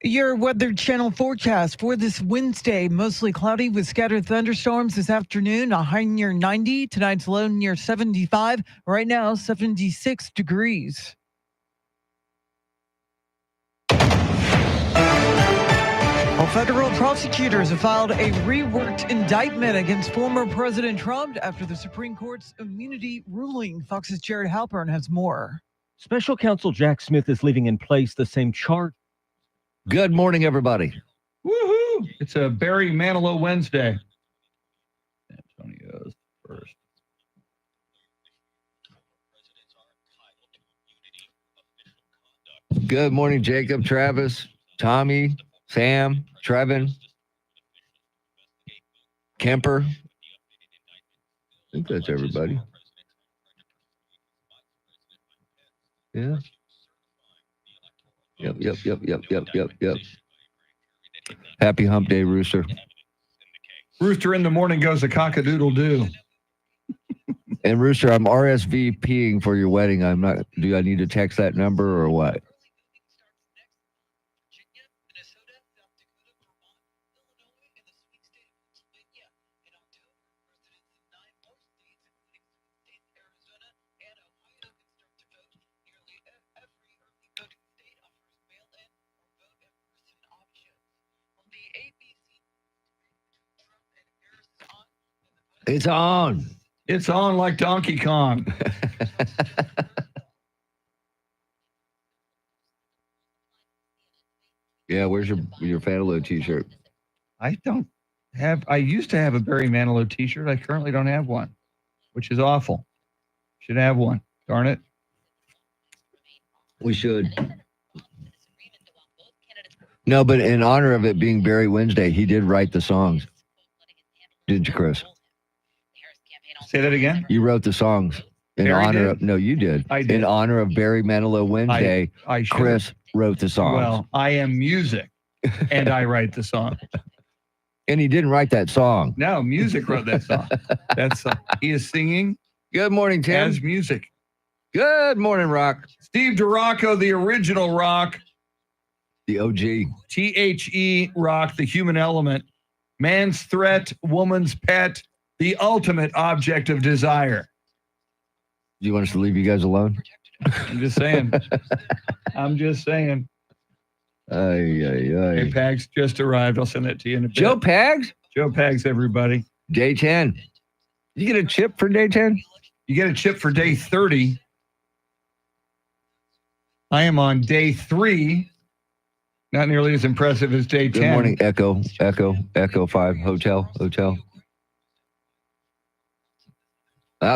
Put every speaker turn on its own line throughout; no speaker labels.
Your Weather Channel forecast for this Wednesday: mostly cloudy with scattered thunderstorms this afternoon, a high near 90. Tonight's low near 75. Right now, 76 degrees. Well, federal prosecutors have filed a reworked indictment against former President Trump after the Supreme Court's immunity ruling. Fox's Jared Halpern has more.
Special counsel Jack Smith is leaving in place the same charge.
Good morning, everybody.
Woohoo! It's a Barry Manilow Wednesday. Antonio's first.
Good morning, Jacob, Travis, Tommy, Sam, Trevin, Kemper. I think that's everybody. Yeah. Yep. Happy hump day, Rooster.
Rooster in the morning goes a cock-a-doodle-doo.
And Rooster, I'm RSVPing for your wedding. Do I need to text that number or what? It's on.
It's on like Donkey Kong.
Yeah, where's your Fantalo t-shirt?
I used to have a Barry Manilow t-shirt. I currently don't have one, which is awful. Should have one. Darn it.
We should. No, but in honor of it being Barry Wednesday, he did write the songs. Didn't you, Chris?
Say that again?
You wrote the songs in
Barry
honor
did?
of. No, you did.
I did.
In honor of Barry Manilow Wednesday,
I should.
Chris wrote the songs.
Well, I am music, and I write the song.
And he didn't write that song.
No, music wrote that song. He is singing
Good morning, Tim.
as music.
Good morning, Rock.
Steve DeRocco, the original Rock.
The OG.
THE Rock, the human element. Man's threat, woman's pet, the ultimate object of desire.
Do you want us to leave you guys alone?
I'm just saying. Hey, Pags just arrived. I'll send that to you in a bit.
Joe Pags?
Joe Pags, everybody.
Day 10. You get a chip for day 10?
You get a chip for day 30. I am on day 3. Not nearly as impressive as day 10.
Good morning, Echo 5, Hotel.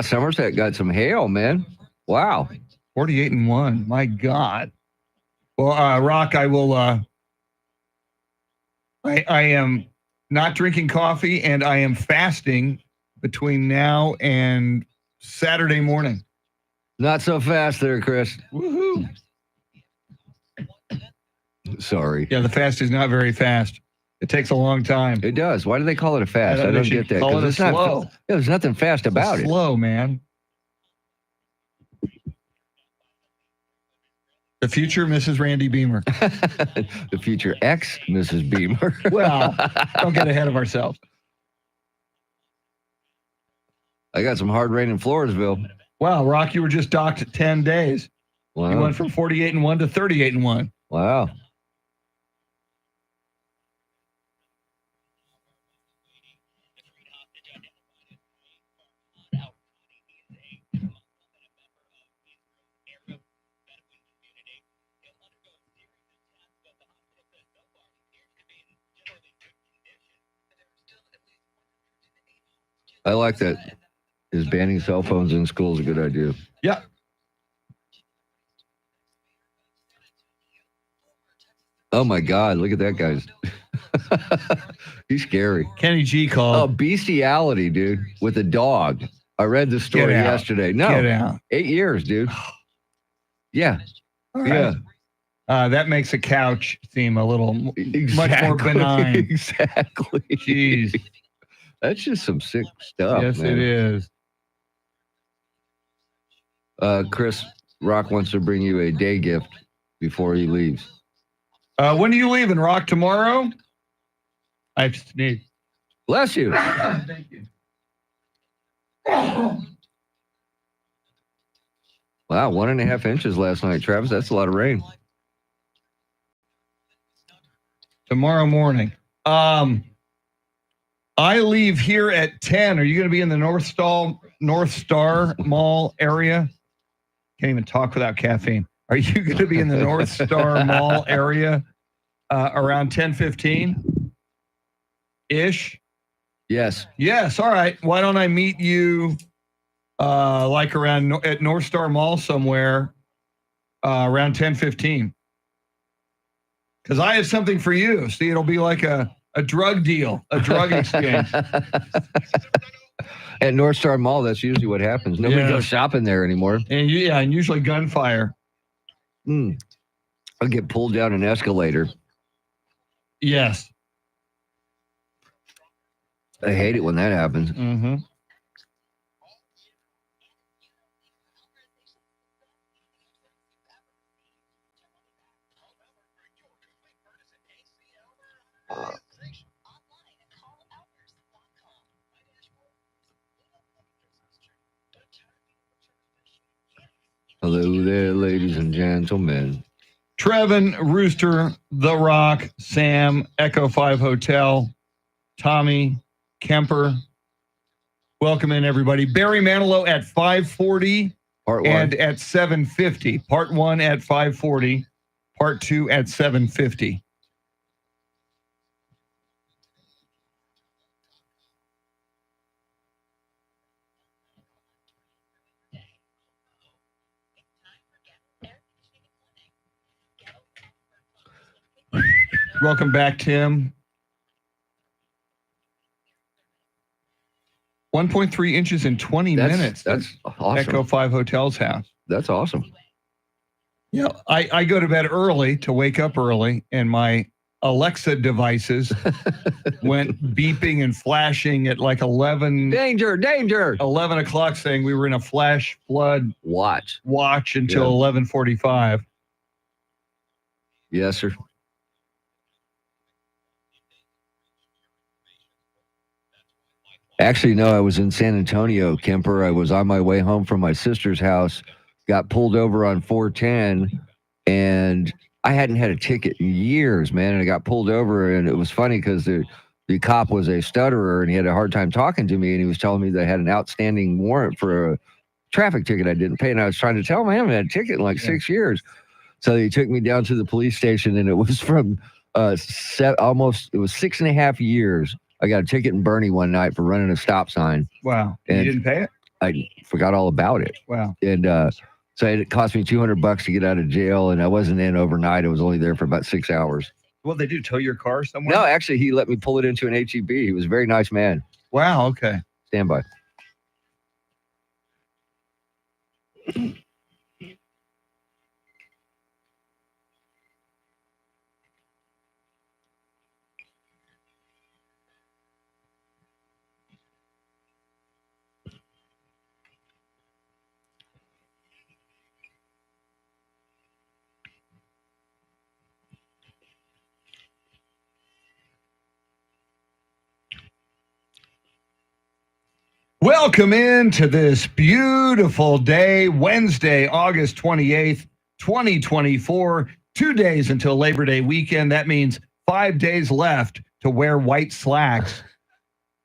Somerset got some hail, man. Wow.
48-1. My God. Well, Rock, I will. I am not drinking coffee, and I am fasting between now and Saturday morning.
Not so fast there, Chris.
Woohoo.
Sorry.
Yeah, the fast is not very fast. It takes a long time.
It does. Why do they call it a fast? I don't get that.
Call it a
It's not,
slow.
there's nothing fast about it.
Slow, man. The future Mrs. Randy Beamer.
The future ex Mrs. Beamer.
Well, don't get ahead of ourselves.
I got some hard rain in Floresville.
Wow, Rock, you were just docked 10 days.
Wow.
You went from 48-1 to 38-1.
Wow. I like that. Is banning cell phones in schools a good idea?
Yeah.
Oh my God! Look at that guy's. He's scary.
Kenny G called.
Oh, bestiality, dude, with a dog. I read the story yesterday. No,
Get out.
8 years, dude. Yeah.
All right.
Yeah.
That makes a couch seem a little much more benign.
Exactly.
Jeez.
That's just some sick stuff.
Yes,
man.
it is.
Chris Rock wants to bring you a day gift before he leaves.
When are you leaving, Rock? Tomorrow? I have to sneeze.
Bless you.
Thank you.
Wow, 1.5 inches last night, Travis. That's a lot of rain.
Tomorrow morning. I leave here at 10. Are you going to be in the North Star Mall area? Can't even talk without caffeine. Are you going to be in the North Star Mall area around 10:15-ish?
Yes.
Yes. All right. Why don't I meet you like around at North Star Mall somewhere around 10:15? Because I have something for you. See, it'll be like a drug deal, a drug exchange.
At North Star Mall, that's usually what happens. Nobody
Yeah.
goes shopping there anymore.
And and usually gunfire.
I'll get pulled down an escalator.
Yes.
I hate it when that happens.
Mm-hmm.
Hello there, ladies and gentlemen.
Trevin, Rooster, The Rock, Sam, Echo 5 Hotel, Tommy, Kemper. Welcome in, everybody. Barry Manilow at 5:40
Part one.
and at 7:50. Part 1 at 5:40. Part 2 at 7:50. Welcome back, Tim. 1.3 inches in 20 minutes.
That's awesome.
Echo 5 Hotel's house.
That's awesome.
Yeah, I go to bed early to wake up early, and my Alexa devices went beeping and flashing at like 11
Danger.
11 o'clock, saying we were in a flash flood
Watch.
watch until
Yeah.
11:45.
Yes, sir. Actually, no, I was in San Antonio, Kemper. I was on my way home from my sister's house, got pulled over on 410, and I hadn't had a ticket in years, man. And I got pulled over, and it was funny because the cop was a stutterer, and he had a hard time talking to me, and he was telling me that I had an outstanding warrant for a traffic ticket I didn't pay, and I was trying to tell him I haven't had a ticket in like 6 years. So he took me down to the police station, and it was from it was 6.5 years. I got a ticket in Bernie one night for running a stop sign.
Wow.
And
you didn't pay it?
I forgot all about it.
Wow.
And so it cost me $200 to get out of jail, and I wasn't in overnight. I was only there for about 6 hours.
Well, they do tow your car somewhere?
No, actually, he let me pull it into an HEB. He was a very nice man.
Wow, okay.
Stand by.
Welcome into this beautiful day, Wednesday, August 28th, 2024. 2 days until Labor Day weekend. That means 5 days left to wear white slacks.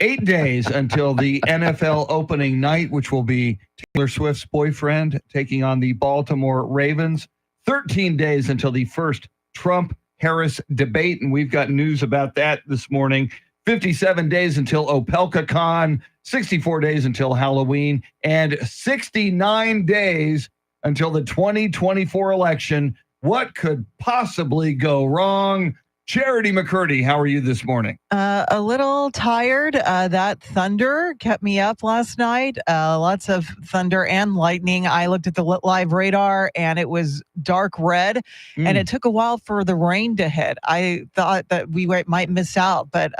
8 days until the NFL opening night, which will be Taylor Swift's boyfriend taking on the Baltimore Ravens. 13 days until the first Trump-Harris debate, and we've got news about that this morning. 57 days until OpelkaCon, 64 days until Halloween, and 69 days until the 2024 election. What could possibly go wrong? Charity McCurdy, how are you this morning?
A little tired. That thunder kept me up last night. Lots of thunder and lightning. I looked at the live radar and it was dark red, and it took a while for the rain to hit. I thought that we might miss out, but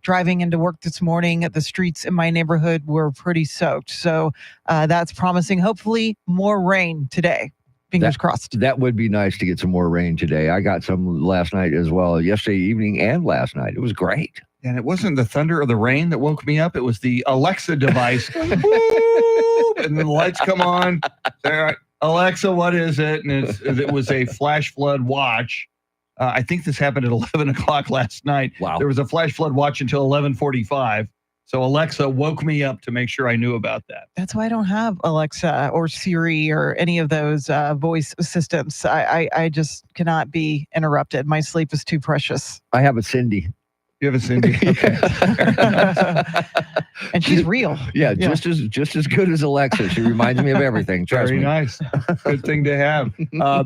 driving into work this morning, the streets in my neighborhood were pretty soaked. So that's promising. Hopefully more rain today. Fingers crossed.
That would be nice to get some more rain today. I got some last night as well, yesterday evening and last night. It was great.
And it wasn't the thunder or the rain that woke me up. It was the Alexa device. Whoop, and then the lights come on. There, Alexa, what is it? And it was a flash flood watch. I think this happened at 11 o'clock last night.
Wow.
There was a flash flood watch until 11:45. So Alexa woke me up to make sure I knew about that.
That's why I don't have Alexa or Siri or any of those voice assistants. I just cannot be interrupted. My sleep is too precious.
I have a Cindy.
You have a Cindy? Okay.
And she's real.
Yeah, just as good as Alexa. She reminds me of everything. Trust
Very
me.
nice. Good thing to have.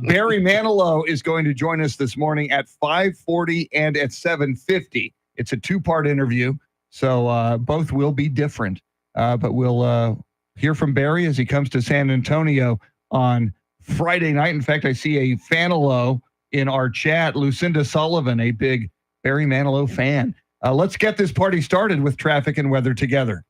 Barry Manilow is going to join us this morning at 5:40 and at 7:50. It's a two-part interview, so both will be different. But we'll hear from Barry as he comes to San Antonio on Friday night. In fact, I see a Fanilow in our chat, Lucinda Sullivan, a big Barry Manilow fan. Let's get this party started with traffic and weather together.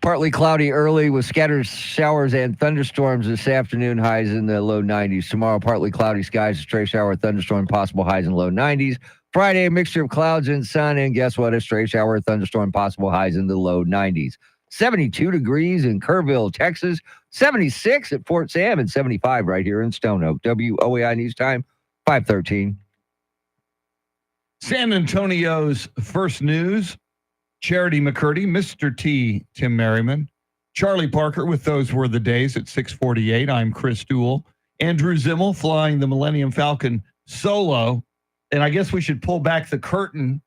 Partly cloudy early with scattered showers and thunderstorms this afternoon, highs in the low 90s. Tomorrow, partly cloudy skies, a stray shower, thunderstorm, possible highs in low 90s. Friday, a mixture of clouds and sun, and guess what? A stray shower, thunderstorm, possible highs in the low 90s. 72 degrees in Kerrville, Texas, 76 at Fort Sam, and 75 right here in Stone Oak. WOAI News Time, 5:13.
San Antonio's first news. Charity McCurdy, Mr. T, Tim Merriman, Charlie Parker with Those Were the Days at 6:48. I'm Chris Duell. Andrew Zimmel flying the Millennium Falcon solo. And I guess we should pull back the curtain.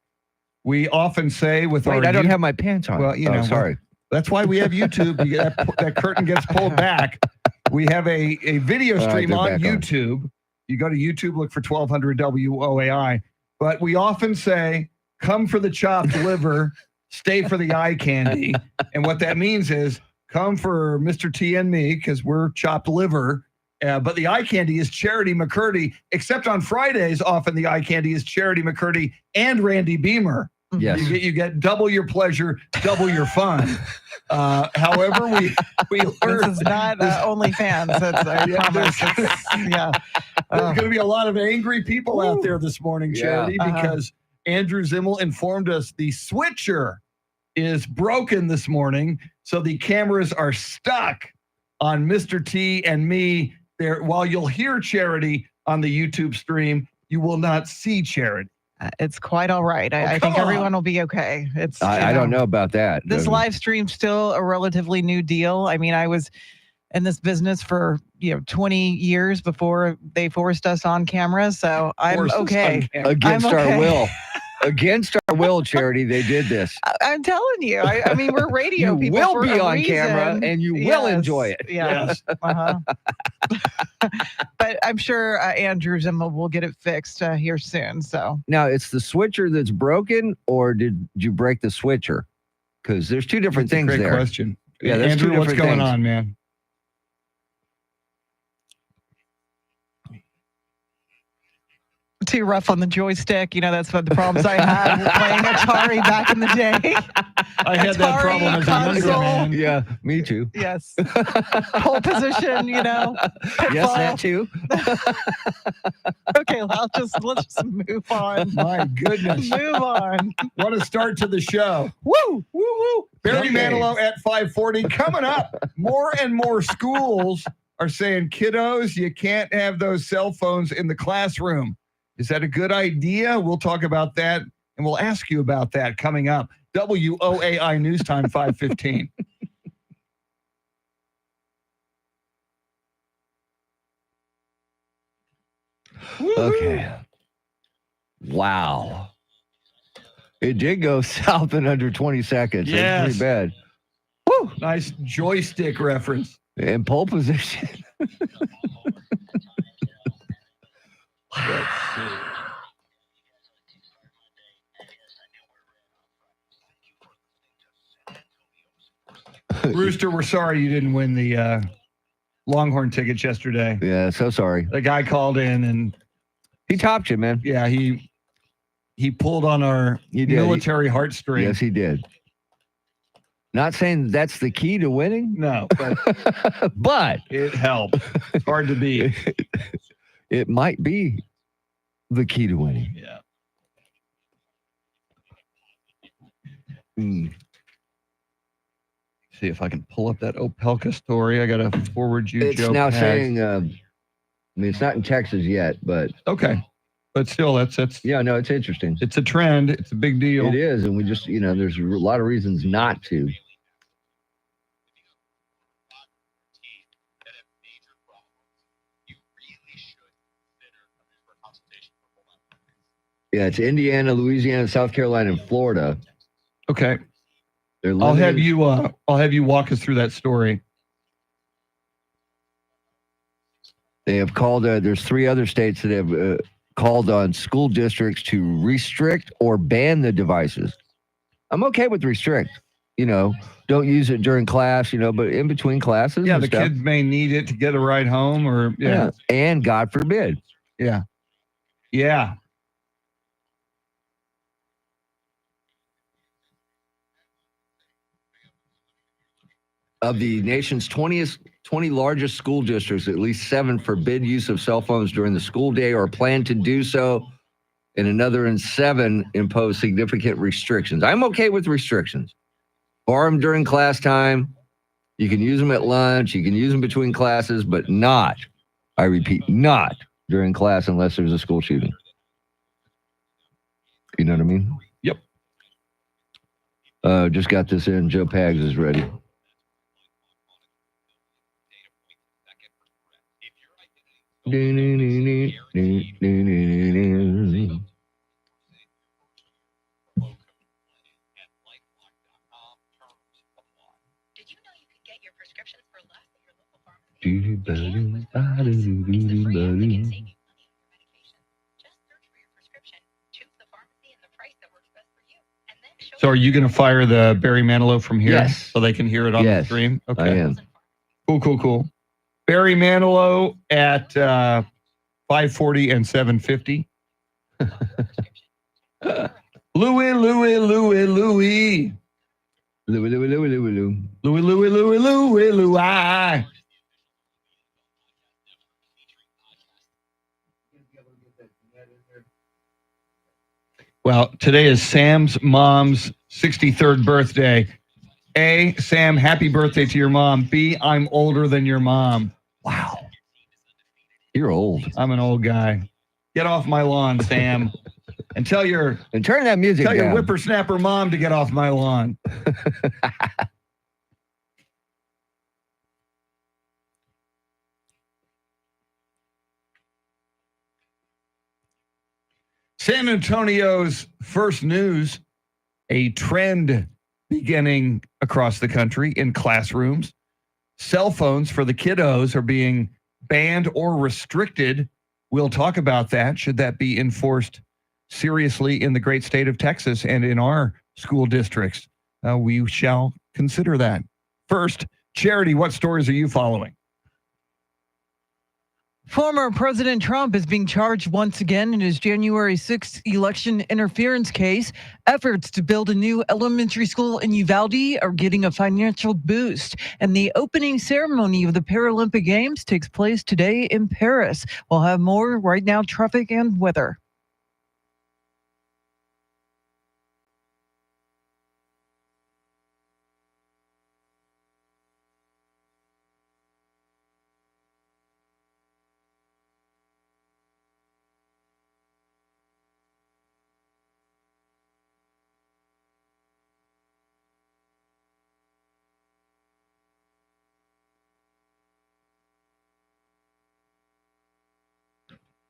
We often say with our...
Wait, I don't have my pants on.
Well, you know,
sorry.
That's why we have YouTube. That curtain gets pulled back. We have a video stream on YouTube. You go to YouTube, look for 1200 WOAI. But we often say, come for the chopped liver, stay for the eye candy. And what that means is come for Mr. T and me because we're chopped liver. But the eye candy is Charity McCurdy, except on Fridays, often the eye candy is Charity McCurdy and Randy Beamer.
Yes.
You get double your pleasure, double your fun. However, we learned
This is not OnlyFans. I promise. Yeah.
There's going to be a lot of angry people out there this morning, Charity,
Yeah.
because Andrew Zimmel informed us the switcher is broken this morning, so the cameras are stuck on Mr. T and me. There, while you'll hear Charity on the YouTube stream, you will not see Charity.
It's quite all right. I think everyone will be okay.
I don't know about that.
This live stream's still a relatively new deal. I mean, I was in this business for 20 years before they forced us on camera, so I'm okay.
Against our will. Against our will, Charity, they did this.
I'm telling you. I mean, we're radio
You
people.
will
for
be
a
on
reason.
camera, and you will enjoy it.
Yes. Uh-huh. But I'm sure Andrew Zimmel will get it fixed here soon. So
Now, it's the switcher that's broken, or did you break the switcher? Because there's two different things
Great
there.
question.
Yeah, there's
Andrew,
two
what's
different
going
things.
on, man?
too rough on the joystick. That's what the problems I had with playing Atari back in the day.
I had that
Atari
problem as a younger
console.
man.
Yeah, me too.
Yes. Pole position,
Yes, that too.
Okay, let's just move on.
My goodness.
Move on.
What a start to the show.
Woo! Woo woo.
Barry
Okay.
Manilow at 5:40. Coming up, more and more schools are saying, kiddos, you can't have those cell phones in the classroom. Is that a good idea? We'll talk about that, and we'll ask you about that coming up. WOAI News Time, 5:15.
Okay. Wow. It did go south in under 20 seconds.
Yes.
That's pretty bad.
Woo! Nice joystick reference.
In pole position.
Let's see. Rooster, we're sorry you didn't win the Longhorn tickets yesterday.
Yeah, so sorry.
The guy called in and
He topped you, man.
yeah, he pulled on our
He did.
military heartstrings.
Yes, he did. Not saying that's the key to winning,
No, but
but
it helped. It's hard to beat.
it might be the key to winning.
Yeah. See if I can pull up that Opelka story. I got to forward you.
It's
Joe
now
Pags.
saying, I mean, it's not in Texas yet, but
Okay, but still, that's
yeah, no, it's interesting.
it's a trend. It's a big deal.
It is, and we just, there's a lot of reasons not to. Yeah, it's Indiana, Louisiana, South Carolina, and Florida.
Okay,
They're
I'll have
limited-
you walk us through that story.
They have called. There's 3 other states that have called on school districts to restrict or ban the devices. I'm okay with restrict. Don't use it during class. But in between classes.
Yeah,
and
the
stuff.
kids may need it to get a ride home, or yeah.
And God forbid.
Yeah.
Of the nation's 20 largest school districts, at least 7 forbid use of cell phones during the school day or plan to do so, and another 7 impose significant restrictions. I'm okay with restrictions. Bar them during class time. You can use them at lunch. You can use them between classes, but not, I repeat, not during class unless there's a school shooting. You know what I mean?
Yep.
Just got this in. Joe Pags is ready.
Did you know you could get your prescriptions for less at your local pharmacy? And Lifelock.com is the free app that can save you money on your medication. Just search for your prescription, choose the pharmacy and the price that works best for you, and then show.
So, are you going to fire the Barry Manilow from here?
Yes.
So they can hear it on the
Yes,
stream? Okay.
I am.
Cool. Barry Manilow at 540 and 750. Louie. Louie. Well, today is Sam's mom's 63rd birthday. A, Sam, happy birthday to your mom. B, I'm older than your mom.
Wow. You're old.
I'm an old guy. Get off my lawn, Sam. And tell your
turn that music down.
whippersnapper mom to get off my lawn. San Antonio's first news, a trend beginning across the country in classrooms. Cell phones for the kiddos are being banned or restricted. We'll talk about that. Should that be enforced seriously in the great state of Texas and in our school districts? We shall consider that. First, Charity, what stories are you following?
Former President Trump is being charged once again in his January 6th election interference case. Efforts to build a new elementary school in Uvalde are getting a financial boost. And the opening ceremony of the Paralympic Games takes place today in Paris. We'll have more right now, traffic and weather.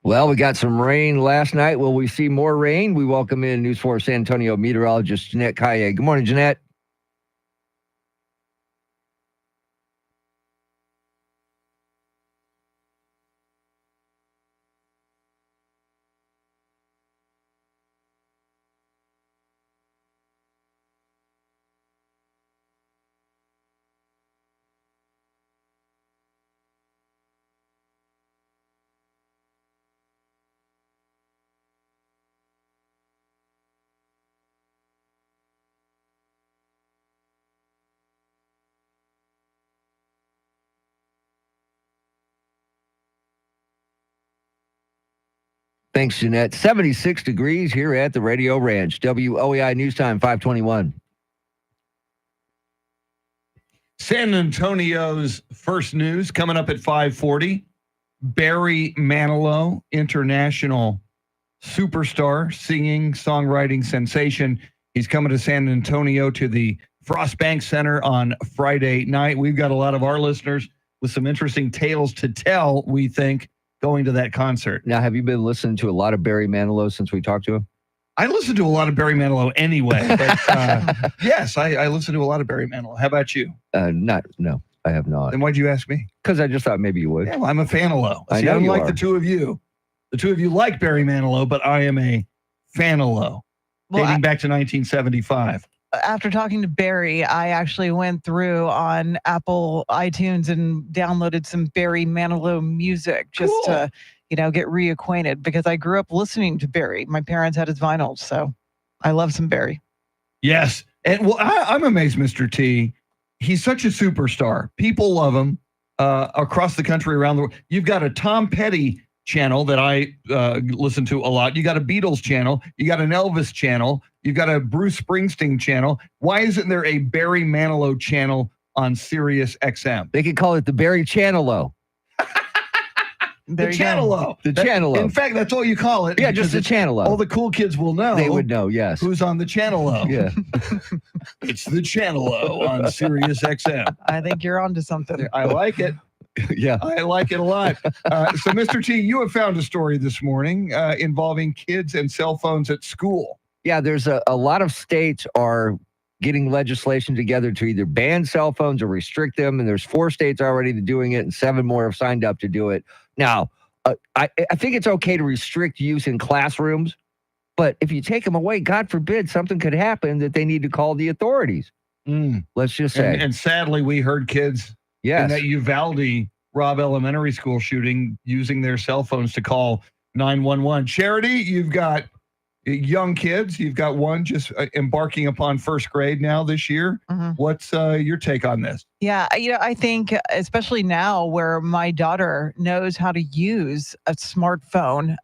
Well, we got some rain last night. Will we see more rain? We welcome in News 4 San Antonio meteorologist Jeanette Kaye. Good morning, Jeanette. Thanks, Jeanette. 76 degrees here at the Radio Ranch. WOAI News Time 521.
San Antonio's first news coming up at 5:40. Barry Manilow, international superstar, singing, songwriting sensation. He's coming to San Antonio to the Frost Bank Center on Friday night. We've got a lot of our listeners with some interesting tales to tell, we think, going to that concert.
Now, have you been listening to a lot of Barry Manilow since we talked to him?
I listen to a lot of Barry Manilow anyway, but yes, I listen to a lot of Barry Manilow. How about you?
No, I have not.
Then why'd you ask me?
Because I just thought maybe you would.
Yeah, well, I'm a fan of Low.
I
See,
know you
unlike
are.
the two of you. The two of you like Barry Manilow, but I am a fan of Low,
Well,
dating back to 1975.
after talking to Barry, I actually went through on Apple iTunes and downloaded some Barry Manilow music just
Cool.
to, get reacquainted because I grew up listening to Barry. My parents had his vinyls, so I love some Barry.
Yes. And well, I'm amazed, Mr. T. He's such a superstar. People love him across the country, around the world. You've got a Tom Petty channel that I listen to a lot. You got a Beatles channel. You got an Elvis channel. You've got a Bruce Springsteen channel. Why isn't there a Barry Manilow channel on Sirius XM?
They could call it the Barry Channel-O.
There
The
you go.
channel-o.
The
That-
channel-o.
In fact, that's all you call it.
Yeah, just the
because
Channel-O.
all the cool kids will know.
They would know, yes.
Who's on the channel-o.
Yeah.
It's the channel-o on Sirius XM.
I think you're onto something.
I like it.
Yeah.
I like it a lot. So, Mr. T, you have found a story this morning involving kids and cell phones at school.
Yeah, there's a lot of states are getting legislation together to either ban cell phones or restrict them. And there's 4 states already doing it, and 7 more have signed up to do it. Now, I think it's okay to restrict use in classrooms, but if you take them away, God forbid, something could happen that they need to call the authorities. Let's just say.
And sadly, we heard kids in
yes.
that Uvalde Robb Elementary School shooting using their cell phones to call 911. Charity, you've got young kids. You've got one just embarking upon first grade now this year.
Mhm.
What's your take on this?
Yeah, I think especially now where my daughter knows how to use a smartphone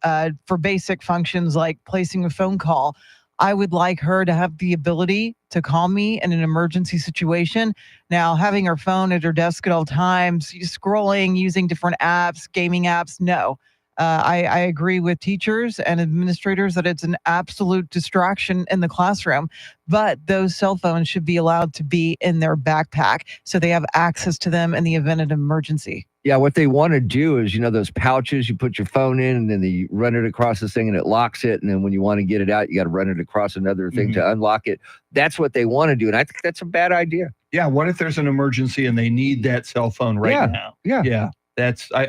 for basic functions like placing a phone call, I would like her to have the ability to call me in an emergency situation. Now, having her phone at her desk at all times, scrolling, using different apps, gaming apps, no. I agree with teachers and administrators that it's an absolute distraction in the classroom, but those cell phones should be allowed to be in their backpack so they have access to them in the event of an emergency.
Yeah, what they want to do is, those pouches, you put your phone in and then you run it across this thing and it locks it. And then when you want to get it out, you got to run it across another thing to unlock it. That's what they want to do. And I think that's a bad idea.
Yeah, what if there's an emergency and they need that cell phone right now?
Yeah.
Yeah,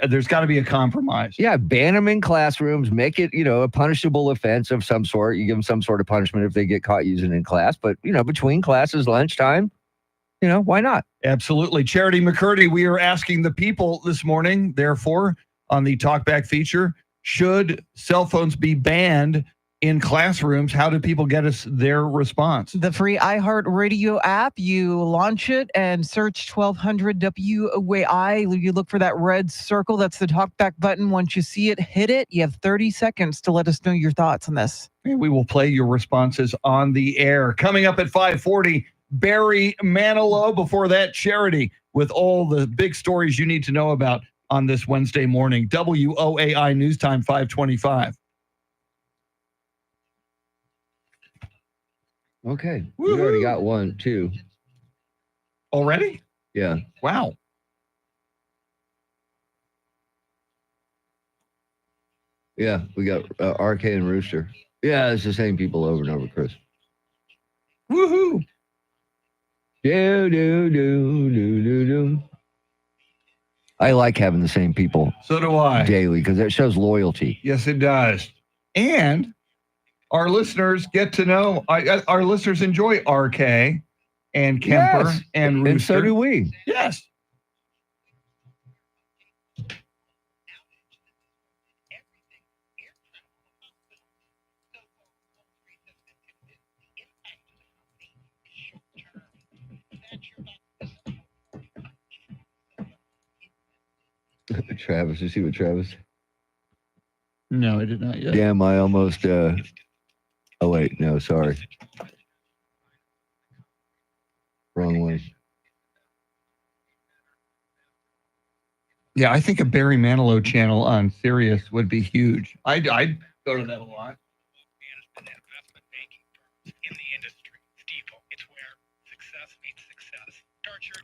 there's got to be a compromise.
Yeah, ban them in classrooms, make it, a punishable offense of some sort. You give them some sort of punishment if they get caught using it in class. But, between classes, lunchtime, why not?
Absolutely. Charity McCurdy, we are asking the people this morning, therefore, on the Talkback feature, should cell phones be banned in classrooms? How do people get us their response?
The free iHeartRadio app, you launch it and search 1200 WOAI. You look for that red circle. That's the talkback button. Once you see it, hit it. You have 30 seconds to let us know your thoughts on this.
And we will play your responses on the air. Coming up at 5:40, Barry Manilow. Before that, Charity with all the big stories you need to know about on this Wednesday morning. WOAI News Time 525.
Okay. We already got one, too.
Already?
Yeah.
Wow.
Yeah, we got RK and Rooster. Yeah, it's the same people over and over, Chris.
Woohoo.
Do. I like having the same people
So do I.
daily because that shows loyalty.
Yes, it does. And our listeners get to know, our listeners enjoy RK and Kemper
Yes.
and Rooster.
And so do we.
Yes.
Travis, you see what Travis?
No, I did not yet.
Damn, I almost. Oh wait, no, sorry. Wrong one.
Yeah, I think a Barry Manilow channel on Sirius would be huge. I'd go to that a lot.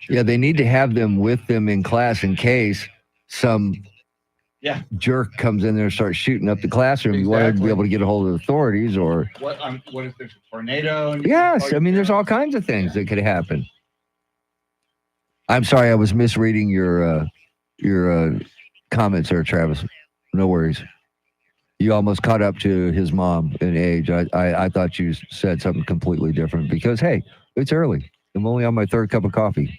Yeah, they need to have them with them in class in case some jerk comes in there and starts shooting up the classroom. You want to be
Exactly.
able to get a hold of the authorities, or
What if there's a tornado? And
yes, I mean, there's all kinds of things that could happen. I'm sorry, I was misreading your comments there, Travis. No worries. You almost caught up to his mom in age. I thought you said something completely different because, hey, it's early. I'm only on my third cup of coffee.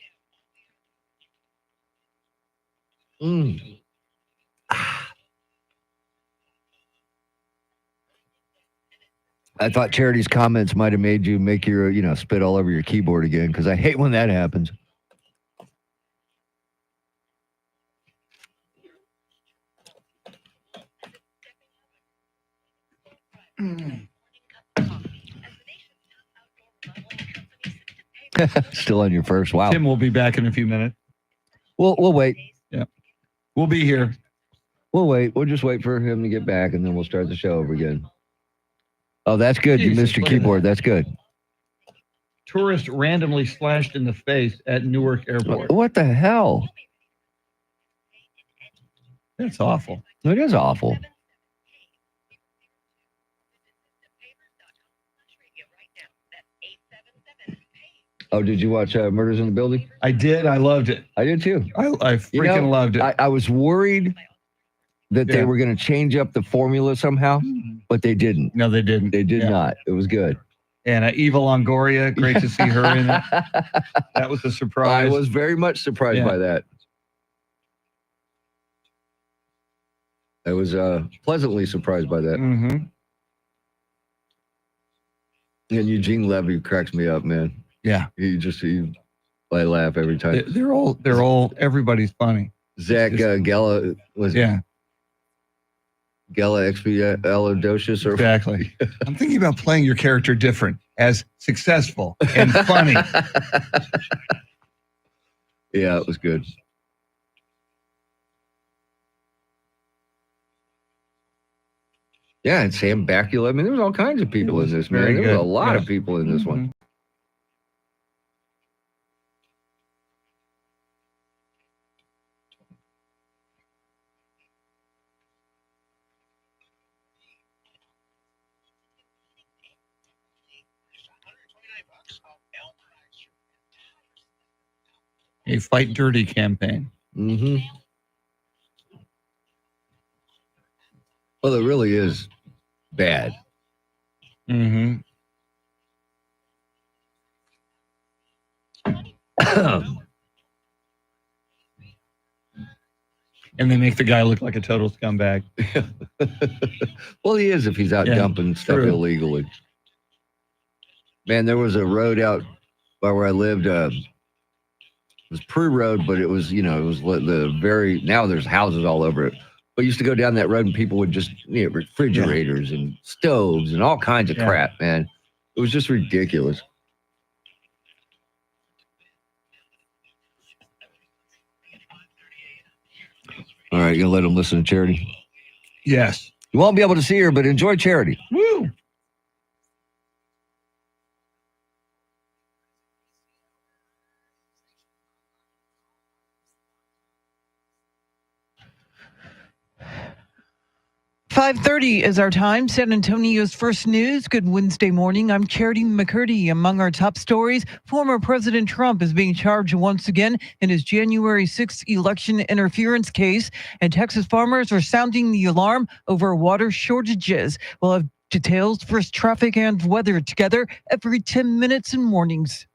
I thought Charity's comments might have made you make your, spit all over your keyboard again because I hate when that happens. Still on your first. Wow.
Tim will be back in a few minutes.
We'll wait.
Yeah. We'll be here.
We'll wait. We'll just wait for him to get back and then we'll start the show over again. Oh, that's good. You
Jesus,
missed your
look at
keyboard.
that.
That's good.
Tourist randomly slashed in the face at Newark Airport.
What the hell?
That's awful.
It is awful. Oh, did you watch Murders in the Building?
I did. I loved it.
I did too.
I freaking loved it.
I was worried that they
Yeah.
were going to change up the formula somehow, but they didn't.
No, they didn't.
They did
Yeah.
not. It was good.
And Eva Longoria, great to see her in it. That was a
I
surprise.
was very much surprised
Yeah.
by that. I was pleasantly surprised by that.
Mm-hmm.
And Eugene Levy cracks me up, man.
Yeah.
I laugh every time.
They're all, everybody's funny.
Zach Gala was
Yeah,
Gala Expialidocious or
exactly. I'm thinking about playing your character different as successful and funny.
Yeah, it was good. Yeah, and Sam Bakula. I mean, there was all kinds of people in this, man.
very
There was a
good.
lot
Yeah.
of people in this one.
A Fight Dirty campaign.
Mm-hmm. Well, it really is bad.
Mm-hmm. And they make the guy look like a total scumbag.
Well, he is if he's out
Yeah,
dumping stuff
true.
illegally. Man, there was a road out by where I lived. It was Prue Road, but it was, now there's houses all over it. But used to go down that road and people would just, refrigerators and stoves and all kinds of
Yeah.
crap, man. It was just ridiculous. All right, you'll let them listen to Charity.
Yes.
You won't be able to see her, but enjoy Charity.
Woo!
.30 is our time. San Antonio's first news. Good Wednesday morning. I'm Charity McCurdy. Among our top stories, former President Trump is being charged once again in his January 6th election interference case, and Texas farmers are sounding the alarm over water shortages. We'll have details, first traffic and weather together every 10 minutes in mornings.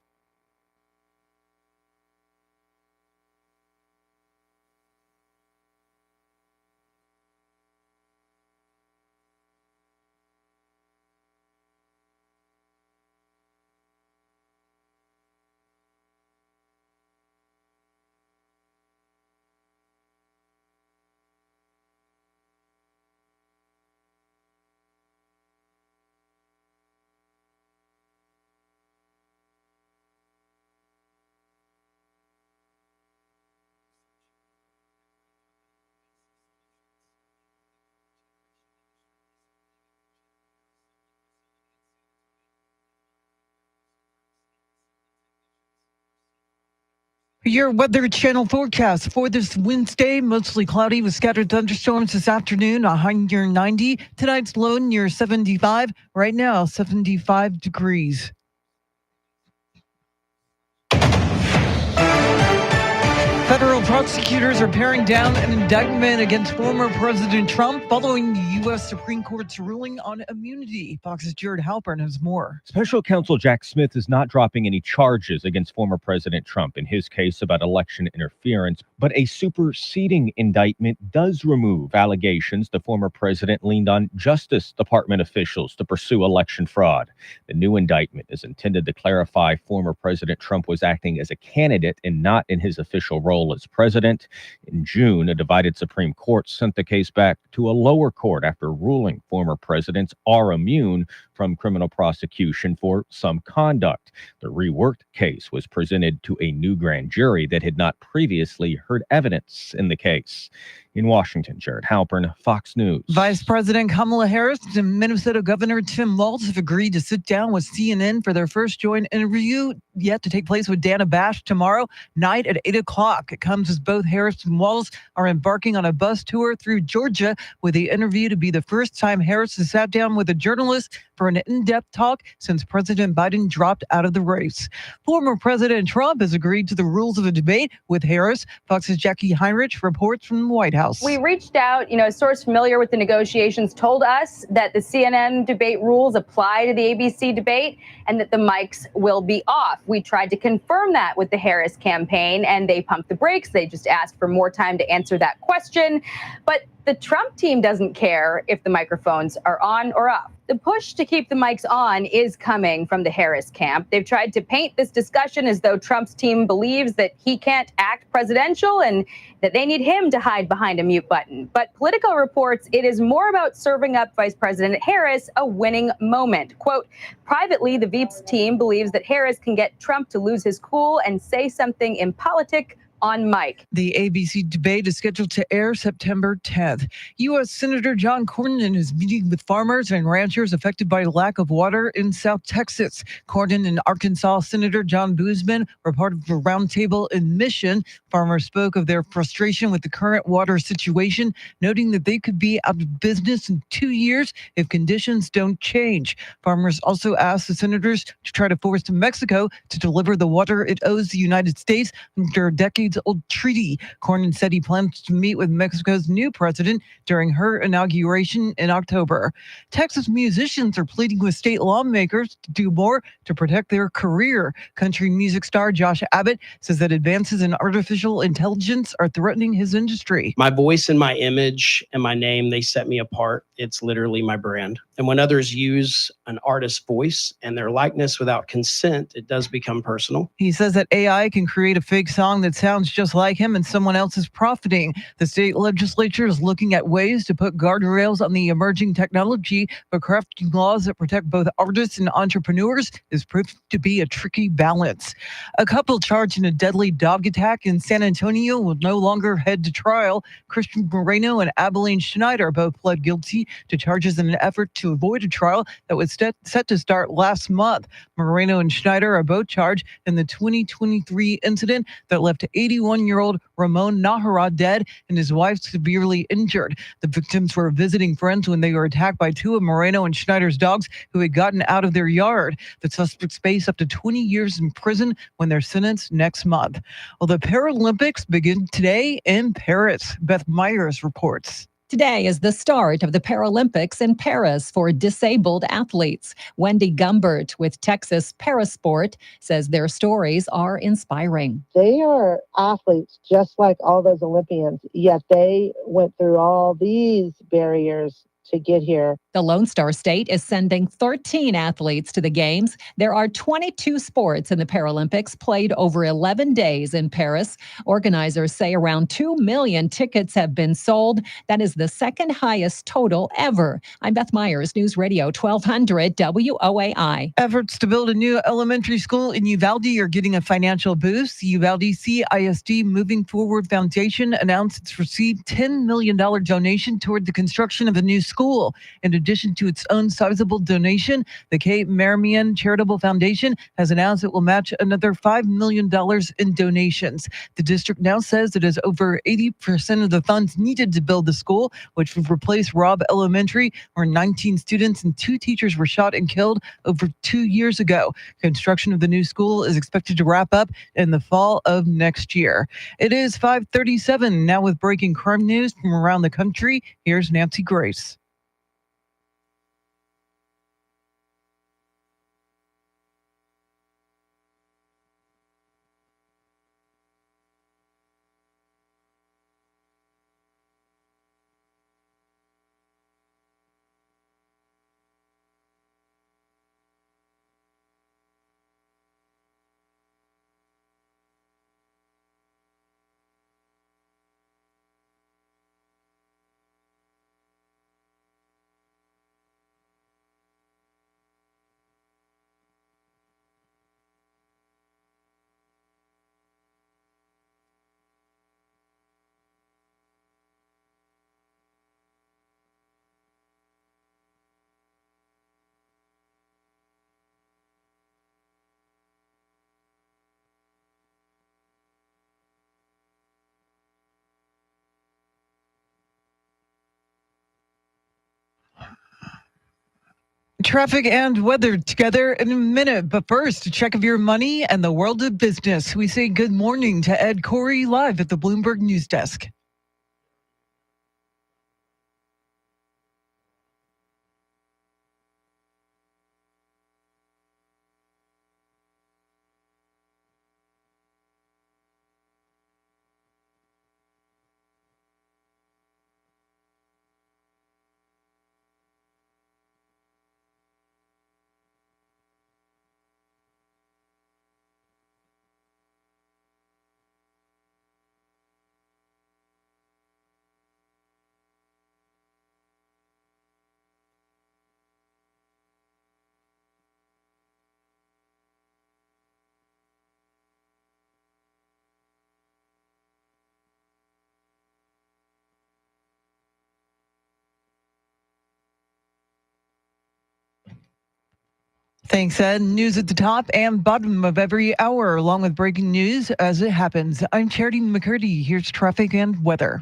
Your Weather Channel forecast for this Wednesday, mostly cloudy with scattered thunderstorms this afternoon, a high near 90. Tonight's low near 75. Right now, 75 degrees. Federal prosecutors are paring down an indictment against former President Trump following the U.S. Supreme Court's ruling on immunity. Fox's Jared Halpern has more.
Special counsel Jack Smith is not dropping any charges against former President Trump in his case about election interference, but a superseding indictment does remove allegations the former president leaned on Justice Department officials to pursue election fraud. The new indictment is intended to clarify former President Trump was acting as a candidate and not in his official role as president. In June, a divided Supreme Court sent the case back to a lower court after ruling former presidents are immune from criminal prosecution for some conduct. The reworked case was presented to a new grand jury that had not previously heard evidence in the case. In Washington, Jared Halpern, Fox News.
Vice President Kamala Harris and Minnesota Governor Tim Walz have agreed to sit down with CNN for their first joint interview, yet to take place with Dana Bash tomorrow night at 8 o'clock. It comes as both Harris and Walz are embarking on a bus tour through Georgia, with the interview to be the first time Harris has sat down with a journalist for an in-depth talk since President Biden dropped out of the race. Former President Trump has agreed to the rules of the debate with Harris. Fox's Jackie Heinrich reports from the White House.
We reached out, a source familiar with the negotiations told us that the CNN debate rules apply to the ABC debate and that the mics will be off. We tried to confirm that with the Harris campaign and they pumped the brakes. They just asked for more time to answer that question. But the Trump team doesn't care if the microphones are on or off. The push to keep the mics on is coming from the Harris camp. They've tried to paint this discussion as though Trump's team believes that he can't act presidential and that they need him to hide behind a mute button. But Politico reports it is more about serving up Vice President Harris a winning moment. Quote, privately, the Veeps team believes that Harris can get Trump to lose his cool and say something impolitic on mic.
The ABC debate is scheduled to air September 10th. U.S. Senator John Cornyn is meeting with farmers and ranchers affected by lack of water in South Texas. Cornyn and Arkansas Senator John Boozman were part of a roundtable in Mission. Farmers spoke of their frustration with the current water situation, noting that they could be out of business in 2 years if conditions don't change. Farmers also asked the senators to try to force Mexico to deliver the water it owes the United States under a decades-old treaty. Cornyn said he plans to meet with Mexico's new president during her inauguration in October. Texas musicians are pleading with state lawmakers to do more to protect their career. Country music star Josh Abbott says that advances in artificial intelligence are threatening his industry.
My voice and my image and my name, they set me apart. It's literally my brand. And when others use an artist's voice and their likeness without consent, it does become personal.
He says that AI can create a fake song that sounds just like him and someone else is profiting. The state legislature is looking at ways to put guardrails on the emerging technology, but crafting laws that protect both artists and entrepreneurs is proved to be a tricky balance. A couple charged in a deadly dog attack in San Antonio will no longer head to trial. Christian Moreno and Abilene Schneider both pled guilty to charges in an effort to avoid a trial that was set to start last month. Moreno and Schneider are both charged in the 2023 incident that left 81-year-old Ramon Nahara dead and his wife severely injured. The victims were visiting friends when they were attacked by two of Moreno and Schneider's dogs who had gotten out of their yard. The suspects face up to 20 years in prison when they're sentenced next month. Well, the Paralympics begin today in Paris. Beth Myers reports.
Today is the start of the Paralympics in Paris for disabled athletes. Wendy Gumbert with Texas Parasport says their stories are inspiring.
They are athletes just like all those Olympians, yet they went through all these barriers to get here.
The Lone Star State is sending 13 athletes to the Games. There are 22 sports in the Paralympics played over 11 days in Paris. Organizers say around 2 million tickets have been sold. That is the second highest total ever. I'm Beth Myers, News Radio 1200 WOAI.
Efforts to build a new elementary school in Uvalde are getting a financial boost. The Uvalde CISD Moving Forward Foundation announced it's received $10 million donation toward the construction of a new school school. In addition to its own sizable donation, the Kate Marmion Charitable Foundation has announced it will match another $5 million in donations. The district now says it has over 80% of the funds needed to build the school, which would replace Robb Elementary, where 19 students and 2 teachers were shot and killed over 2 years ago. Construction of the new school is expected to wrap up in the fall of next year. It is 5:37 now with breaking crime news from around the country. Here's Nancy Grace. Traffic and weather together in a minute. But first, a check of your money and the world of business. We say good morning to Ed Corey live at the Bloomberg News Desk. Thanks, Ed. News at the top and bottom of every hour, along with breaking news as it happens. I'm Charity McCurdy. Here's traffic and weather.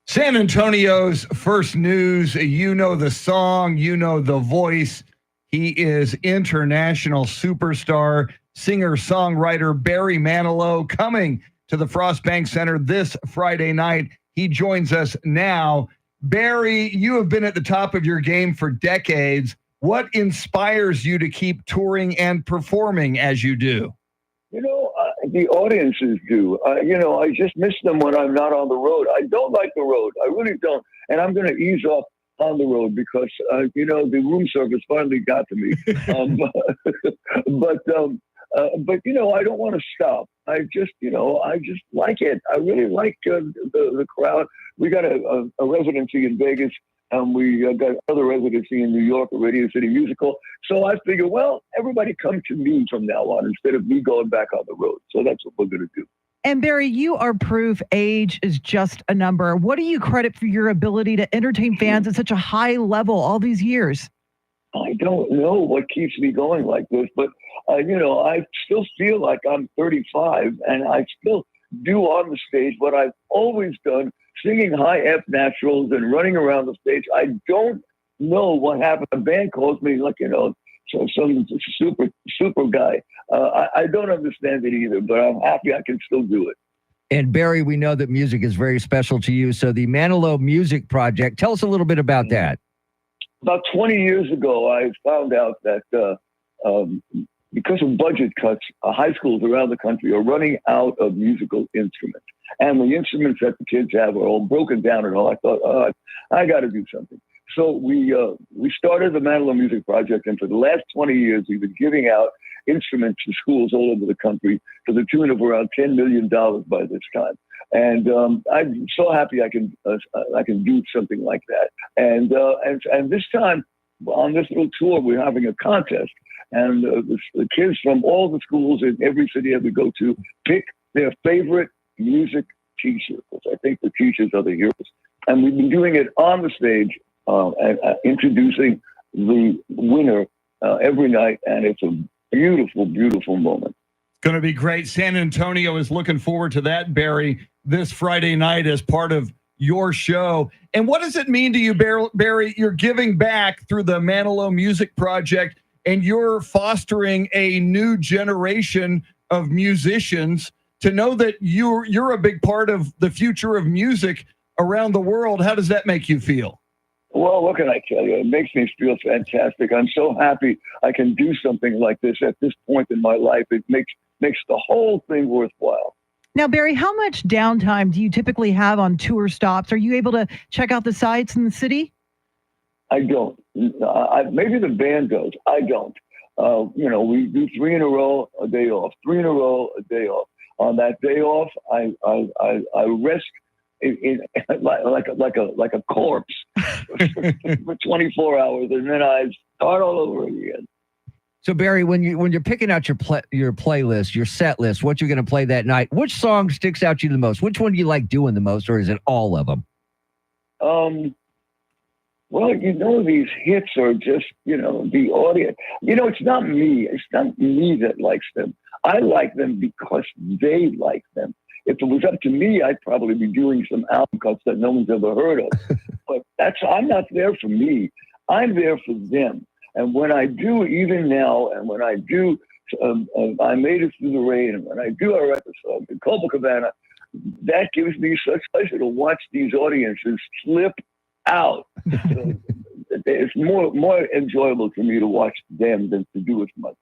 San Antonio's first news. You know the song, you know the voice. He is international superstar, singer-songwriter Barry Manilow, coming to the Frost Bank Center this Friday night. He joins us now. Barry, you have been at the top of your game for decades. What inspires you to keep touring and performing as you do?
The audiences do. I just miss them when I'm not on the road. I don't like the road. I really don't. And I'm going to ease off on the road because, the room service finally got to me. But I don't want to stop. I just like it. I really like the crowd. We got a residency in Vegas. We got another residency in New York, a Radio City musical. So I figured, well, everybody come to me from now on instead of me going back on the road. So that's what we're going to do.
And Barry, you are proof age is just a number. What do you credit for your ability to entertain fans at such a high level all these years?
I don't know what keeps me going like this, but, I still feel like I'm 35 and I still do on the stage what I've always done, singing high F naturals and running around the stage. I don't know what happened. A band calls me some super guy. I don't understand it either, but I'm happy I can still do it.
And Barry, we know that music is very special to you. So the Manilow Music Project, tell us a little bit about that.
About 20 years ago, I found out that because of budget cuts, high schools around the country are running out of musical instruments. And the instruments that the kids have are all broken down and all. I thought, I got to do something. So we started the Manilow Music Project, and for the last 20 years, we've been giving out instruments to schools all over the country to the tune of around $10 million by this time. And I'm so happy I can do something like that. And this time on this little tour, we're having a contest, and the kids from all the schools in every city that we go to pick their favorite music teacher, because I think the teachers are the heroes. And we've been doing it on the stage and introducing the winner every night, and it's a beautiful, beautiful moment.
Going to be great. San Antonio is looking forward to that, Barry, this Friday night as part of your show. And what does it mean to you, Barry? You're giving back through the Manilow Music Project, and you're fostering a new generation of musicians. To know that you're a big part of the future of music around the world, how does that make you feel?
Well, what can I tell you? It makes me feel fantastic. I'm so happy I can do something like this at this point in my life. It makes the whole thing worthwhile.
Now, Barry, how much downtime do you typically have on tour stops? Are you able to check out the sights in the city?
I don't. Maybe the band does. I don't. We do 3 in a row, a day off. 3 in a row, a day off. On that day off, I rest in like a corpse for 24 hours, and then I start all over again.
So Barry, when you're picking out your playlist, your set list, what you're going to play that night, which song sticks out to you the most? Which one do you like doing the most, or is it all of them?
Well, these hits are just, the audience. It's not me. It's not me that likes them. I like them because they like them. If it was up to me, I'd probably be doing some album cuts that no one's ever heard of. But I'm not there for me. I'm there for them. And when I do, even now, and when I do, I Made It Through the Rain, and when I do our episode in Copacabana, that gives me such pleasure to watch these audiences slip out. So it's more enjoyable for me to watch them than to do it myself.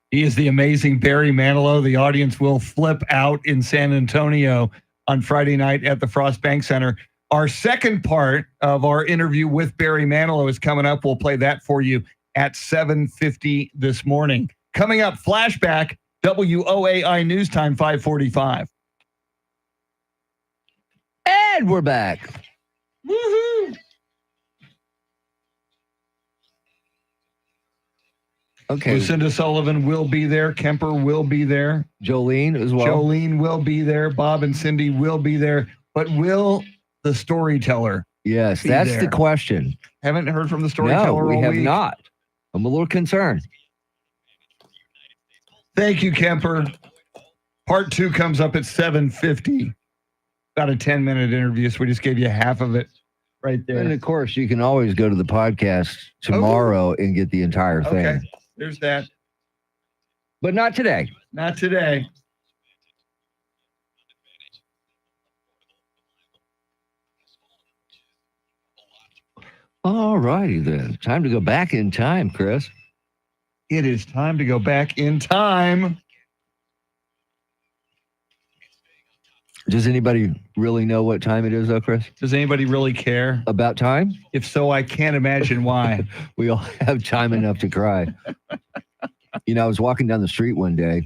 He is the amazing Barry Manilow. The audience will flip out in San Antonio on Friday night at the Frost Bank Center. Our second part of our interview with Barry Manilow is coming up. We'll play that for you at 7:50 this morning. Coming up, flashback, WOAI News Time 5:45.
And we're back.
Woohoo!
Okay.
Lucinda Sullivan will be there. Kemper will be there.
Jolene as well.
Jolene will be there. Bob and Cindy will be there. But will the storyteller?
Yes, that's
there?
the question.
Haven't heard from the storyteller
No, we
all
have
week.
not. I'm a little concerned.
Thank you, Kemper. Part 2 comes up at 7:50. About a 10-minute interview, so we just gave you half of it right there.
And of course, you can always go to the podcast tomorrow and get the entire thing.
Okay, there's that.
But not today.
Not today.
All righty then. Time to go back in time, Chris.
It is time to go back in time.
Does anybody really know what time it is, though, Chris?
Does anybody really care?
About time?
If so, I can't imagine why.
We all have time enough to cry. I was walking down the street one day.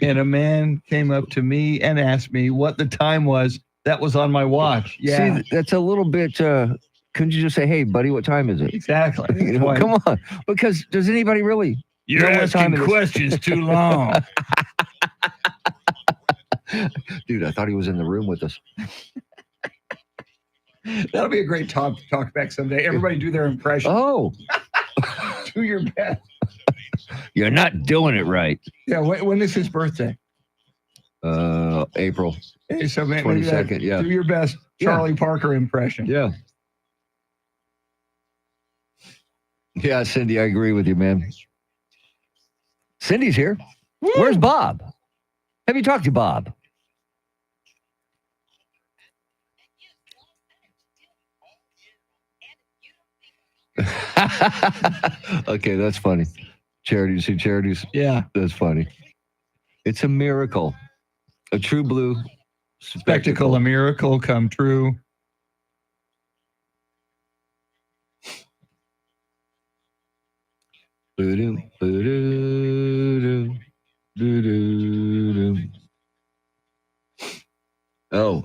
And a man came up to me and asked me what the time was that was on my watch. Yeah,
See, that's a little bit. Couldn't you just say, "Hey, buddy, what time is it?"
exactly. That's why-
Come on. Because does anybody really?
You're
know what time
asking
it is?
questions too long.
Dude, I thought he was in the room with us.
That'll be a great talk back someday. Everybody do their impression.
Oh,
Do your best.
you're not doing it right.
Yeah, when is his birthday?
April
Hey, so maybe
22nd. Yeah.
do your best Charlie Parker impression.
Yeah. Yeah, Cindy, I agree with you, man. Cindy's here. Where's Bob? Have you talked to Bob? Okay, that's funny. Charity, you see charities?
Yeah.
That's funny. It's a miracle. A true blue
Spectacle, a miracle come true.
Boo-doo, boo-doo-doo, doo-doo-doo. Oh.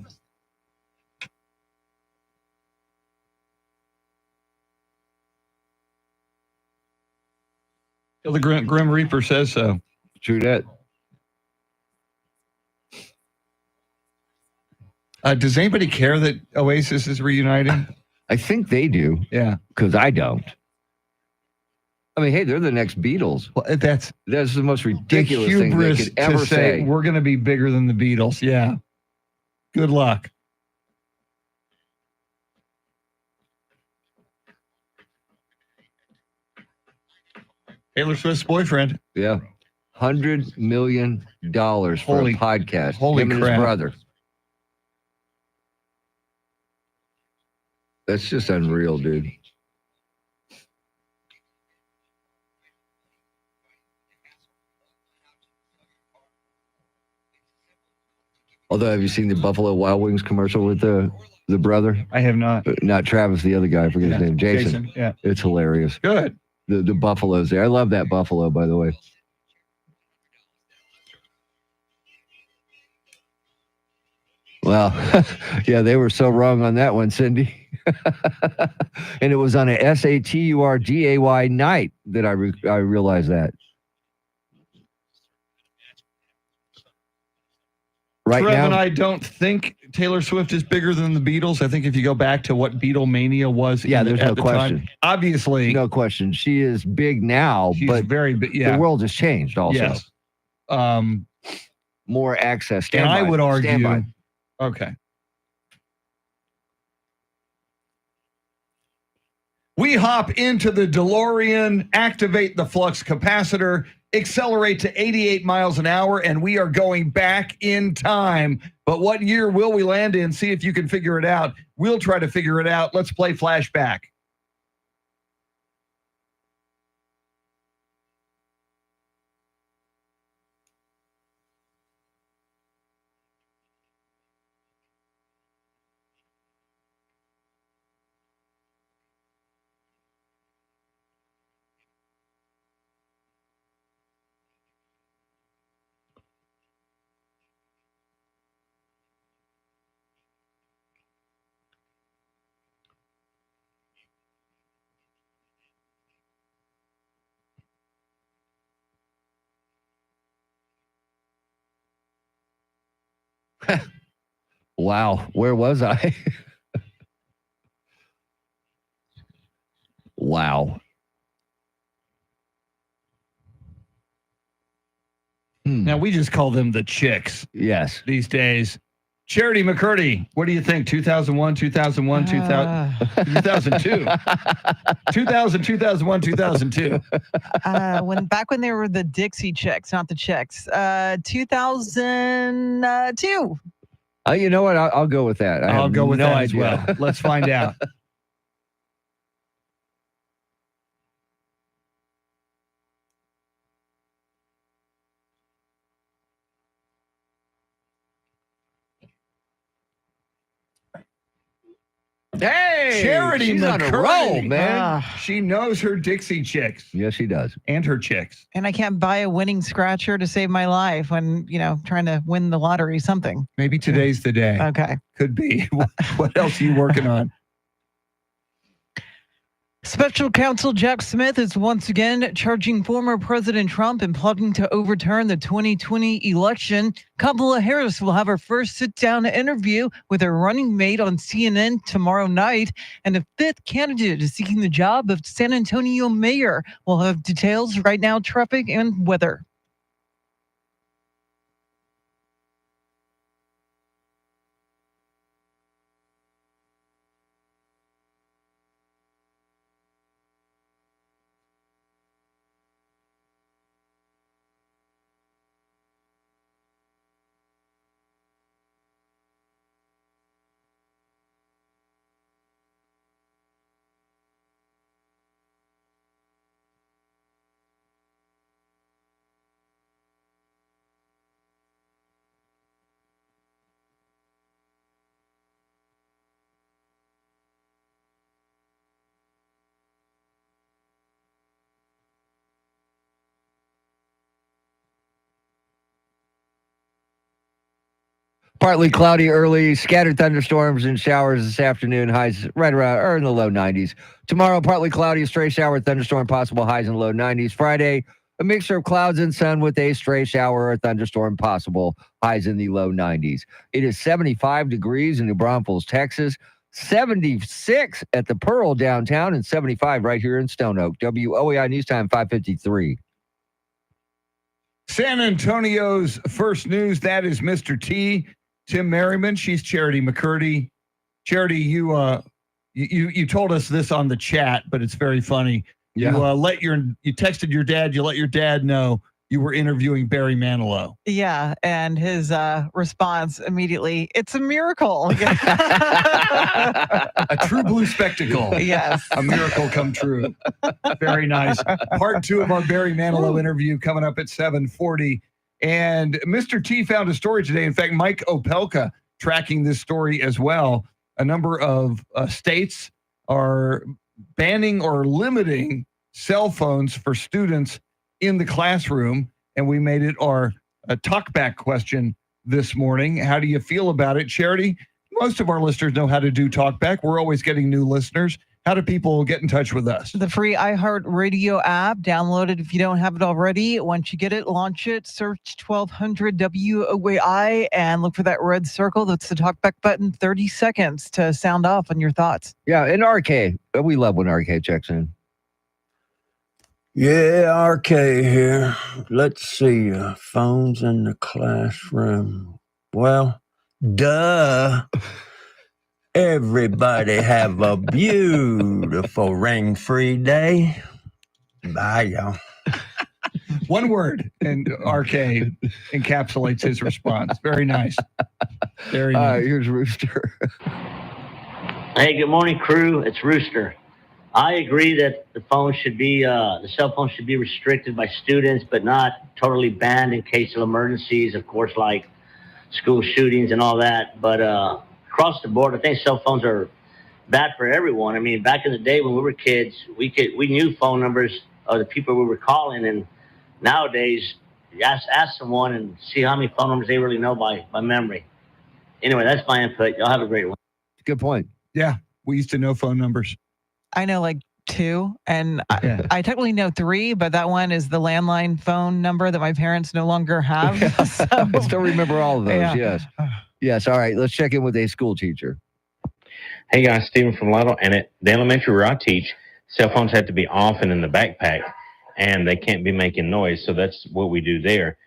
Till the Grim Reaper says so.
True that.
Does anybody care that Oasis is reuniting?
I think they do,
Yeah.
because I don't. I mean, hey, they're the next Beatles.
Well, that's
the most
the
ridiculous thing they
hubris
could ever
to say
say.
we're going to be bigger than the Beatles. Yeah. Good luck. Taylor Swift's boyfriend.
Yeah. $100 million for
Holy-
a podcast.
holy
Him and
crap.
his brother. That's just unreal, dude. Although, have you seen the Buffalo Wild Wings commercial with the brother?
I have not.
Not Travis, the other guy. I forget
Yeah,
his name. Jason.
Yeah.
It's hilarious.
Good.
The buffaloes there. I love that buffalo, by the way. Well, yeah, they were so wrong on that one, Cindy. And it was on a SATURDAY night that I realized that. Right
Trev and
now,
I don't think Taylor Swift is bigger than the Beatles. I think if you go back to what Beatlemania was,
yeah, there's no
at the
question.
time, obviously,
No question. She is big now,
she's
but
very big. Yeah.
the world has changed also.
Yes.
More access.
And I
Stand
would
by.
argue.
Stand by.
Okay. We hop into the DeLorean, activate the flux capacitor, accelerate to 88 miles an hour, and we are going back in time. But what year will we land in? See if you can figure it out. We'll try to figure it out. Let's play flashback.
Wow. Where was I? Wow.
Now, we just call them the chicks
Yes.
these days. Charity McCurdy, what do you think? 2001, 2001, 2002. 2000, 2001, 2002.
When they were the Dixie Chicks, not the Chicks. 2002.
You know what? I'll go with that. I
I'll
have
go with
no
that
idea.
as well. Let's find out.
Hey,
Charity
she's on a
McCurdy.
roll, man.
Ah,
She knows her Dixie Chicks
Yes, she does.
and her chicks.
and I can't buy a winning scratcher to save my life when, trying to win the lottery, something.
Maybe today's the day.
Okay.
Could be. What else are you working on?
Special counsel Jack Smith is once again charging former President Trump in plotting to overturn the 2020 election. Kamala Harris will have her first sit-down interview with her running mate on CNN tomorrow night, and a fifth candidate is seeking the job of San Antonio mayor. We'll have details right now, traffic and weather.
Partly cloudy early, scattered thunderstorms and showers this afternoon, highs right around or in the low 90s. Tomorrow, partly cloudy, stray shower, thunderstorm, possible highs in the low 90s. Friday, a mixture of clouds and sun with a stray shower or thunderstorm possible, highs in the low 90s. It is 75 degrees in New Braunfels, Texas, 76 at the Pearl downtown, and 75 right here in Stone Oak. WOAI News Time 5:53.
San Antonio's first news, that is Mr. T, Tim Merriman. She's Charity McCurdy. Charity, you told us this on the chat, but it's very funny.
Yeah.
You texted your dad, you let your dad know you were interviewing Barry Manilow.
Yeah, and his response immediately, it's a miracle.
A true blue spectacle.
Yes.
A miracle come true. Very nice. Part 2 of our Barry Manilow interview coming up at 7:40. And Mr. T found a story today. In fact, Mike Opelka tracking this story as well. A number of states are banning or limiting cell phones for students in the classroom. And we made it our talkback question this morning. How do you feel about it, Charity? Most of our listeners know how to do talkback. We're always getting new listeners. How do people get in touch with us?
The free iHeartRadio app. Download it if you don't have it already. Once you get it, launch it, search 1200 WOAI, and look for that red circle. That's the talkback button. 30 seconds to sound off on your thoughts.
Yeah, and RK. We love when RK checks in.
Yeah, RK here. Let's see. Phones in the classroom. Well, duh. Everybody have a beautiful ring-free day. Bye, y'all.
One word, and RK encapsulates his response. Very nice. Very
All
nice.
right, here's Rooster.
Hey, good morning, crew. It's Rooster. I agree that the phone should be, the cell phone should be restricted by students, but not totally banned in case of emergencies, of course, like school shootings and all that. But across the board, I think cell phones are bad for everyone. I mean, back in the day when we were kids, we knew phone numbers of the people we were calling, and nowadays, you ask someone and see how many phone numbers they really know by memory. Anyway, that's my input. Y'all have a great one.
Good point.
Yeah, we used to know phone numbers.
I know like 2, and
Yeah.
I technically know 3, but that one is the landline phone number that my parents no longer have. So-
I still remember all of those,
Yeah.
yes. Yes, all right, let's check in with a school teacher.
Hey guys, Stephen from Lytle. And at the elementary where I teach, cell phones have to be off and in the backpack, and they can't be making noise. So that's what we do there.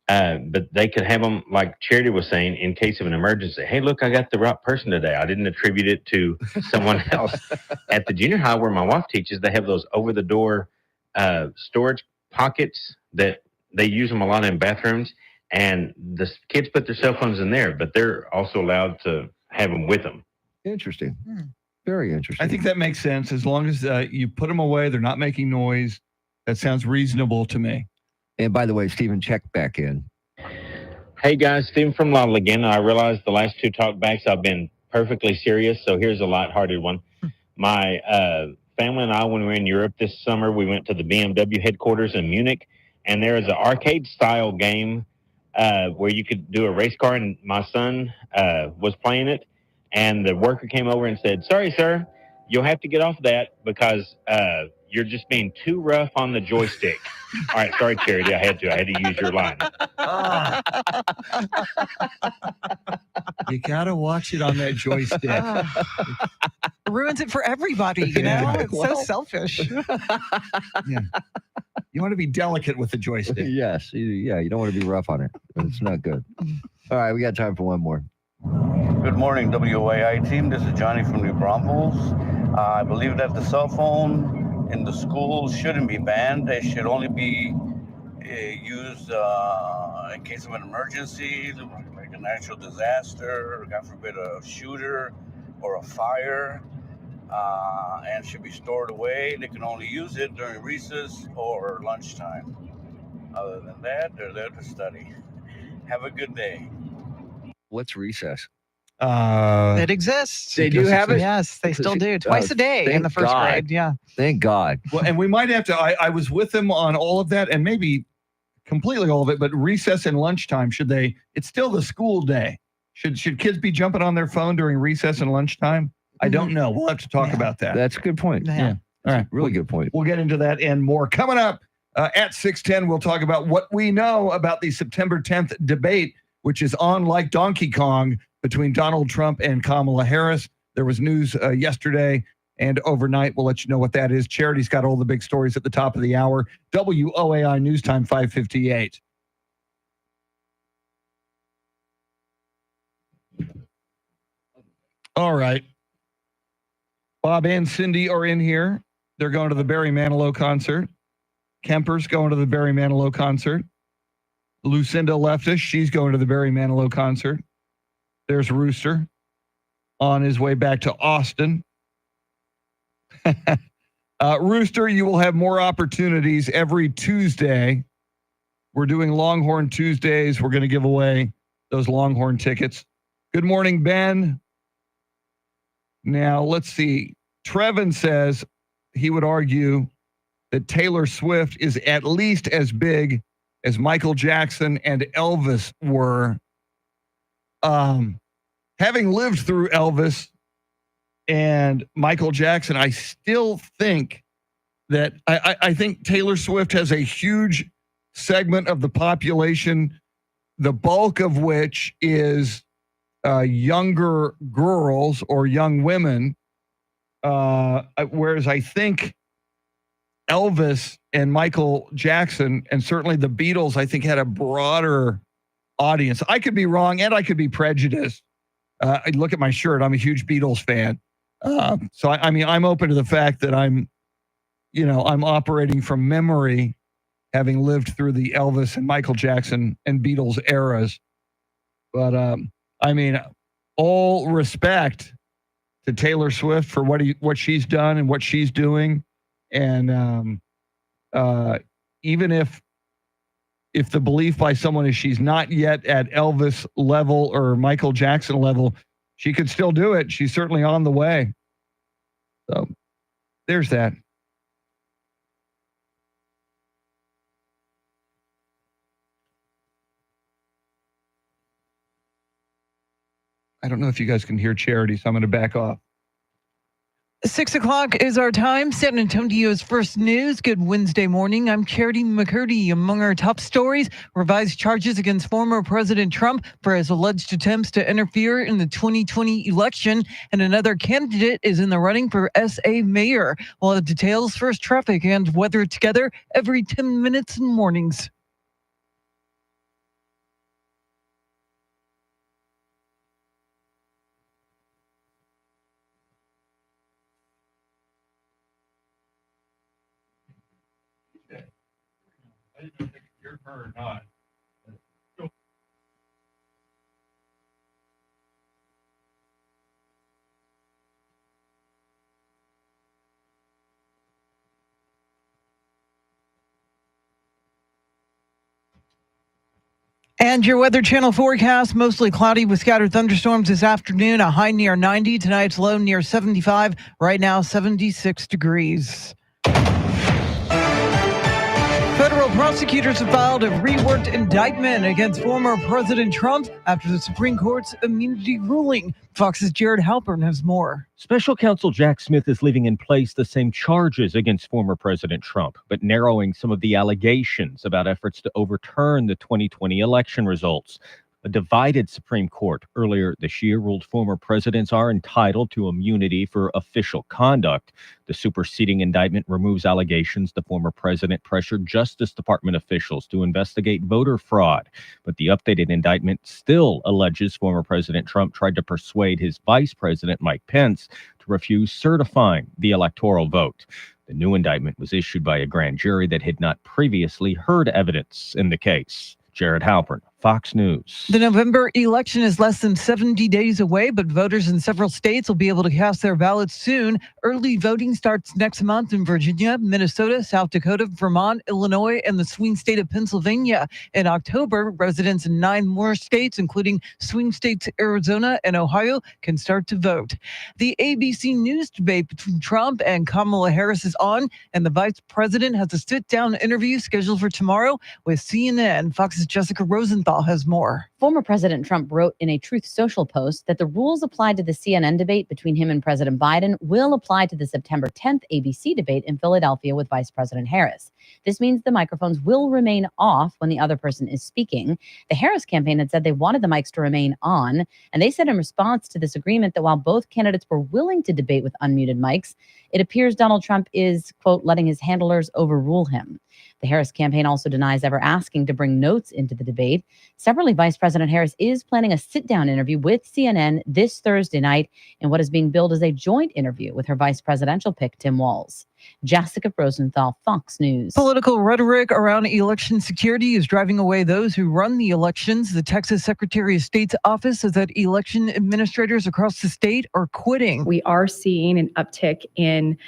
But they could have them, like Charity was saying, in case of an emergency. Hey, look, I got the right person today. I didn't attribute it to someone else. At the junior high where my wife teaches, they have those over-the-door storage pockets that they use them a lot in bathrooms. And the kids put their cell phones in there, but they're also allowed to have them with them.
Interesting. Very interesting.
I think that makes sense. As long as you put them away, they're not making noise. That sounds reasonable to me.
And by the way, Stephen, check back in.
Hey guys, Stephen from Lytle again. I realized the last 2 talkbacks I've been perfectly serious. So here's a lighthearted one. My family and I, when we were in Europe this summer, we went to the BMW headquarters in Munich, and there is an arcade style game where you could do a race car, and my son was playing it, and the worker came over and said, "Sorry, sir, you'll have to get off that because you're just being too rough on the joystick." All right, sorry, Charity, I had to use your line.
You got to watch it on that joystick.
Ruins it for everybody, you know?
Yeah,
It's so selfish.
Yeah. You want to be delicate with the joystick.
Yes. You don't want to be rough on it. It's not good. All right, we got time for one more.
Good morning, WAI team. This is Johnny from New Braunfels. I believe that the cell phone in the schools shouldn't be banned. They should only be used in case of an emergency, like a natural disaster, or God forbid, a shooter or a fire, and should be stored away. They can only use it during recess or lunchtime. Other than that, they're there to study. Have a good day.
What's recess?
It exists.
They do have it?
Yes, they still do. Twice a day in
thank
the first
God.
grade. Yeah.
Thank God.
Well, and we might have to. I was with them on all of that, and maybe completely all of it. But recess and lunchtime, should they? It's still the school day. Should kids be jumping on their phone during recess and lunchtime? I don't know. We'll have to talk about that.
That's a good point.
Yeah.
All right.
Really good point.
We'll get into that and more coming up at 6:10. We'll talk about what we know about the September 10th debate, which is on like Donkey Kong between Donald Trump and Kamala Harris. There was news yesterday and overnight. We'll let you know what that is. Charity's got all the big stories at the top of the hour. WOAI News Time 5:58. All right. Bob and Cindy are in here. They're going to the Barry Manilow concert. Kemper's going to the Barry Manilow concert. Lucinda Leftish, she's going to the Barry Manilow concert. There's Rooster on his way back to Austin. Rooster, you will have more opportunities every Tuesday. We're doing Longhorn Tuesdays. We're going to give away those Longhorn tickets. Good morning, Ben. Now, let's see. Trevin says he would argue that Taylor Swift is at least as big as Michael Jackson and Elvis were. Having lived through Elvis and Michael Jackson, I still think that I think Taylor Swift has a huge segment of the population, the bulk of which is younger girls or young women, whereas I think Elvis and Michael Jackson, and certainly the Beatles, I think had a broader audience. I could be wrong, and I could be prejudiced. I look at my shirt. I'm a huge Beatles fan. So I mean, I'm open to the fact that I'm operating from memory, having lived through the Elvis and Michael Jackson and Beatles eras. But I mean, all respect to Taylor Swift for what she's done and what she's doing. And even if the belief by someone is she's not yet at Elvis level or Michael Jackson level, she could still do it. She's certainly on the way. So there's that. I don't know if you guys can hear Charity, so I'm going to back off.
6 o'clock is our time. San Antonio's first news. Good Wednesday morning. I'm Charity McCurdy. Among our top stories, revised charges against former President Trump for his alleged attempts to interfere in the 2020 election, and another candidate is in the running for SA mayor. We'll have details, first traffic and weather together every 10 minutes in mornings.
I didn't know if you're her or not.
And your Weather Channel forecast, mostly cloudy with scattered thunderstorms this afternoon, a high near 90. Tonight's low near 75. Right now, 76 degrees. Federal prosecutors have filed a reworked indictment against former President Trump after the Supreme Court's immunity ruling. Fox's Jared Halpern has more.
Special counsel Jack Smith is leaving in place the same charges against former President Trump, but narrowing some of the allegations about efforts to overturn the 2020 election results. A divided Supreme Court earlier this year ruled former presidents are entitled to immunity for official conduct. The superseding indictment removes allegations the former president pressured Justice Department officials to investigate voter fraud. But the updated indictment still alleges former President Trump tried to persuade his vice president, Mike Pence, to refuse certifying the electoral vote. The new indictment was issued by a grand jury that had not previously heard evidence in the case. Jared Halpern, Fox News.
The November election is less than 70 days away, but voters in several states will be able to cast their ballots soon. Early voting starts next month in Virginia, Minnesota, South Dakota, Vermont, Illinois, and the swing state of Pennsylvania. In October, residents in 9 more states, including swing states Arizona and Ohio, can start to vote. The ABC News debate between Trump and Kamala Harris is on, and the vice president has a sit-down interview scheduled for tomorrow with CNN. Fox's Jessica Rosenthal has more.
Former President Trump wrote in a Truth Social post that the rules applied to the CNN debate between him and President Biden will apply to the September 10th ABC debate in Philadelphia with Vice President Harris. This means the microphones will remain off when the other person is speaking. The Harris campaign had said they wanted the mics to remain on, and they said in response to this agreement that while both candidates were willing to debate with unmuted mics, it appears Donald Trump is, quote, letting his handlers overrule him. The Harris campaign also denies ever asking to bring notes into the debate. Separately, Vice President Harris is planning a sit-down interview with CNN this Thursday night in what is being billed as a joint interview with her vice presidential pick, Tim Walz. Jessica Rosenthal, Fox News.
Political rhetoric around election security is driving away those who run the elections. The Texas Secretary of State's office says that election administrators across the state are quitting.
We are seeing an uptick in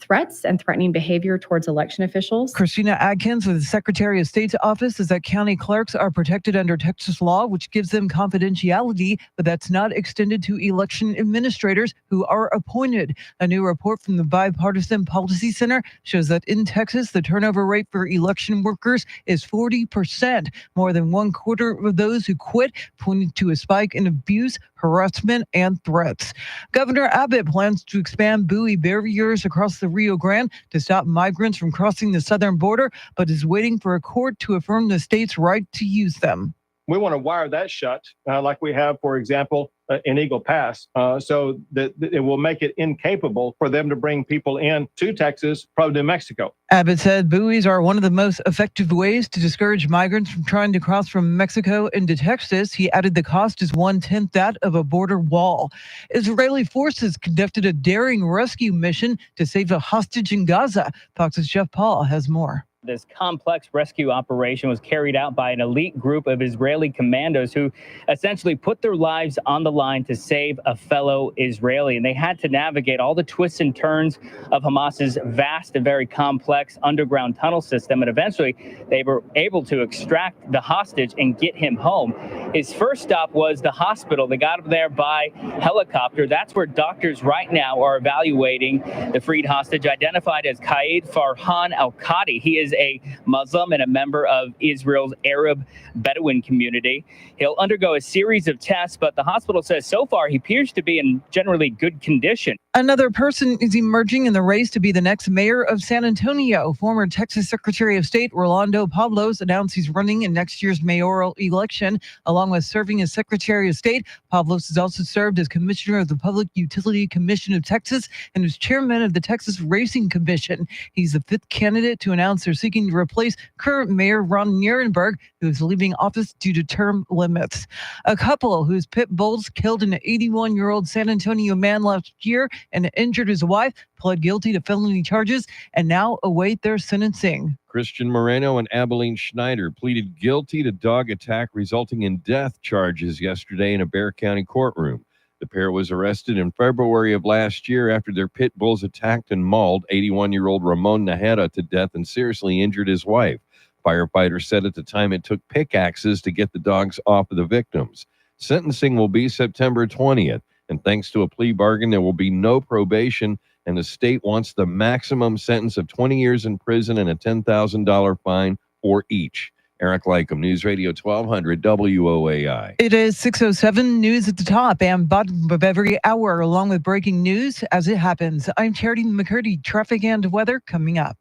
threats and threatening behavior towards election officials.
Christina Adkins with the Secretary of State's office says that county clerks are protected under Texas law, which gives them confidentiality, but that's not extended to election administrators who are appointed. A new report from the Bipartisan Policy Center shows that in Texas, the turnover rate for election workers is 40%. More than 1/4 of those who quit pointed to a spike in abuse, harassment, and threats. Governor Abbott plans to expand buoy barriers across the Rio Grande to stop migrants from crossing the southern border, but is waiting for a court to affirm the state's right to use them.
We want to wire that shut, like we have, for example, in Eagle Pass, so that it will make it incapable for them to bring people in to Texas, probably to Mexico.
Abbott said buoys are one of the most effective ways to discourage migrants from trying to cross from Mexico into Texas. He added the cost is 1/10 that of a border wall. Israeli forces conducted a daring rescue mission to save a hostage in Gaza. Fox's Jeff Paul has more.
This complex rescue operation was carried out by an elite group of Israeli commandos who essentially put their lives on the line to save a fellow Israeli. And they had to navigate all the twists and turns of Hamas's vast and very complex underground tunnel system. And eventually they were able to extract the hostage and get him home. His first stop was the hospital. They got him there by helicopter. That's where doctors right now are evaluating the freed hostage, identified as Qaid Farhan Al-Qadi. He is a Muslim and a member of Israel's Arab Bedouin community. He'll undergo a series of tests, but the hospital says so far he appears to be in generally good condition.
Another person is emerging in the race to be the next mayor of San Antonio. Former Texas Secretary of State Rolando Pablos announced he's running in next year's mayoral election. Along with serving as Secretary of State, Pablos has also served as Commissioner of the Public Utility Commission of Texas and is Chairman of the Texas Racing Commission. He's the 5th candidate to announce they're seeking to replace current Mayor Ron Nierenberg, who is leaving office due to term limits. A couple whose pit bulls killed an 81-year-old San Antonio man last year and injured his wife pled guilty to felony charges and now await their sentencing.
Christian Moreno and Abilene Schneider pleaded guilty to dog attack resulting in death charges yesterday in a Bexar County courtroom. The pair was arrested in February of last year after their pit bulls attacked and mauled 81-year-old Ramon Najera to death and seriously injured his wife. Firefighters said at the time it took pickaxes to get the dogs off of the victims. Sentencing will be September 20th, and thanks to a plea bargain, there will be no probation, and the state wants the maximum sentence of 20 years in prison and a $10,000 fine for each. Eric Lycum, News Radio 1200 WOAI.
It is 6:07, news at the top and bottom of every hour, along with breaking news as it happens. I'm Charity McCurdy. Traffic and weather coming up.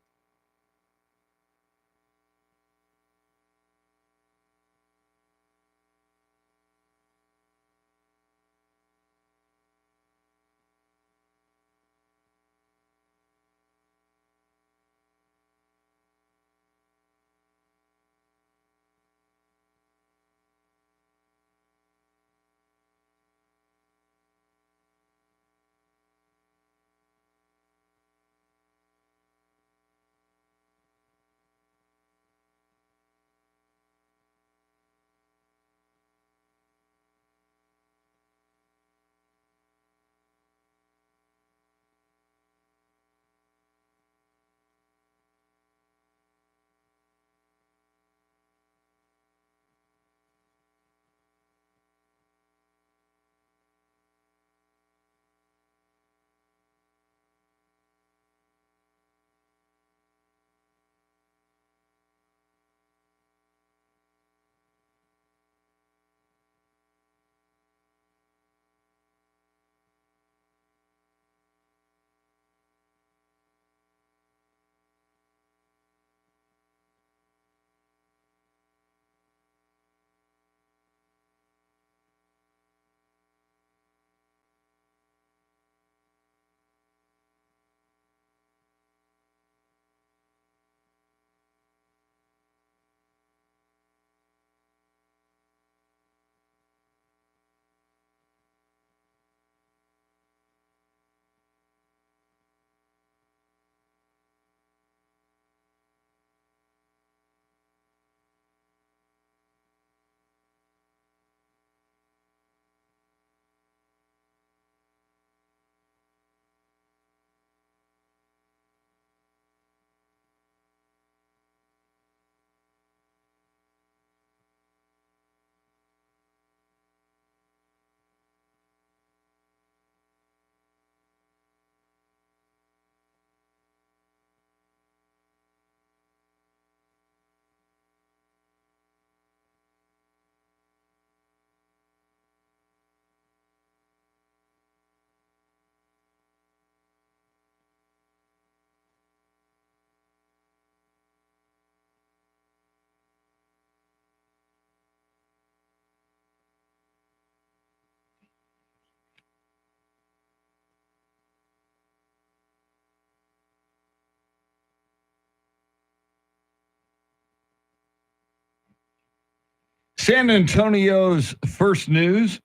San Antonio's first news.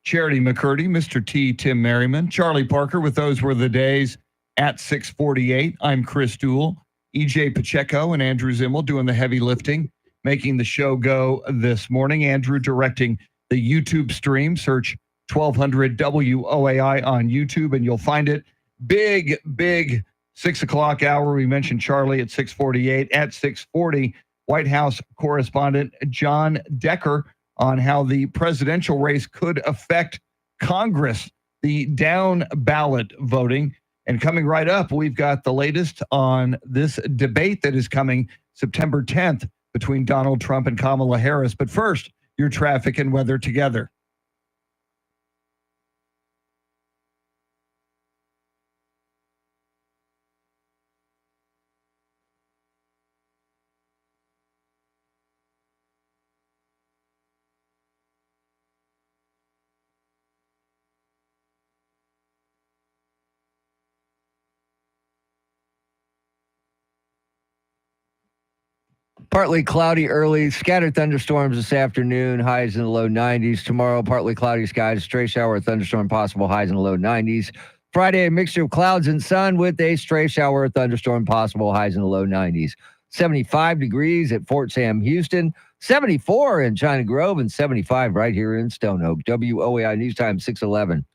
Charity McCurdy, Mr. T, Tim Merriman, Charlie Parker with Those Were the Days at 6:48. I'm Chris Duell, EJ Pacheco, and Andrew Zimmel doing the heavy lifting, making the show go this morning. Andrew directing the YouTube stream. Search 1200 WOAI on YouTube, and you'll find it. Big 6 o'clock hour. We mentioned Charlie at 6:48. At 6:40, White House correspondent John Decker on how the presidential race could affect Congress, the down ballot voting. And coming right up, we've got the latest on this debate that is coming September 10th between Donald Trump and Kamala Harris. But first, your traffic and weather together.
Partly cloudy early, scattered thunderstorms this afternoon, highs in the low 90s. Tomorrow, partly cloudy skies, stray shower, thunderstorm possible, highs in the low 90s. Friday, a mixture of clouds and sun with a stray shower, thunderstorm possible, highs in the low 90s. 75 degrees at Fort Sam Houston, 74 in China Grove, and 75 right here in Stone Oak. WOAI News Time 6:11.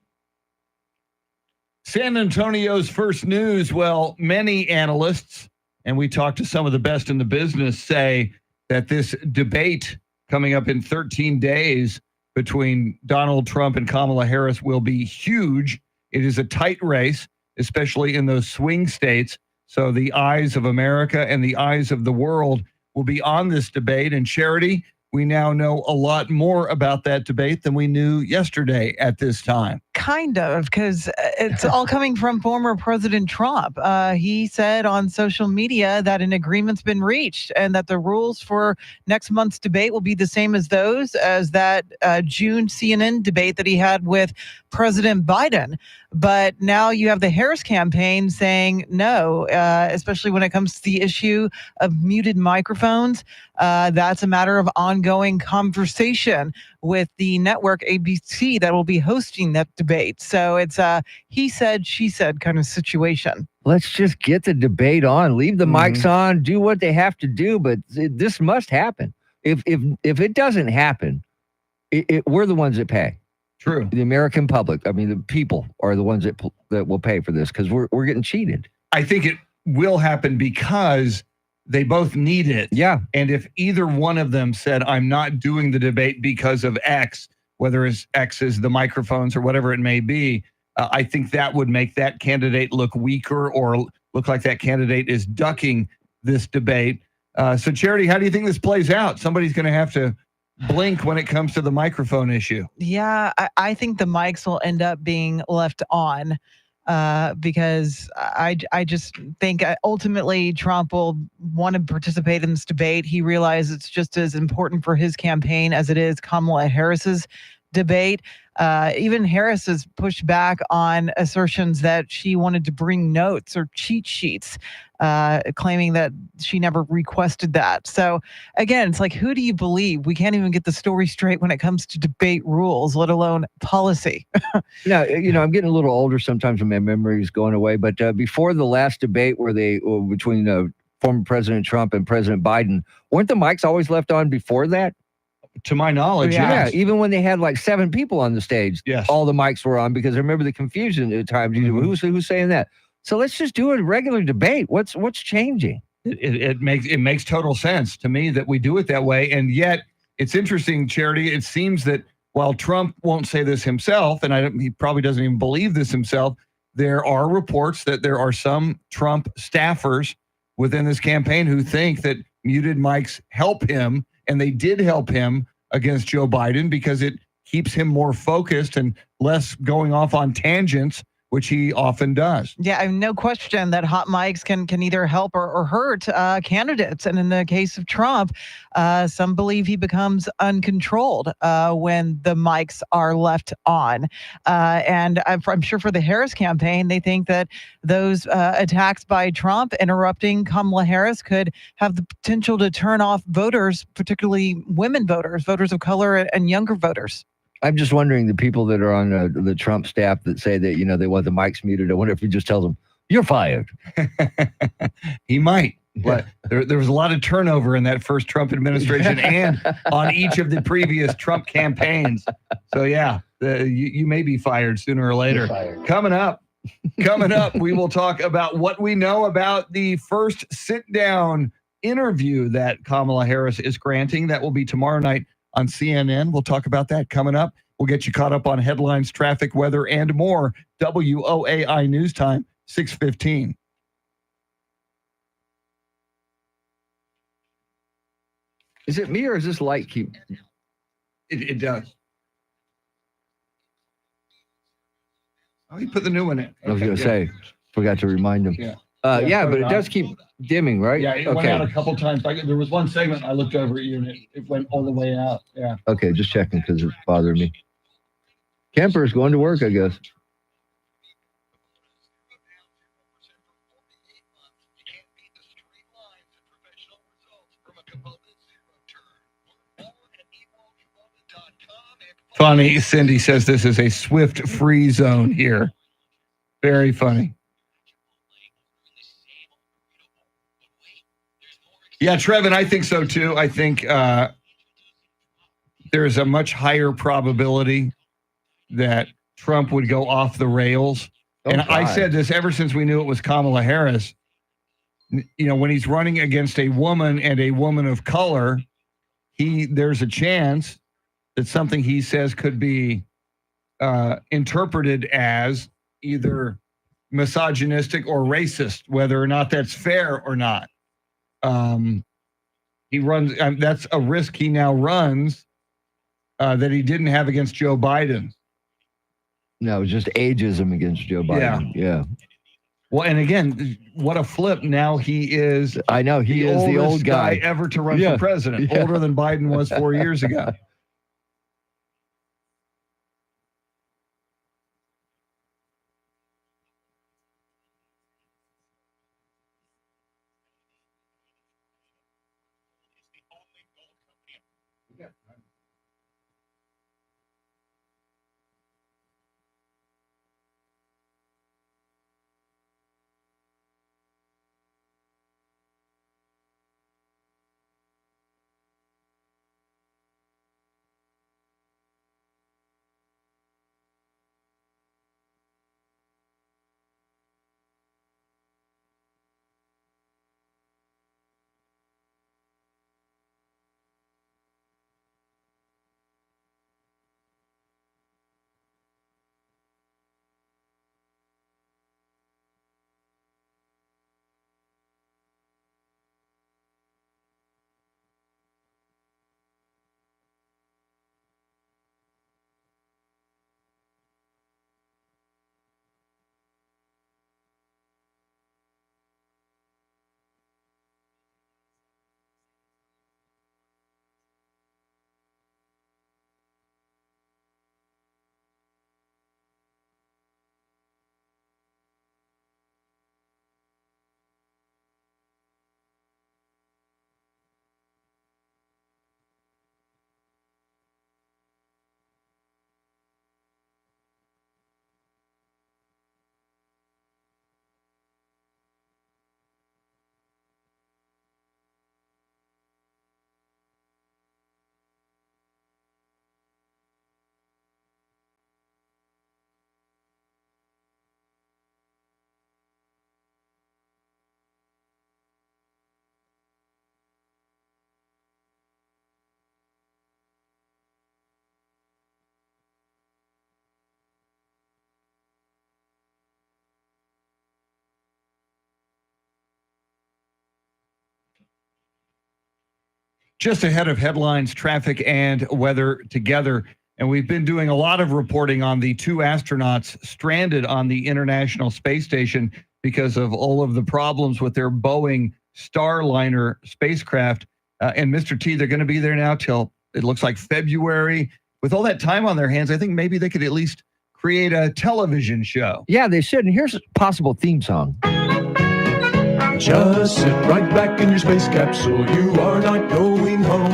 San Antonio's first news. Well, many analysts and we talked to some of the best in the business, say that this debate coming up in 13 days between Donald Trump and Kamala Harris will be huge. It is a tight race, especially in those swing states. So the eyes of America and the eyes of the world will be on this debate. And Charity, we now know a lot more about that debate than we knew yesterday at this time.
Kind of, because it's all coming from former President Trump. He said on social media that an agreement's been reached and that the rules for next month's debate will be the same as that June CNN debate that he had with President Biden. But now you have the Harris campaign saying no, especially when it comes to the issue of muted microphones. That's a matter of ongoing conversation with the network ABC that will be hosting that debate. So it's a he said, she said kind of situation.
Let's just get the debate on. Leave the mics on. Do what they have to do. But this must happen. If it doesn't happen, we're the ones that pay.
True.
The American public. I mean, the people are the ones that will pay for this because we're getting cheated.
I think it will happen because they both need it.
Yeah.
And if either one of them said, I'm not doing the debate because of X, whether it's X is the microphones or whatever it may be, I think that would make that candidate look weaker or look like that candidate is ducking this debate. So, Charity, how do you think this plays out? Somebody's going to have to blink when it comes to the microphone issue.
Yeah, I think the mics will end up being left on. Because I just think ultimately Trump will want to participate in this debate. He realizes it's just as important for his campaign as it is Kamala Harris's debate. Even Harris has pushed back on assertions that she wanted to bring notes or cheat sheets, claiming that she never requested that. So again, it's like, who do you believe? We can't even get the story straight when it comes to debate rules, let alone policy.
Now, I'm getting a little older sometimes when my memory is going away, but before the last debate between former President Trump and President Biden, weren't the mics always left on before that?
To my knowledge,
yeah.
yes.
Even when they had like 7 people on the stage,
yes,
all the mics were on because I remember the confusion at times. Who's saying that? So let's just do a regular debate. What's changing?
It makes total sense to me that we do it that way. And yet it's interesting, Charity. It seems that while Trump won't say this himself, and he probably doesn't even believe this himself, there are reports that there are some Trump staffers within this campaign who think that muted mics help him. And they did help him against Joe Biden because it keeps him more focused and less going off on tangents, which he often does.
Yeah, I have no question that hot mics can either help or hurt candidates. And in the case of Trump, some believe he becomes uncontrolled when the mics are left on. And I'm sure for the Harris campaign, they think that those attacks by Trump interrupting Kamala Harris could have the potential to turn off voters, particularly women voters of color and younger voters.
I'm just wondering, the people that are on the Trump staff that say that, they want the mics muted, I wonder if he just tells them, you're fired.
He might. But there was a lot of turnover in that first Trump administration and on each of the previous Trump campaigns. So, yeah, you may be fired sooner or later. Coming up, we will talk about what we know about the first sit-down interview that Kamala Harris is granting. That will be tomorrow night on CNN. We'll talk about that coming up. We'll get you caught up on headlines, traffic, weather, and more. WOAI News Time, 6:15.
Is it me or is this light keep?
It does. Oh, he put the new one in.
I was going to say, forgot to remind him.
Yeah.
But it does keep dimming, right?
Yeah, it went out a couple times. There was one segment I looked over at you and it went all the way out. Yeah.
Okay, just checking because it's bothering me. Kemper's going to work, I guess.
Funny, Cindy says this is a swift free zone here. Very funny. Yeah, Trevin, I think so too. I think there's a much higher probability that Trump would go off the rails. And I said this ever since we knew it was Kamala Harris. when he's running against a woman and a woman of color, there's a chance that something he says could be interpreted as either misogynistic or racist, whether or not that's fair or not. He runs. That's a risk he now runs that he didn't have against Joe Biden.
No, it was just ageism against Joe Biden. Yeah.
Well, and again, what a flip! Now he is.
I know he is the old guy
ever to run for president, older than Biden was 4 years ago. Just ahead of headlines, traffic and weather together. And we've been doing a lot of reporting on the 2 astronauts stranded on the International Space Station because of all of the problems with their Boeing Starliner spacecraft. And Mr. T, they're going to be there now till it looks like February. With all that time on their hands, I think maybe they could at least create a television show.
Yeah, they should. And here's a possible theme song.
Just sit right back in your space capsule. You are not going home.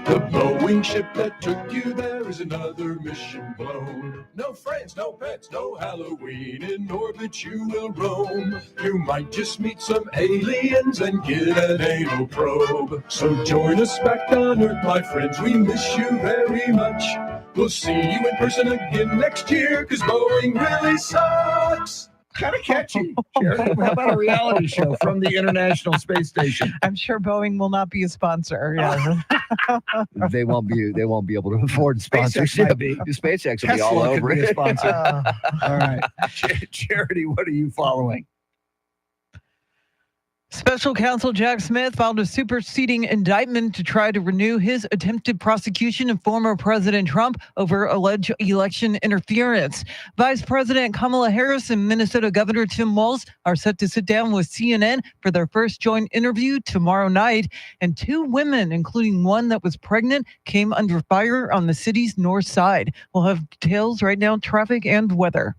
The Boeing ship that took you there is another mission blown. No friends, no pets, no Halloween. In orbit you will roam. You might just meet some aliens and get an anal probe. So join us back on Earth, my friends. We miss you very much. We'll see you in person again next year, 'cause Boeing really sucks.
Kind of catchy. How about a reality show from the International Space Station?
I'm sure Boeing will not be a sponsor. Yeah.
They won't be able to afford sponsorship. SpaceX will be all
Tesla
over
could be a
it.
sponsor. All right. Charity, what are you following?
Special counsel Jack Smith filed a superseding indictment to try to renew his attempted prosecution of former President Trump over alleged election interference. Vice President Kamala Harris and Minnesota Governor Tim Walz are set to sit down with CNN for their first joint interview tomorrow night. And 2 women, including one that was pregnant, came under fire on the city's north side. We'll have details right now, traffic and weather.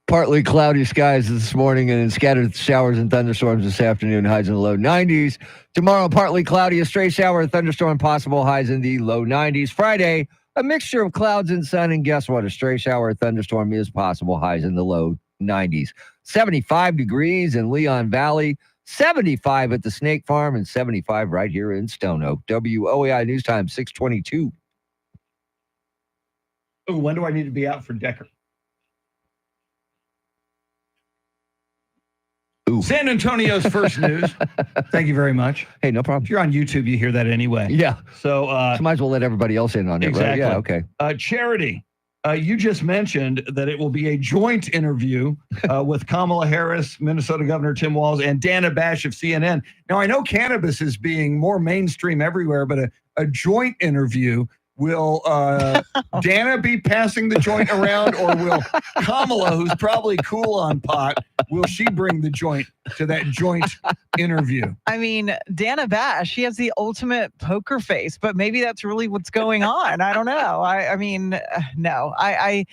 Partly cloudy skies this morning and then scattered showers and thunderstorms this afternoon, highs in the low 90s. Tomorrow, partly cloudy, a stray shower, thunderstorm possible, highs in the low 90s. Friday, a mixture of clouds and sun, and guess what? A stray shower, thunderstorm is possible, highs in the low 90s. 75 degrees in Leon Valley, 75 at the Snake Farm, and 75 right here in Stone Oak. WOAI News Time, 622.
Ooh, when do I need to be out for Decker?
Ooh.
San Antonio's first news. Thank you very much.
Hey, no problem.
If you're on YouTube, you hear that anyway.
Yeah.
So,
might as well let everybody else in on it,
exactly.
right? Yeah, okay.
Charity, you just mentioned that it will be a joint interview with Kamala Harris, Minnesota Governor Tim Walz, and Dana Bash of CNN. Now, I know cannabis is being more mainstream everywhere, but a joint interview, will Dana be passing the joint around, or will Kamala, who's probably cool on pot, will she bring the joint to that joint interview?
I mean, Dana Bash, she has the ultimate poker face, but maybe that's really what's going on. I don't know. I mean, no. I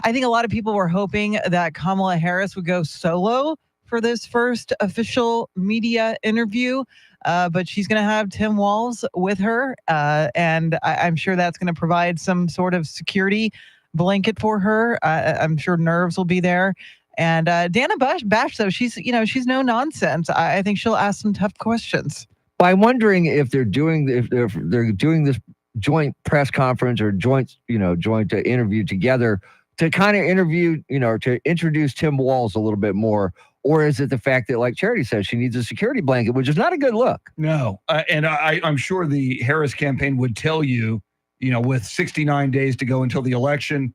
think a lot of people were hoping that Kamala Harris would go solo for this first official media interview. But she's going to have Tim Walz with her, and I'm sure that's going to provide some sort of security blanket for her. I'm sure nerves will be there. And Dana Bash, though, she's no nonsense. I think she'll ask some tough questions.
Well, I'm wondering if they're doing this joint press conference or joint interview together to kind of interview, to introduce Tim Walz a little bit more. Or is it the fact that, like Charity says, she needs a security blanket, which is not a good look?
No. And I'm sure the Harris campaign would tell you, with 69 days to go until the election,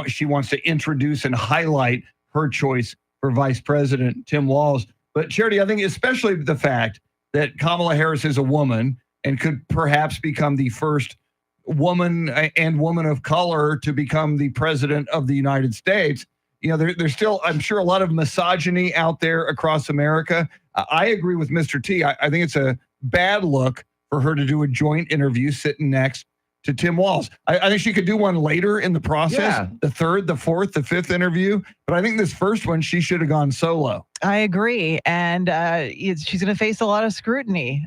she wants to introduce and highlight her choice for Vice President Tim Walz. But Charity, I think especially the fact that Kamala Harris is a woman and could perhaps become the first woman and woman of color to become the president of the United States. There's still, I'm sure, a lot of misogyny out there across America. I agree with Mr. T. I think it's a bad look for her to do a joint interview sitting next to Tim Walz. I think she could do one later in the process, the third, the fourth, the fifth interview. But I think this first one, she should have gone solo.
I agree. And she's going to face a lot of scrutiny,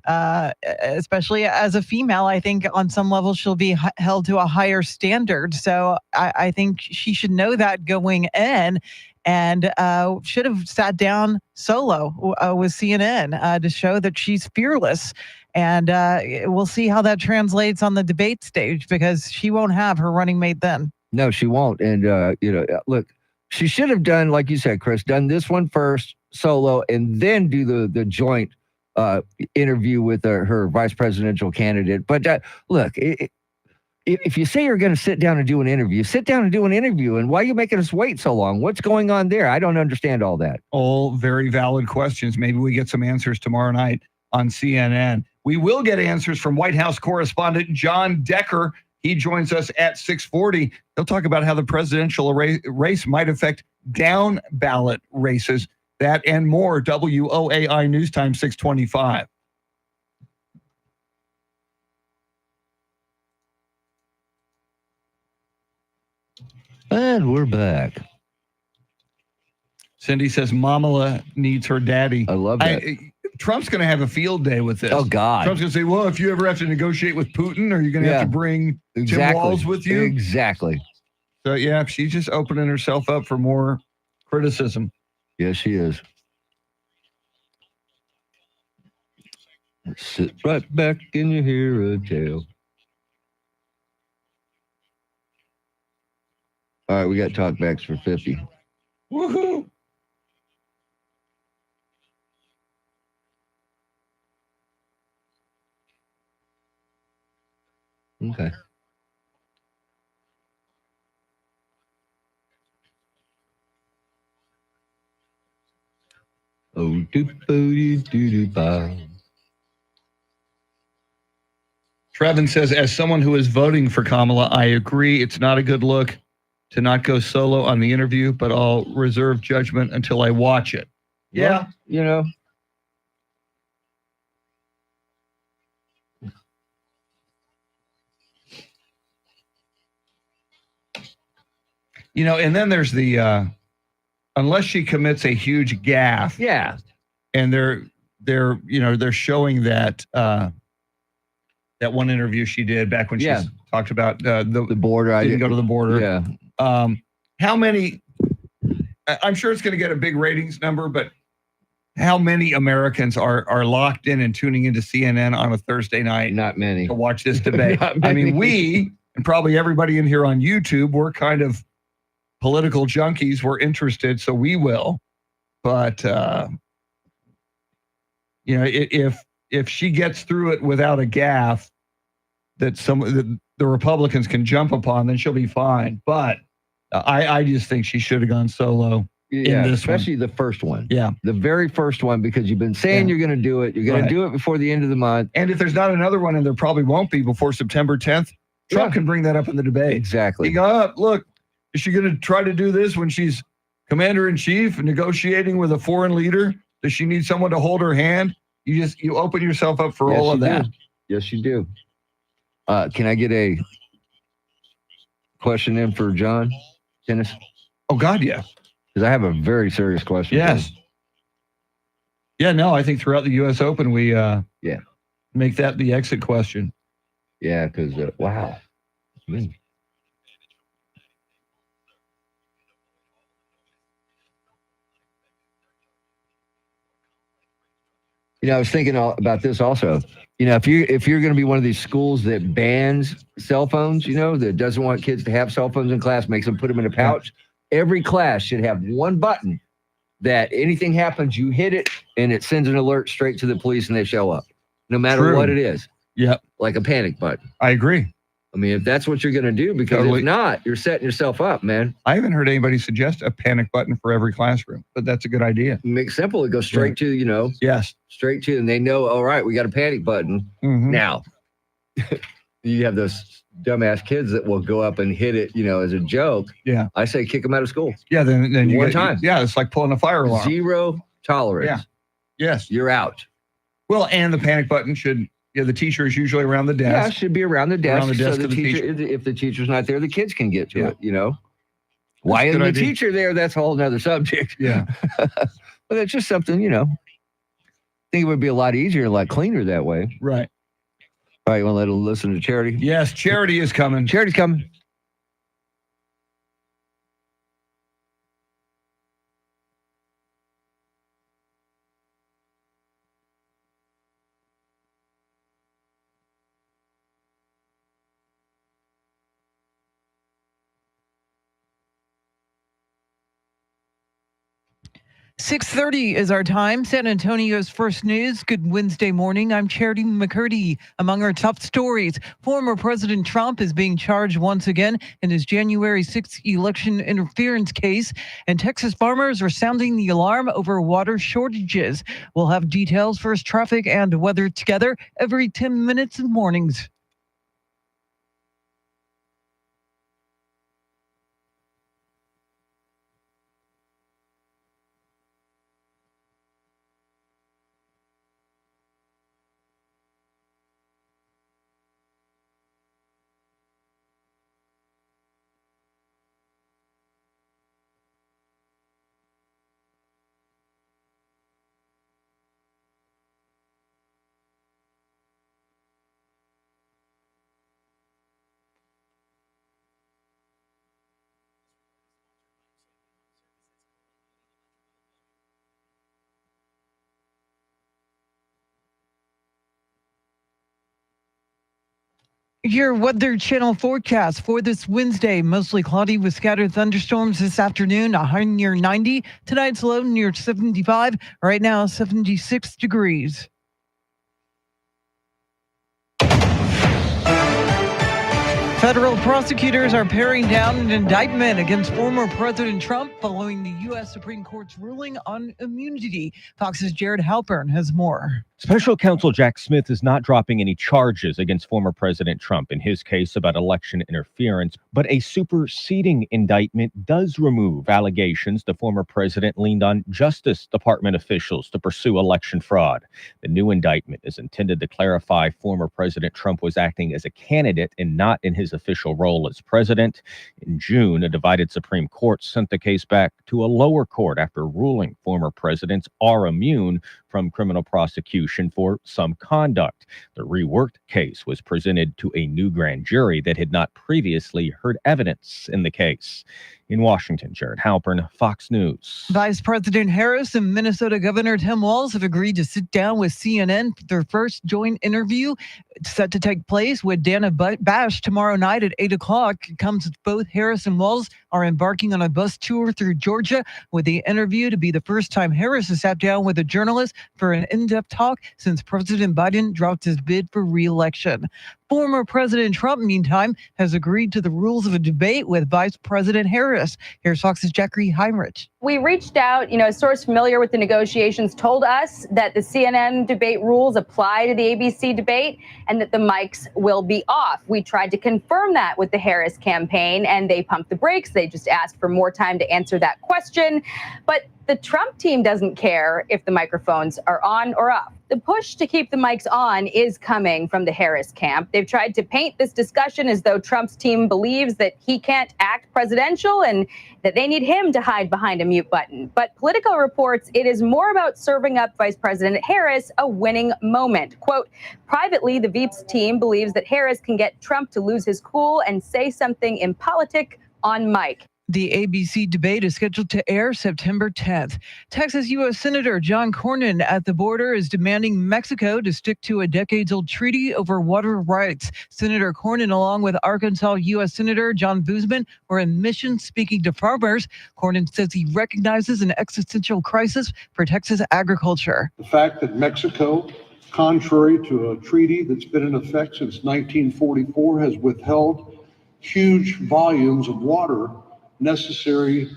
especially as a female. I think on some level she'll be held to a higher standard. So I think she should know that going in, and should have sat down solo with CNN to show that she's fearless. And we'll see how that translates on the debate stage, because she won't have her running mate then.
No, she won't. And, look, she should have done, like you said, Chris, done this one first solo and then do the joint interview with her vice presidential candidate. But look, if you say you're going to sit down and do an interview, sit down and do an interview. And why are you making us wait so long? What's going on there? I don't understand all that.
All very valid questions. Maybe we get some answers tomorrow night on CNN. We will get answers from White House correspondent John Decker. He joins us at 6:40. He'll talk about how the presidential race might affect down ballot races. That and more. WOAI News Time 625.
And we're back.
Cindy says Mamala needs her daddy.
I love that.
Trump's going to have a field day with this.
Oh, God.
Trump's going to say, well, if you ever have to negotiate with Putin, are you going to have to bring Tim Walz with you?
Exactly.
So, yeah, she's just opening herself up for more criticism.
Yes, she is. Sit right back and you hear a tale. All right, we got talkbacks for 50.
Woohoo!
Okay. Oh, do-bo-dee-doo-doo-bow.
Trevin says, as someone who is voting for Kamala, I agree it's not a good look to not go solo on the interview, but I'll reserve judgment until I watch it.
Yeah, you know.
And then there's the unless she commits a huge gaffe.
Yeah.
And they're showing that that one interview she did back when she talked about the
border.
Didn't go to the border.
Yeah.
How many? I'm sure it's going to get a big ratings number, but how many Americans are locked in and tuning into CNN on a Thursday night?
Not many.
To watch this debate.
Not
I mean,
many.
we and probably everybody in here on YouTube, we're kind of political junkies. We're interested, so we will. But if she gets through it without a gaffe that the Republicans can jump upon, then she'll be fine. But I just think she should have gone solo in this
especially the first one.
Yeah.
The very first one, because you've been saying you're going to do it. You're going to do it before the end of the month.
And if there's not another one, and there probably won't be before September 10th, Trump can bring that up in the debate.
Exactly.
He go, look, is she going to try to do this when she's commander-in-chief negotiating with a foreign leader? Does she need someone to hold her hand? You open yourself up for all of that.
Yes, you do. Can I get a question in for John Dennis?
Oh, God, yeah.
Because I have a very serious question.
Yes. Yeah, no, I think throughout the U.S. Open, we make that the exit question.
Yeah, because, wow. I was thinking about this also. If you're going to be one of these schools that bans cell phones, that doesn't want kids to have cell phones in class, makes them put them in a pouch, every class should have one button that anything happens, you hit it, and it sends an alert straight to the police, and they show up, no matter what it is.
Yep.
Like a panic button.
I agree.
I mean, if that's what you're going to do, because if not, you're setting yourself up, man.
I haven't heard anybody suggest a panic button for every classroom, but that's a good idea.
Make it simple. It goes straight to,
yes,
straight to, and they know, all right, we got a panic button. Now, you have those dumbass kids that will go up and hit it, as a joke.
Yeah.
I say kick them out of school.
Yeah, then you
one time.
Yeah, it's like pulling a fire alarm.
Zero tolerance.
Yeah. Yes.
You're out.
Well, and the panic button should, the teacher is usually around the desk.
Yeah, it should be around the desk.
Around the desk
so
of the teacher.
If the teacher's not there, the kids can get to it, Why
a
isn't
good
the
idea.
teacher there? That's a whole nother subject.
Yeah.
But it's just something, I think it would be a lot easier and a lot cleaner that way.
Right.
All right, you want to let them listen to Charity?
Yes, Charity is coming.
Charity's coming.
.30 is our time. San Antonio's First News. Good Wednesday morning. I'm Charity McCurdy. Among our top stories, former President Trump is being charged once again in his January 6th election interference case, and Texas farmers are sounding the alarm over water shortages. We'll have details, first traffic and weather together every 10 minutes in mornings. Your Weather Channel forecast for this Wednesday, mostly cloudy with scattered thunderstorms this afternoon, a high near 90. Tonight's low near 75. Right now, 76 degrees. Federal prosecutors are paring down an indictment against former President Trump following the U.S. Supreme Court's ruling on immunity. Fox's Jared Halpern has more.
Special counsel Jack Smith is not dropping any charges against former President Trump in his case about election interference, but a superseding indictment does remove allegations the former president leaned on Justice Department officials to pursue election fraud. The new indictment is intended to clarify former President Trump was acting as a candidate and not in his his official role as president. In June, a divided Supreme Court sent the case back to a lower court after ruling former presidents are immune from criminal prosecution for some conduct. The reworked case was presented to a new grand jury that had not previously heard evidence in the case. In Washington, Jared Halpern, Fox News.
Vice President Harris and Minnesota Governor Tim Walz have agreed to sit down with CNN for their first joint interview. It's set to take place with Dana Bash tomorrow night at 8 o'clock. It comes as both Harris and Walz are embarking on a bus tour through Georgia, with the interview to be the first time Harris has sat down with a journalist for an in-depth talk since President Biden dropped his bid for re-election. Former President Trump, meantime, has agreed to the rules of a debate with Vice President Harris. Here's Fox's Jackie Heinrich.
We reached out, a source familiar with the negotiations told us that the CNN debate rules apply to the ABC debate and that the mics will be off. We tried to confirm that with the Harris campaign and they pumped the brakes. They just asked for more time to answer that question. But the Trump team doesn't care if the microphones are on or off. The push to keep the mics on is coming from the Harris camp. They've tried to paint this discussion as though Trump's team believes that he can't act presidential and that they need him to hide behind a mute button. But Politico reports it is more about serving up Vice President Harris a winning moment. Quote, privately, the Veeps team believes that Harris can get Trump to lose his cool and say something impolitic on mic.
The ABC debate is scheduled to air September 10th. Texas U.S. Senator John Cornyn at the border is demanding Mexico to stick to a decades-old treaty over water rights. Senator Cornyn, along with Arkansas U.S. Senator John Boozman, were in Mission speaking to farmers. Cornyn says he recognizes an existential crisis for Texas agriculture.
The fact that Mexico, contrary to a treaty that's been in effect since 1944, has withheld huge volumes of water necessary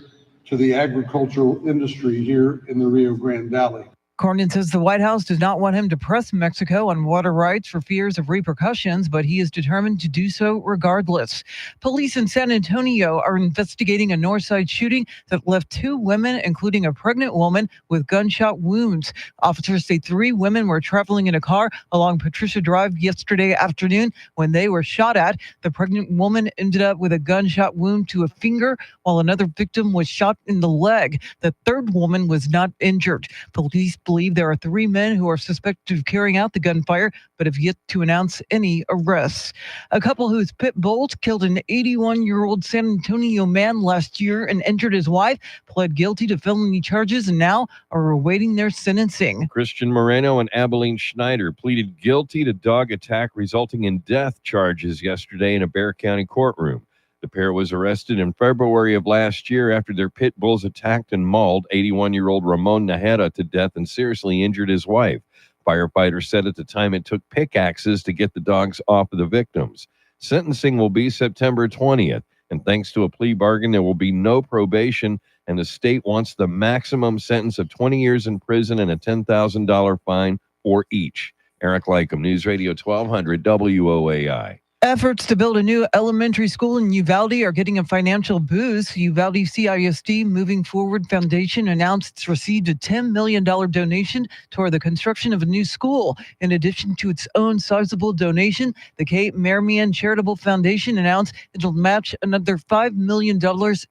to the agricultural industry here in the Rio Grande Valley.
Cornyn says the White House does not want him to press Mexico on water rights for fears of repercussions, but he is determined to do so regardless. Police in San Antonio are investigating a Northside shooting that left 2 women, including a pregnant woman, with gunshot wounds. Officers say 3 women were traveling in a car along Patricia Drive yesterday afternoon when they were shot at. The pregnant woman ended up with a gunshot wound to a finger, while another victim was shot in the leg. The third woman was not injured. Police believe there are 3 men who are suspected of carrying out the gunfire, but have yet to announce any arrests. A couple whose pit bulls killed an 81-year-old San Antonio man last year and injured his wife pled guilty to felony charges and now are awaiting their sentencing.
Christian Moreno and Abilene Schneider pleaded guilty to dog attack resulting in death charges yesterday in a Bexar County courtroom. The pair was arrested in February of last year after their pit bulls attacked and mauled 81-year-old Ramon Najera to death and seriously injured his wife. Firefighters said at the time it took pickaxes to get the dogs off of the victims. Sentencing will be September 20th, and thanks to a plea bargain, there will be no probation, and the state wants the maximum sentence of 20 years in prison and a $10,000 fine for each. Eric Lycum, News Radio 1200 WOAI.
Efforts to build a new elementary school in Uvalde are getting a financial boost. Uvalde CISD Moving Forward Foundation announced it's received a $10 million donation toward the construction of a new school. In addition to its own sizable donation, the Kate Mermian Charitable Foundation announced it'll match another $5 million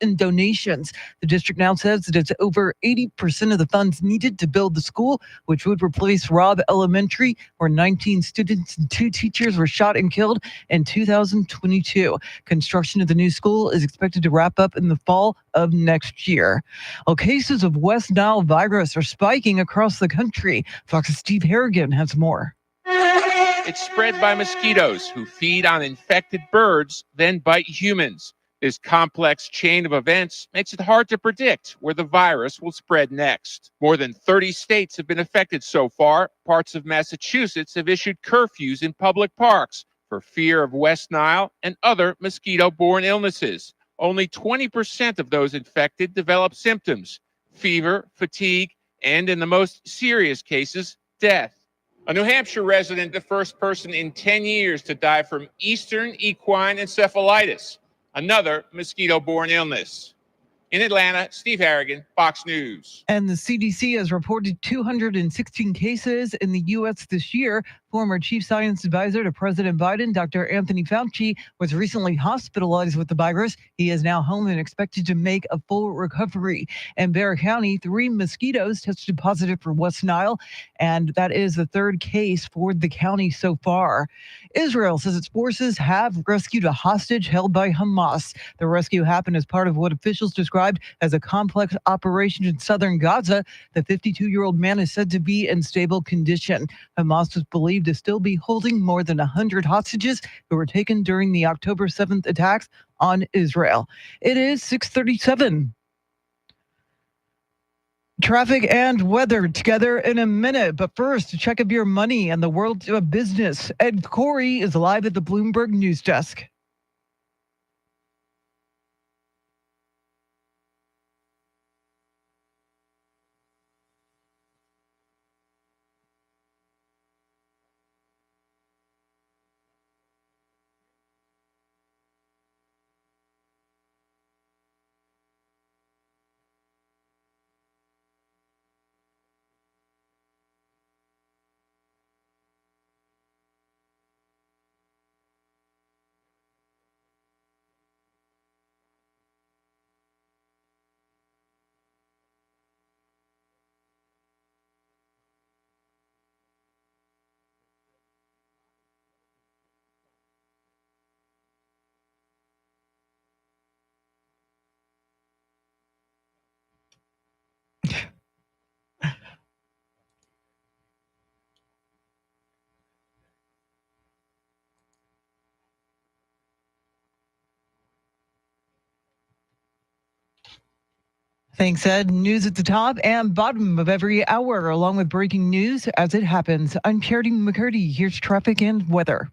in donations. The district now says that it's over 80% of the funds needed to build the school, which would replace Robb Elementary, where 19 students and 2 teachers were shot and killed in 2022. Construction of the new school is expected to wrap up in the fall of next year. Well, cases of West Nile virus are spiking across the country. Fox's Steve Harrigan has more.
It's spread by mosquitoes who feed on infected birds, then bite humans. This complex chain of events makes it hard to predict where the virus will spread next. More than 30 states have been affected so far. Parts of Massachusetts have issued curfews in public parks for fear of West Nile and other mosquito-borne illnesses. Only 20% of those infected develop symptoms: fever, fatigue, and in the most serious cases, death. A New Hampshire resident, the first person in 10 years to die from Eastern equine encephalitis, another mosquito-borne illness. In Atlanta, Steve Harrigan, Fox News.
And the CDC has reported 216 cases in the U.S. this year. Former chief science advisor to President Biden, Dr. Anthony Fauci, was recently hospitalized with the virus. He is now home and expected to make a full recovery. In Bexar County, 3 mosquitoes tested positive for West Nile, and that is the 3rd case for the county so far. Israel says its forces have rescued a hostage held by Hamas. The rescue happened as part of what officials described as a complex operation in southern Gaza. The 52-year-old man is said to be in stable condition. Hamas is believed to still be holding more than 100 hostages who were taken during the October 7th attacks on Israel. It is 6:37. Traffic and weather together in a minute. But first, a check of your money and the world of business. Ed Corey is live at the Bloomberg News Desk. Thanks, Ed. News at the top and bottom of every hour, along with breaking news as it happens. I'm Charity McCurdy. Here's traffic and weather.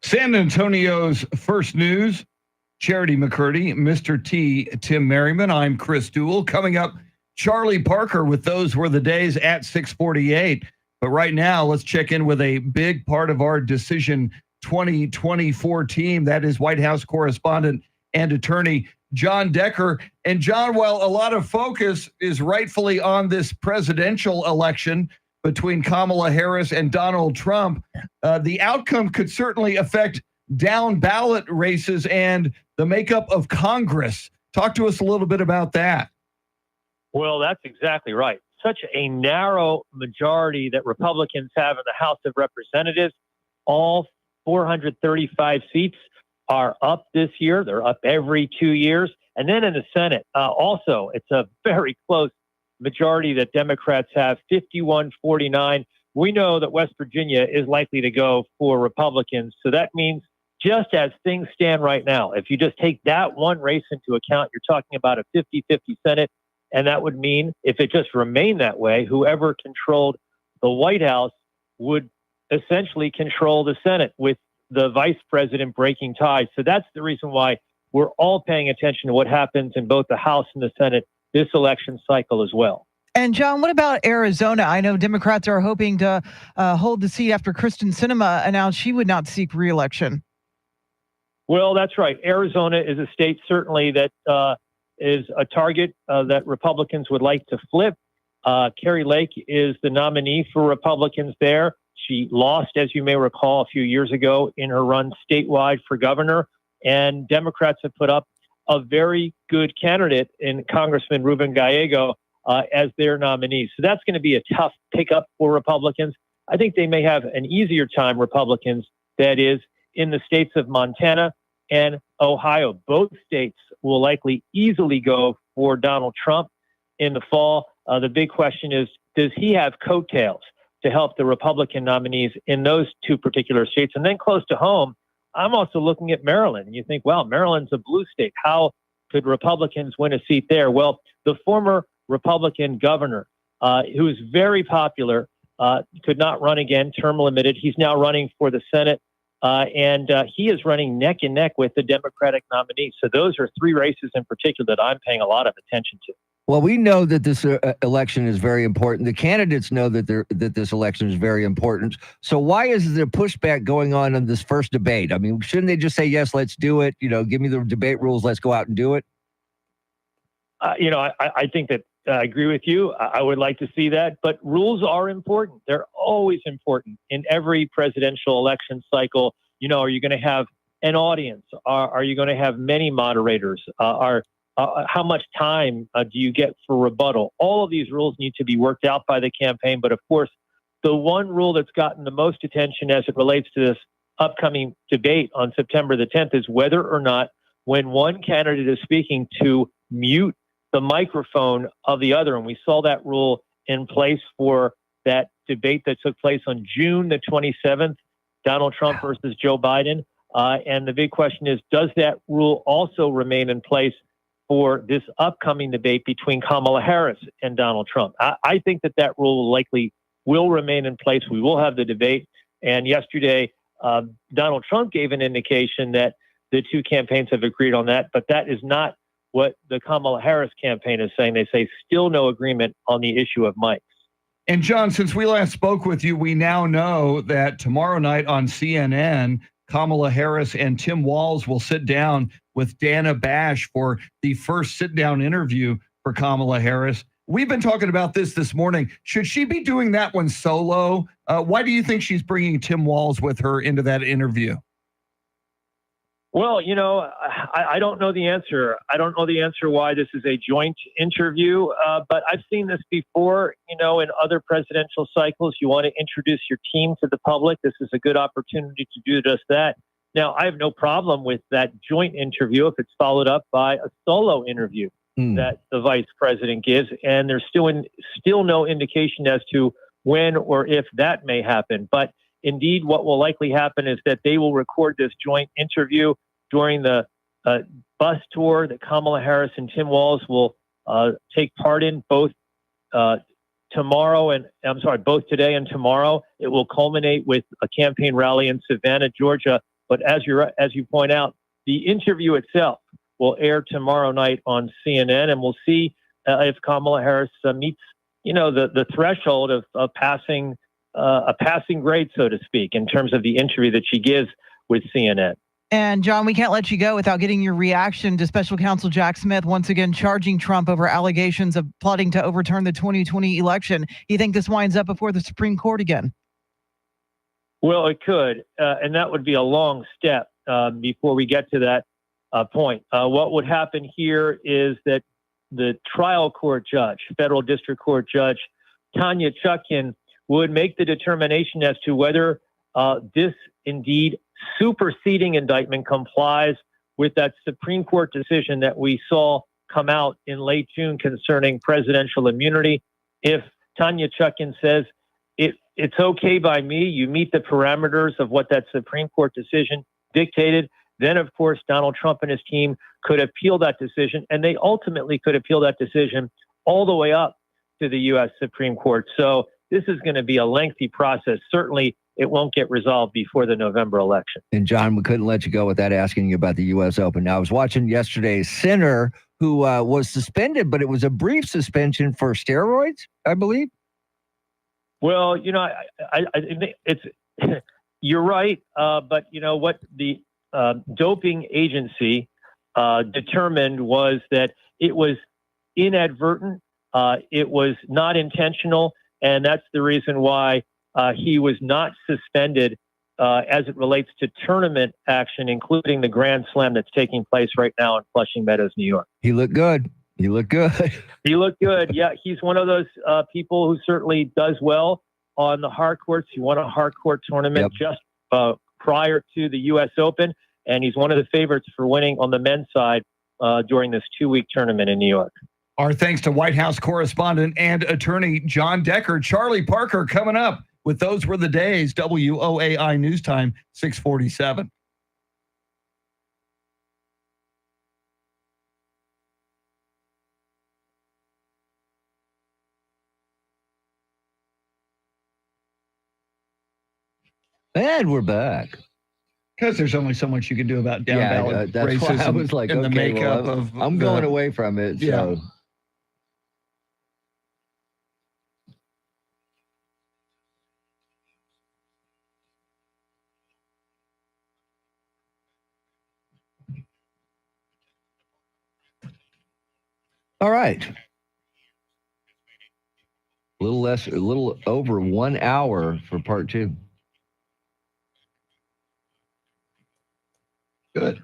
San Antonio's first news, Charity McCurdy, Mr. T, Tim Merriman. I'm Chris Duell. Coming up, Charlie Parker with Those Were the Days at 6:48. But right now, let's check in with a big part of our Decision 2024 team. That is White House correspondent and attorney John Decker. And John, while a lot of focus is rightfully on this presidential election between Kamala Harris and Donald Trump, the outcome could certainly affect down ballot races and the makeup of Congress. Talk to us a little bit about that.
Well, that's exactly right. Such a narrow majority that Republicans have in the House of Representatives. All 435 seats are up this year. They're up every 2 years. And then in the Senate, also, it's a very close majority that Democrats have, 51-49. We know that West Virginia is likely to go for Republicans. So that means just as things stand right now, if you just take that one race into account, you're talking about a 50-50 Senate. And that would mean if it just remained that way, whoever controlled the White House would essentially control the Senate with the vice president breaking ties. So that's the reason why we're all paying attention to what happens in both the House and the Senate this election cycle as well.
And John, what about Arizona? I know Democrats are hoping to hold the seat after Kristen Sinema announced she would not seek re-election.
Well, that's right. Arizona is a state certainly that is a target that Republicans would like to flip. Kari Lake is the nominee for Republicans there. She lost, as you may recall, a few years ago in her run statewide for governor. And Democrats have put up a very good candidate in Congressman Ruben Gallego as their nominee. So that's going to be a tough pickup for Republicans. I think they may have an easier time, Republicans, that is, in the states of Montana and Ohio. Both states will likely easily go for Donald Trump in the fall. The big question is, does he have coattails to help the Republican nominees in those two particular states? And then close to home, I'm also looking at Maryland. And you think, well, Maryland's a blue state. How could Republicans win a seat there? Well, the former Republican governor, who is very popular, could not run again, term limited. He's now running for the Senate, and he is running neck and neck with the Democratic nominee. So those are three races in particular that I'm paying a lot of attention to.
Well, we know that this election is very important. The candidates know that this election is very important. So why is there pushback going on in this first debate? I mean, shouldn't they just say, yes, let's do it? You know, give me the debate rules. Let's go out and do it.
I think that I agree with you. I would like to see that. But rules are important. They're always important in every presidential election cycle. You know, are you going to have an audience? Are you going to have many moderators? How much time do you get for rebuttal? All of these rules need to be worked out by the campaign. But of course, the one rule that's gotten the most attention as it relates to this upcoming debate on September the 10th is whether or not, when one candidate is speaking, to mute the microphone of the other. And we saw that rule in place for that debate that took place on June the 27th, Donald Trump versus Joe Biden. And the big question is, does that rule also remain in place for this upcoming debate between Kamala Harris and Donald Trump? I think that rule likely will remain in place. We will have the debate. And yesterday, Donald Trump gave an indication that the two campaigns have agreed on that, but that is not what the Kamala Harris campaign is saying. They say still no agreement on the issue of mics.
And John, since we last spoke with you, we now know that tomorrow night on CNN, Kamala Harris and Tim Walz will sit down with Dana Bash for the first sit-down interview for Kamala Harris. We've been talking about this morning. Should she be doing that one solo? Why do you think she's bringing Tim Walz with her into that interview?
Well, I don't know the answer. I don't know the answer why this is a joint interview, but I've seen this before, in other presidential cycles. You want to introduce your team to the public. This is a good opportunity to do just that. Now, I have no problem with that joint interview if it's followed up by a solo interview that the vice president gives. And there's still no indication as to when or if that may happen. But indeed, what will likely happen is that they will record this joint interview during the bus tour that Kamala Harris and Tim Walz will take part in both both today and tomorrow. It will culminate with a campaign rally in Savannah, Georgia. But as you point out, the interview itself will air tomorrow night on CNN, and we'll see if Kamala Harris meets, the threshold of passing a passing grade, so to speak, in terms of the interview that she gives with CNN.
And John, we can't let you go without getting your reaction to Special Counsel Jack Smith once again charging Trump over allegations of plotting to overturn the 2020 election. You think this winds up before the Supreme Court again?
Well, it could, and that would be a long step before we get to that point. What would happen here is that the trial court judge, federal district court judge, Tanya Chutkan, would make the determination as to whether this indeed superseding indictment complies with that Supreme Court decision that we saw come out in late June concerning presidential immunity. If Tanya Chutkan says it's okay by me, you meet the parameters of what that Supreme Court decision dictated, then of course Donald Trump and his team could appeal that decision, and they ultimately could appeal that decision all the way up to the U.S. Supreme Court. So this is going to be a lengthy process. Certainly it won't get resolved before the November election.
And John, we couldn't let you go without asking you about the U.S. Open. Now, I was watching yesterday's Sinner, who was suspended, but it was a brief suspension for steroids, I believe.
Well, I think it's you're right, but you know what the doping agency determined was that it was inadvertent, it was not intentional, and that's the reason why he was not suspended as it relates to tournament action, including the Grand Slam that's taking place right now in Flushing Meadows, New York.
He looked good. He looked good.
He looked good. Yeah, he's one of those people who certainly does well on the hard courts. He won a hard court tournament just prior to the U.S. Open, and he's one of the favorites for winning on the men's side during this 2-week tournament in New York.
Our thanks to White House correspondent and attorney John Decker. Charlie Parker coming up with Those Were the Days, WOAI News Time, 647.
And we're back.
Because there's only so much you can do about down ballot
that's
racism
why I was like,
and the
okay,
makeup
well,
of
I'm going away from it. So. All right. A little over 1 hour for part 2.
Good.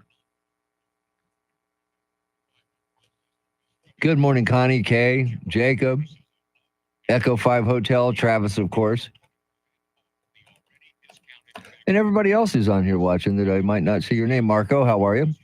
Good morning, Connie, Kay, Jacob, Echo 5 Hotel, Travis, of course. And everybody else who's on here watching that I might not see your name. Marco, how are you?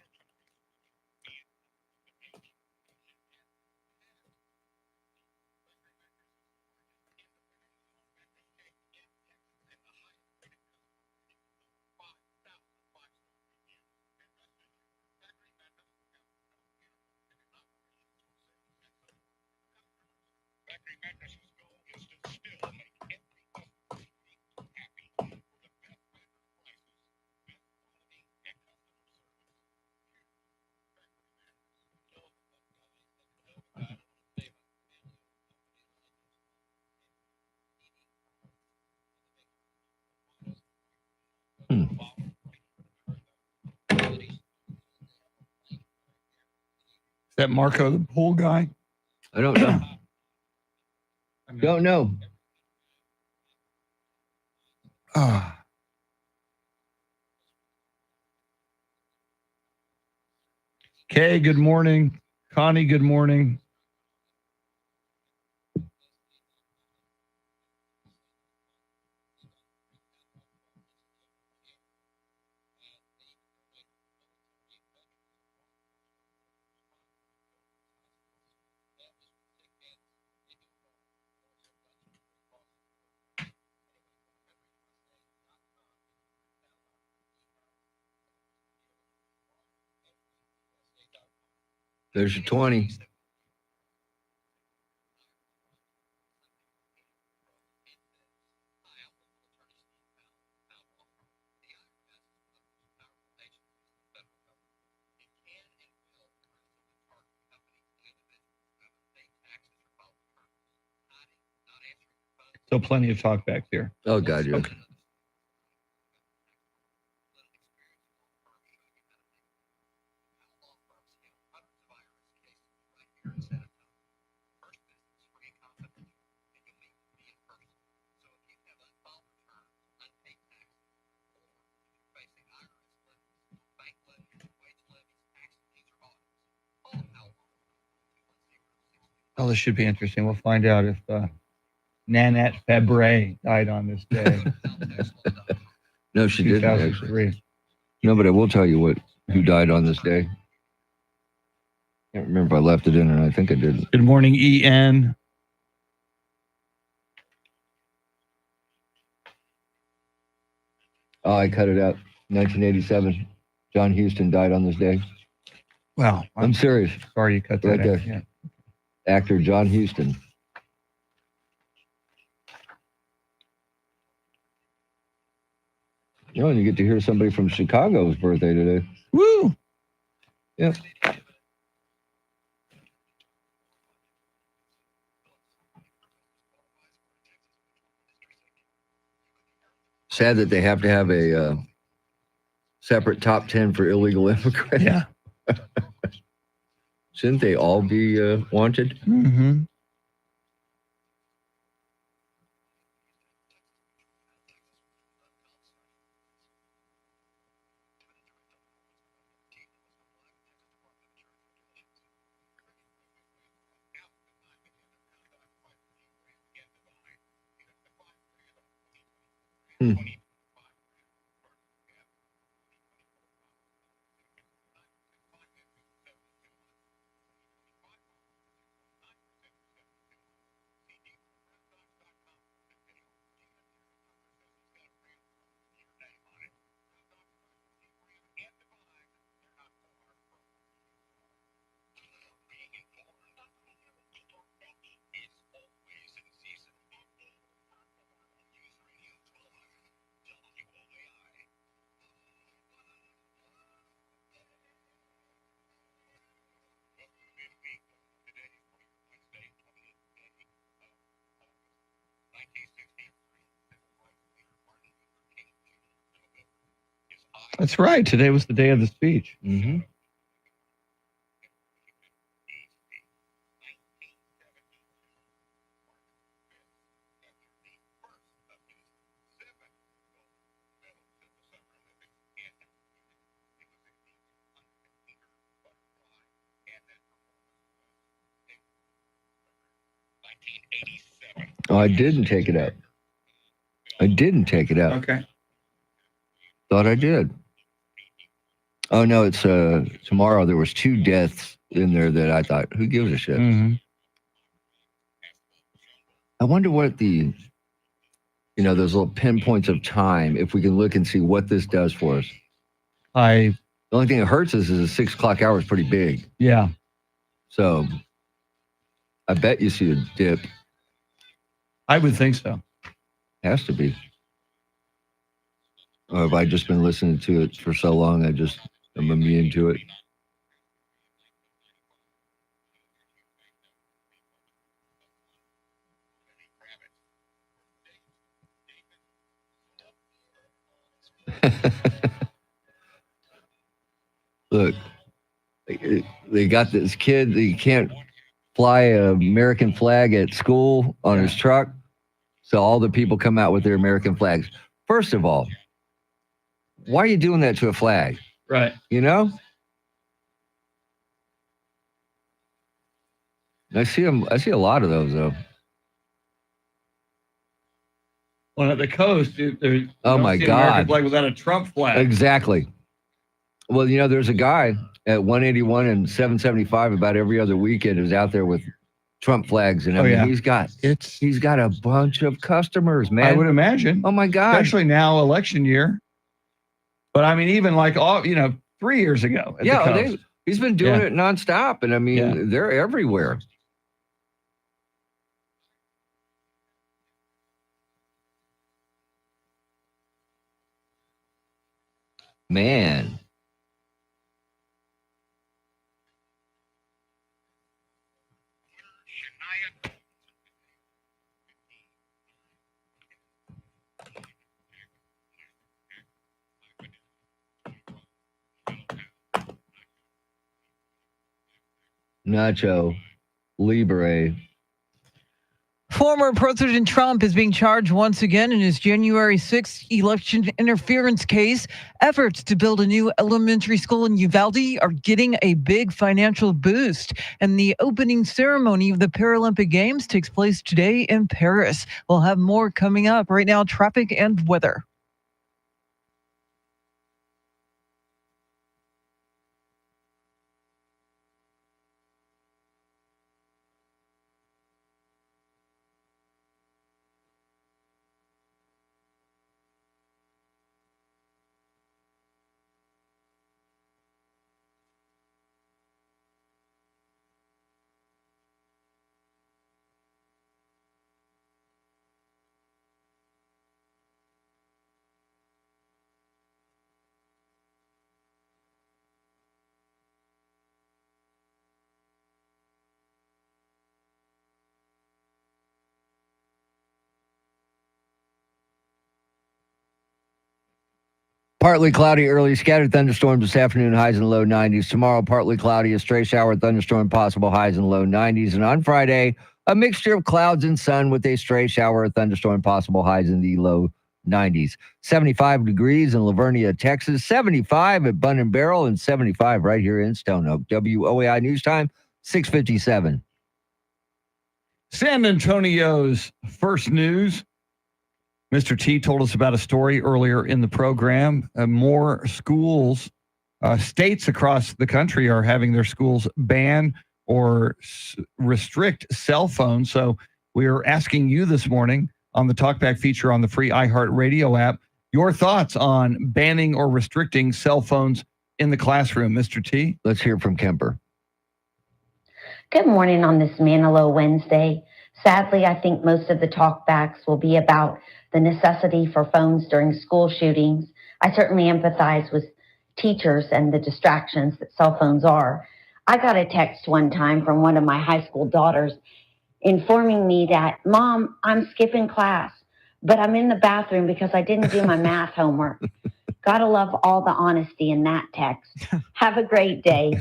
Is that Marco, the pool guy?
I don't know. Don't know.
Kay, good morning. Connie, good morning.
There's your 20.
So plenty of talk back there.
Oh, God, yeah.
Okay. Oh, this should be interesting. We'll find out if Nanette Fabre died on this day.
No, she didn't, actually.
2003.
No, but I will tell you who died on this day. Can't remember if I left it in, and I think I did.
Good morning, EN.
Oh, I cut it out. 1987. John Huston died on this day.
Wow.
I'm serious.
Sorry you cut that
Right
out.
there.
Yeah.
Actor John Huston. And you get to hear somebody from Chicago's birthday today.
Woo!
Yep. Sad that they have to have a separate top 10 for illegal immigrants.
Yeah.
Shouldn't they all be wanted?
Mm-hmm. That's right. Today was the day of the speech.
Mm-hmm. Oh, I didn't take it out.
Okay.
Thought I did. Oh no, it's tomorrow. There was 2 deaths in there that I thought, who gives a shit?
Mm-hmm.
I wonder what those little pinpoints of time, if we can look and see what this does for us. The only thing that hurts us is the 6 o'clock hour is pretty big.
Yeah.
So I bet you see a dip.
I would think so.
Has to be. Or have I just been listening to it for so long, I'm immune to it? Look, they got this kid that he can't fly an American flag at school on his truck. So all the people come out with their American flags. First of all, why are you doing that to a flag?
Right.
You know? I see a lot of those though.
Well, at the coast, you
Oh
don't
my
see an American
God.
flag without a Trump flag.
Exactly. Well, there's a guy at 181 and 775 about every other weekend who's out there with Trump flags, and he's got a bunch of customers, man.
I would imagine.
Oh my God.
Especially now, election year. But I mean, even like 3 years ago. At the coast.
He's been doing it nonstop, and they're everywhere. Man. Nacho Libre.
Former President Trump is being charged once again in his January 6th election interference case. Efforts to build a new elementary school in Uvalde are getting a big financial boost. And the opening ceremony of the Paralympic Games takes place today in Paris. We'll have more coming up. Right now, traffic and weather.
Partly cloudy, early scattered thunderstorms this afternoon, highs in the low 90s. Tomorrow, partly cloudy, a stray shower, thunderstorm possible, highs in the low 90s. And on Friday, a mixture of clouds and sun with a stray shower, thunderstorm possible, highs in the low 90s. 75 degrees in Lavernia, Texas, 75 at Bun and Barrel, and 75 right here in Stone Oak. WOAI News Time, 6:57.
San Antonio's first news. Mr. T told us about a story earlier in the program. More schools, states across the country are having their schools ban or restrict cell phones. So we are asking you this morning on the Talkback feature on the free iHeartRadio app, your thoughts on banning or restricting cell phones in the classroom. Mr. T?
Let's hear from Kemper.
Good morning on this Manilow Wednesday. Sadly, I think most of the talkbacks will be about the necessity for phones during school shootings. I certainly empathize with teachers and the distractions that cell phones are. I got a text one time from one of my high school daughters informing me that, Mom, I'm skipping class, but I'm in the bathroom because I didn't do my math homework. Gotta love all the honesty in that text. Have a great day.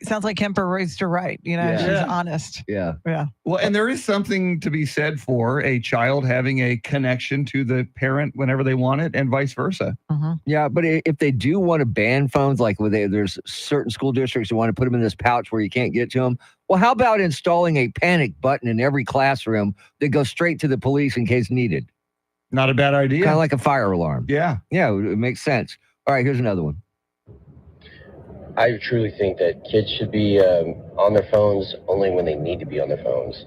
Sounds like Kemper raised her right. You know, she's honest.
Yeah.
Yeah.
Well, and there is something to be said for a child having a connection to the parent whenever they want it and vice versa.
Yeah, but if they do want to ban phones, like there's certain school districts that want to put them in this pouch where you can't get to them, well, how about installing a panic button in every classroom that goes straight to the police in case needed?
Not a bad idea.
Kind of like a fire alarm.
Yeah.
Yeah, it makes sense. All right, here's another one.
I truly think that kids should be on their phones only when they need to be on their phones.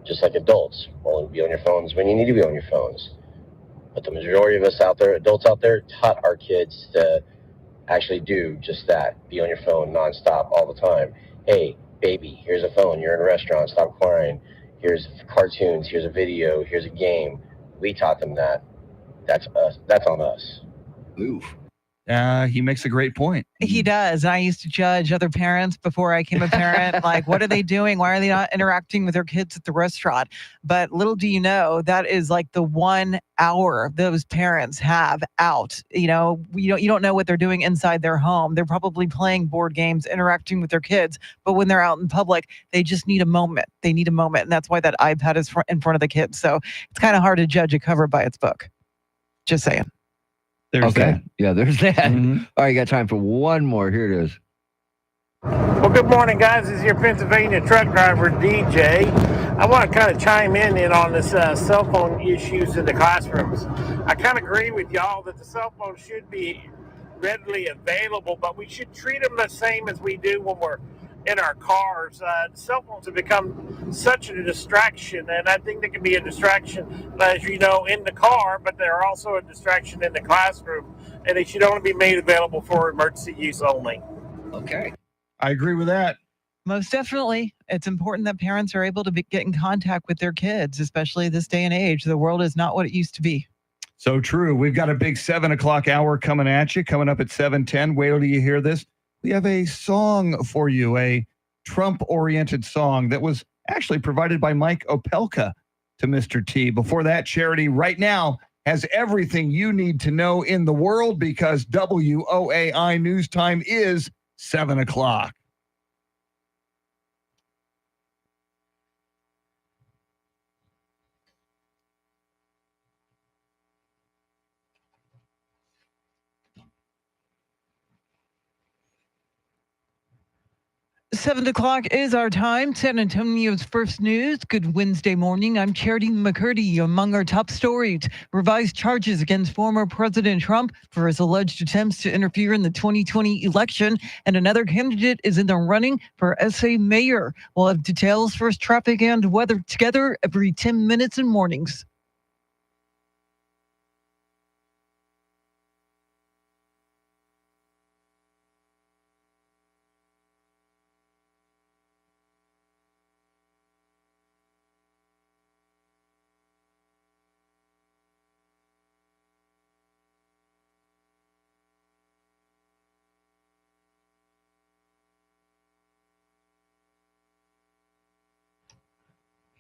Just like adults, only be on your phones when you need to be on your phones. But the majority of us out there, adults out there, taught our kids to actually do just that. Be on your phone nonstop all the time. Hey, baby, here's a phone. You're in a restaurant. Stop crying. Here's cartoons. Here's a video. Here's a game. We taught them that. That's us. That's on us.
Oof.
He makes a great point.
He does. I used to judge other parents before I became a parent. Like, what are they doing? Why are they not interacting with their kids at the restaurant? But little do you know, that is like the 1 hour those parents have out. You know, you don't know what they're doing inside their home. They're probably playing board games, interacting with their kids. But when they're out in public, they just need a moment. They need a moment. And that's why that iPad is in front of the kids. So it's kind of hard to judge a cover by its book. Just saying.
There's that.
Yeah, there's that. All right, you got time for one more. Here it is.
Well, good morning, guys. This is your Pennsylvania truck driver, DJ. I want to kind of chime in on this cell phone issues in the classrooms. I kind of agree with y'all that the cell phone should be readily available, but we should treat them the same as we do when we're in our cars. Cell phones have become such a distraction, and I think they can be a distraction, as you know, in the car, but they're also a distraction in the classroom, and they should only be made available for emergency use only.
Okay.
I agree with that.
Most definitely. It's important that parents are able to get in contact with their kids, especially this day and age. The world is not what it used to be.
So true. We've got a big 7 o'clock hour coming at you, coming up at 7:10. Wait till you hear this. We have a song for you, a Trump-oriented song that was actually provided by Mike Opelka to Mr. T. Before that, Charity right now has everything you need to know in the world because WOAI News Time is 7 o'clock.
Seven o'clock is our time. San Antonio's first news. Good Wednesday morning. I'm Charity McCurdy. Among our top stories, revised charges against former President Trump for his alleged attempts to interfere in the 2020 election, and another candidate is in the running for SA mayor. We'll have details. First, traffic and weather together every 10 minutes in mornings.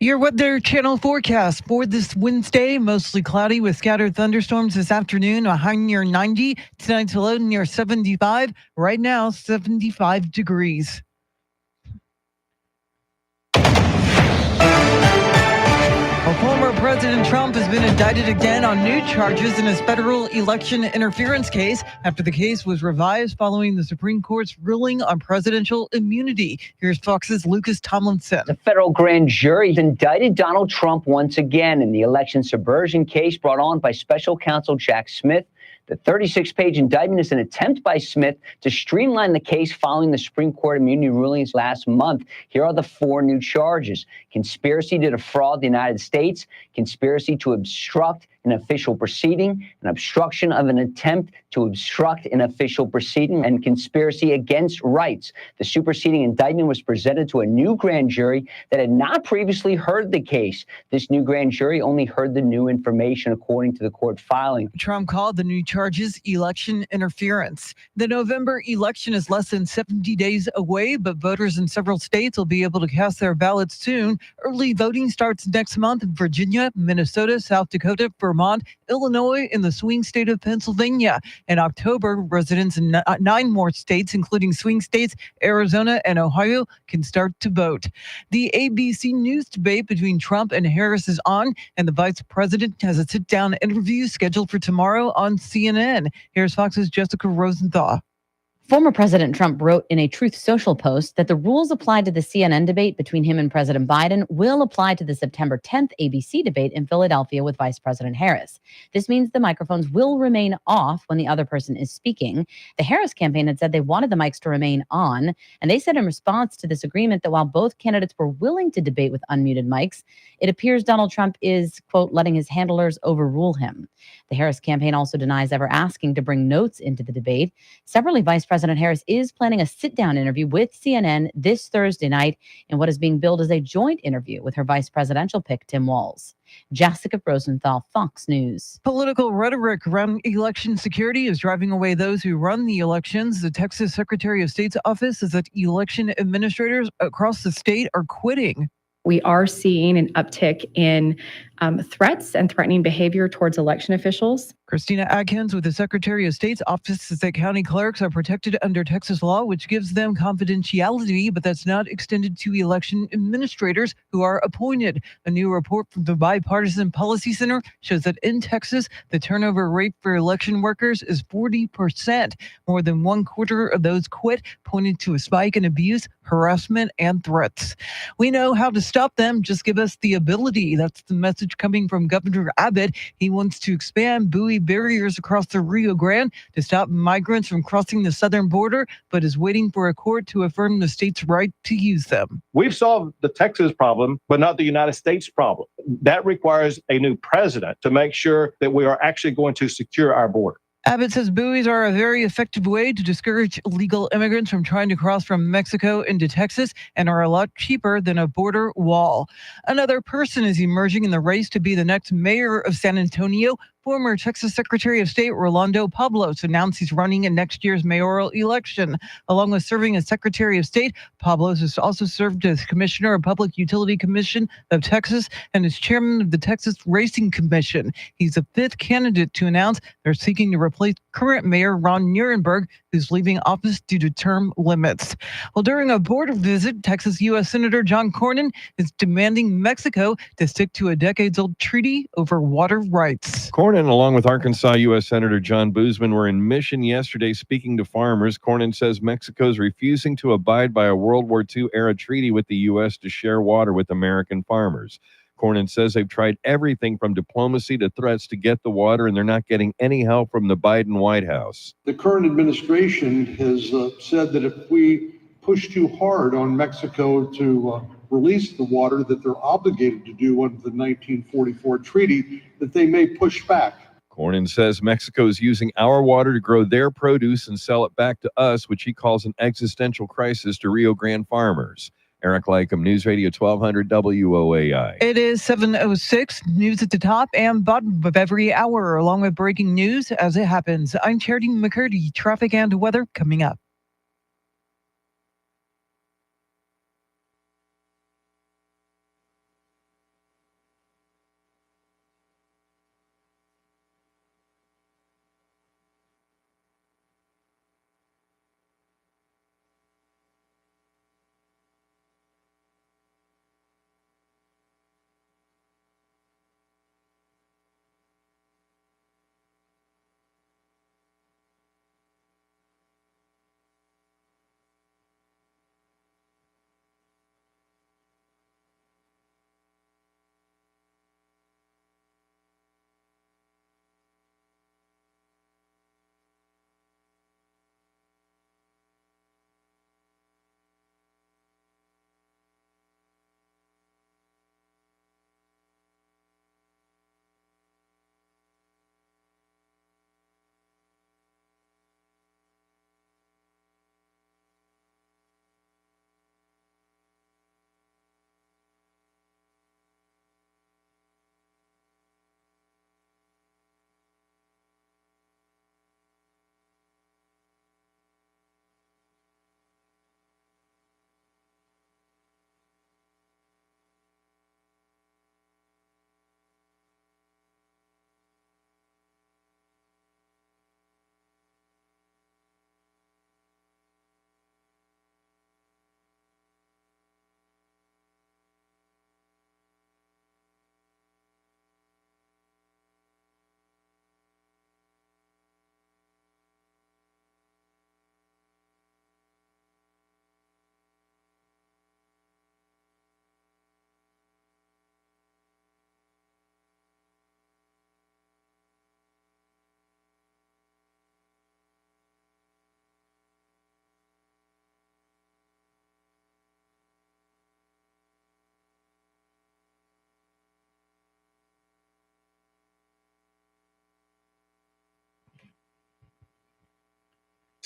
Your Weather Channel forecast for this Wednesday, mostly cloudy with scattered thunderstorms this afternoon, a high near 90. Tonight's low near 75. Right now, 75 degrees. Well, former President Trump has been indicted again on new charges in his federal election interference case after the case was revised following the Supreme Court's ruling on presidential immunity. Here's Fox's Lucas Tomlinson.
The federal grand jury indicted Donald Trump once again in the election subversion case brought on by special counsel Jack Smith. The 36-page indictment is an attempt by Smith to streamline the case following the Supreme Court immunity rulings last month. Here are the 4 new charges: conspiracy to defraud the United States, conspiracy to obstruct an official proceeding, an obstruction of an attempt to obstruct an official proceeding, and conspiracy against rights. The superseding indictment was presented to a new grand jury that had not previously heard the case. This new grand jury only heard the new information according to the court filing.
Trump called the new charges election interference. The November election is less than 70 days away, but voters in several states will be able to cast their ballots soon. Early voting starts next month in Virginia, Minnesota, South Dakota, Vermont, Illinois, and the swing state of Pennsylvania. In October, residents in 9 more states, including swing states, Arizona and Ohio, can start to vote. The ABC News debate between Trump and Harris is on, and the vice president has a sit-down interview scheduled for tomorrow on CNN. Here's Fox's Jessica Rosenthal.
Former President Trump wrote in a Truth Social post that the rules applied to the CNN debate between him and President Biden will apply to the September 10th ABC debate in Philadelphia with Vice President Harris. This means the microphones will remain off when the other person is speaking. The Harris campaign had said they wanted the mics to remain on, and they said in response to this agreement that while both candidates were willing to debate with unmuted mics, it appears Donald Trump is, quote, letting his handlers overrule him. The Harris campaign also denies ever asking to bring notes into the debate. Separately, Vice President Harris is planning a sit-down interview with CNN this Thursday night in what is being billed as a joint interview with her vice presidential pick, Tim Walz. Jessica Rosenthal, Fox News.
Political rhetoric around election security is driving away those who run the elections. The Texas Secretary of State's office says that election administrators across the state are quitting.
We are seeing an uptick in threats and threatening behavior towards election officials.
Christina Adkins with the Secretary of State's office says that county clerks are protected under Texas law, which gives them confidentiality, but that's not extended to election administrators who are appointed. A new report from the Bipartisan Policy Center shows that in Texas, the turnover rate for election workers is 40%. More than 1/4 of those quit, pointing to a spike in abuse, harassment, and threats. We know how to stop them. Just give us the ability. That's the message coming from Governor Abbott. He wants to expand buoy barriers across the Rio Grande to stop migrants from crossing the southern border, but is waiting for a court to affirm the state's right to use them.
We've solved the Texas problem, but not the United States problem. That requires a new president to make sure that we are actually going to secure our border.
Abbott says buoys are a very effective way to discourage illegal immigrants from trying to cross from Mexico into Texas and are a lot cheaper than a border wall. Another person is emerging in the race to be the next mayor of San Antonio. Former Texas Secretary of State Rolando Pablos announced he's running in next year's mayoral election. Along with serving as Secretary of State, Pablos has also served as Commissioner of Public Utility Commission of Texas and is Chairman of the Texas Racing Commission. He's the 5th candidate to announce they're seeking to replace current Mayor Ron Nirenberg, who's leaving office due to term limits. Well, during a border visit, Texas U.S. Senator John Cornyn is demanding Mexico to stick to a decades-old treaty over water rights.
Cornyn, along with Arkansas U.S. Senator John Boozman, were in Mission yesterday speaking to farmers. Cornyn says Mexico is refusing to abide by a World War II-era treaty with the U.S. to share water with American farmers. Cornyn says they've tried everything from diplomacy to threats to get the water, and they're not getting any help from the Biden White House.
The current administration has said that if we push too hard on Mexico to release the water that they're obligated to do under the 1944 treaty, that they may push back.
Cornyn says Mexico is using our water to grow their produce and sell it back to us, which he calls an existential crisis to Rio Grande farmers. Eric Lycum, News Radio 1200 WOAI.
It is 7:06. News at the top and bottom of every hour, along with breaking news as it happens. I'm Charity McCurdy. Traffic and weather coming up.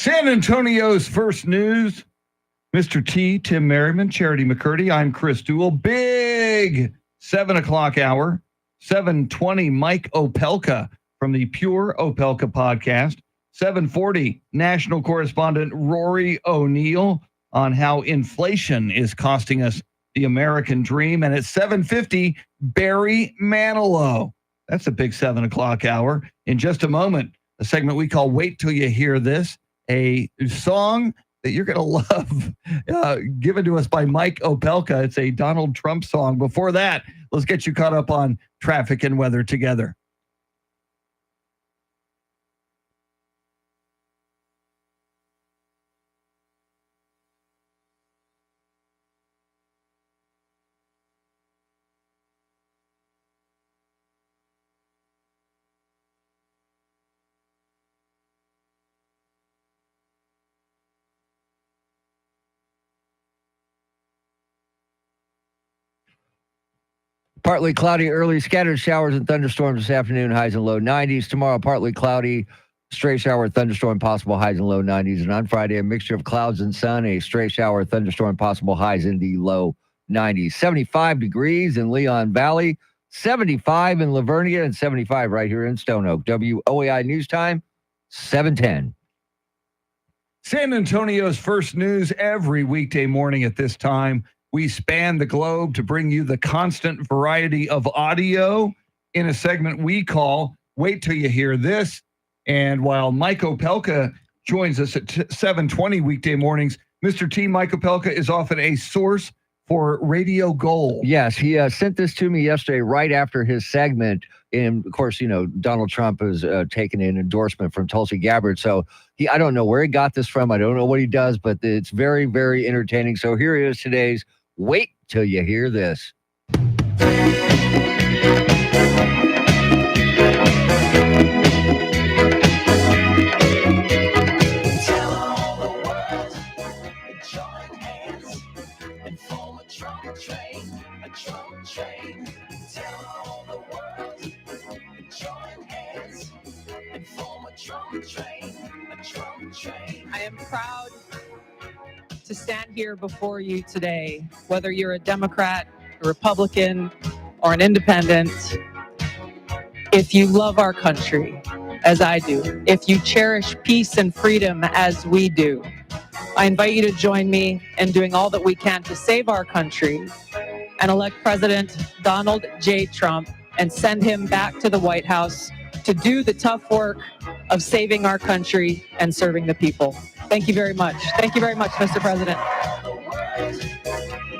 San Antonio's first news. Mr. T, Tim Merriman, Charity McCurdy. I'm Chris Duell. Big 7 o'clock hour. 7:20, Mike Opelka from the Pure Opelka podcast. 7:40, national correspondent Rory O'Neill on how inflation is costing us the American dream. And at 7:50, Barry Manilow. That's a big 7 o'clock hour. In just a moment, a segment we call Wait Till You Hear This, a song that you're going to love, given to us by Mike Opelka. It's a Donald Trump song. Before that, let's get you caught up on traffic and weather together.
Partly cloudy, early scattered showers and thunderstorms this afternoon, highs and low 90s. Tomorrow, partly cloudy, stray shower, thunderstorm, possible highs and low 90s. And on Friday, a mixture of clouds and sun, a stray shower, thunderstorm, possible highs in the low 90s. 75 degrees in Leon Valley, 75 in Lavernia, and 75 right here in Stone Oak. WOAI News Time, 7:10.
San Antonio's first news every weekday morning at this time. We span the globe to bring you the constant variety of audio in a segment we call Wait Till You Hear This. And while Mike Opelka joins us at 7:20 weekday mornings, Mr. T, Mike Opelka is often a source for Radio Gold.
Yes, he sent this to me yesterday right after his segment. And of course, you know, Donald Trump has taken an endorsement from Tulsi Gabbard. So I don't know where he got this from. I don't know what he does, but it's very, very entertaining. So here is today's Wait Till You Hear This.
I am proud to stand here before you today, whether you're a Democrat, a Republican, or an independent. If you love our country, as I do, if you cherish peace and freedom as we do, I invite you to join me in doing all that we can to save our country and elect President Donald J. Trump and send him back to the White House to do the tough work of saving our country and serving the people. Thank you very much. Thank you very much, Mr. President.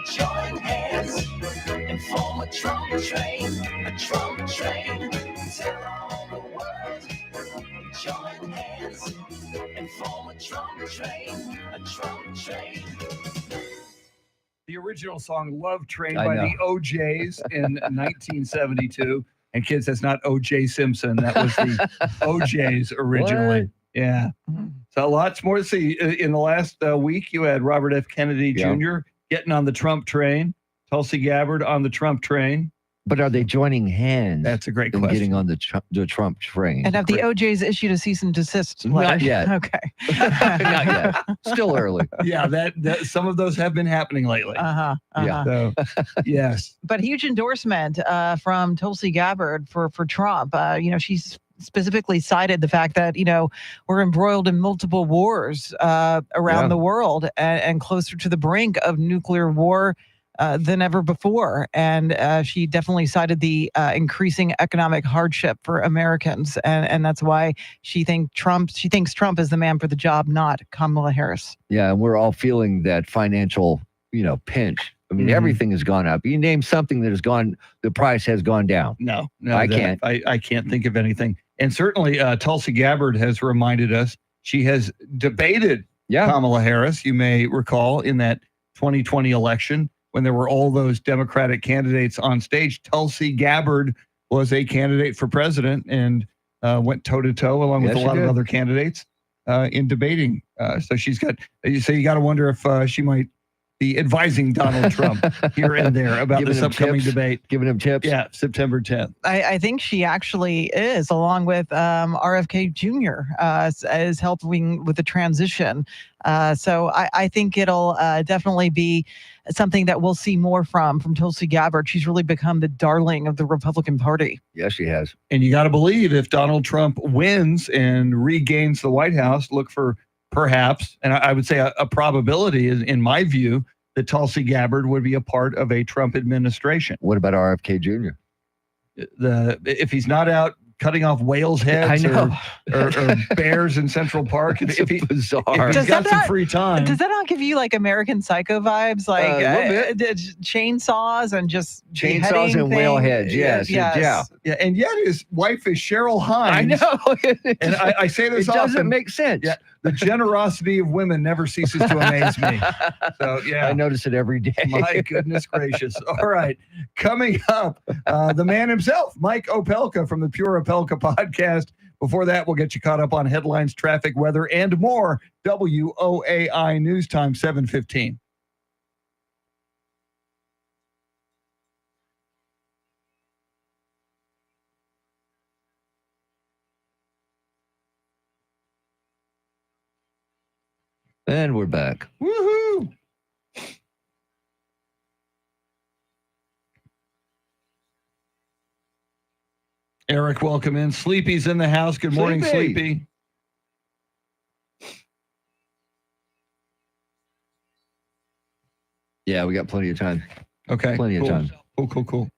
Join hands and form a Trump train, a Trump train. Tell all the world. Join hands and form a Trump train, a Trump train.
The original song Love Train
I
by
know.
the OJs in 1972. And kids, that's not O.J. Simpson. That was the OJs originally.
What?
Yeah. So lots more to see. In the last week, you had Robert F. Kennedy
Yeah.
Jr. getting on the Trump train, Tulsi Gabbard on the Trump train.
But are they joining hands?
That's a great
and
question.
getting on the Trump train?
And have the OJs issued a cease and desist letter?
Not yet.
Okay.
Not yet. Still early.
Yeah, that some of those have been happening lately.
Uh-huh.
Yeah.
So, yes.
But huge endorsement from Tulsi Gabbard for Trump. She's specifically cited the fact that, we're embroiled in multiple wars around the world and closer to the brink of nuclear war than ever before. And she definitely cited the increasing economic hardship for Americans. And that's why she thinks Trump is the man for the job, not Kamala Harris.
Yeah, and we're all feeling that financial, pinch. I mean, everything has gone up. You name something that has gone, the price has gone down.
No,
I can't.
I can't think of anything. And certainly Tulsi Gabbard has reminded us she has debated Kamala Harris. You may recall in that 2020 election when there were all those Democratic candidates on stage, Tulsi Gabbard was a candidate for president and went toe-to-toe along with a lot of other candidates in debating. So she's got, you got to wonder if she might be advising Donald Trump here and there about
Giving
this
him
upcoming
tips.
debate.
Giving him tips.
Yeah, September 10th.
I think she actually is, along with RFK Jr., is helping with the transition. So I think it'll definitely be something that we'll see more from Tulsi Gabbard. She's really become the darling of the Republican Party.
Yes, she has.
And you got to believe if Donald Trump wins and regains the White House, look for perhaps, and I would say a probability, in my view, that Tulsi Gabbard would be a part of a Trump administration.
What about RFK Jr.?
If he's not out cutting off whales' heads
I know.
or bears in Central Park, if he's
bizarre.
got some free time.
Does that not give you like American Psycho vibes, like
a little
chainsaws and just
Chainsaws
beheading
and whale
things?
heads, yes.
Yeah, and yet his wife is Cheryl Hines.
I know.
And I say this
It doesn't
often.
make sense.
Yeah, the generosity of women never ceases to amaze me. So yeah,
I notice it every day.
my goodness gracious. All right, coming up, the man himself, Mike Opelka from the Pure Opelka podcast. Before that, we'll get you caught up on headlines, traffic, weather, and more. WOAI News Time 7:15.
And we're back.
Woohoo! Eric, welcome in. Sleepy's in the house. Good morning,
Sleepy.
Sleepy.
Yeah, we got plenty of time.
Okay.
Plenty
cool.
of time.
Cool.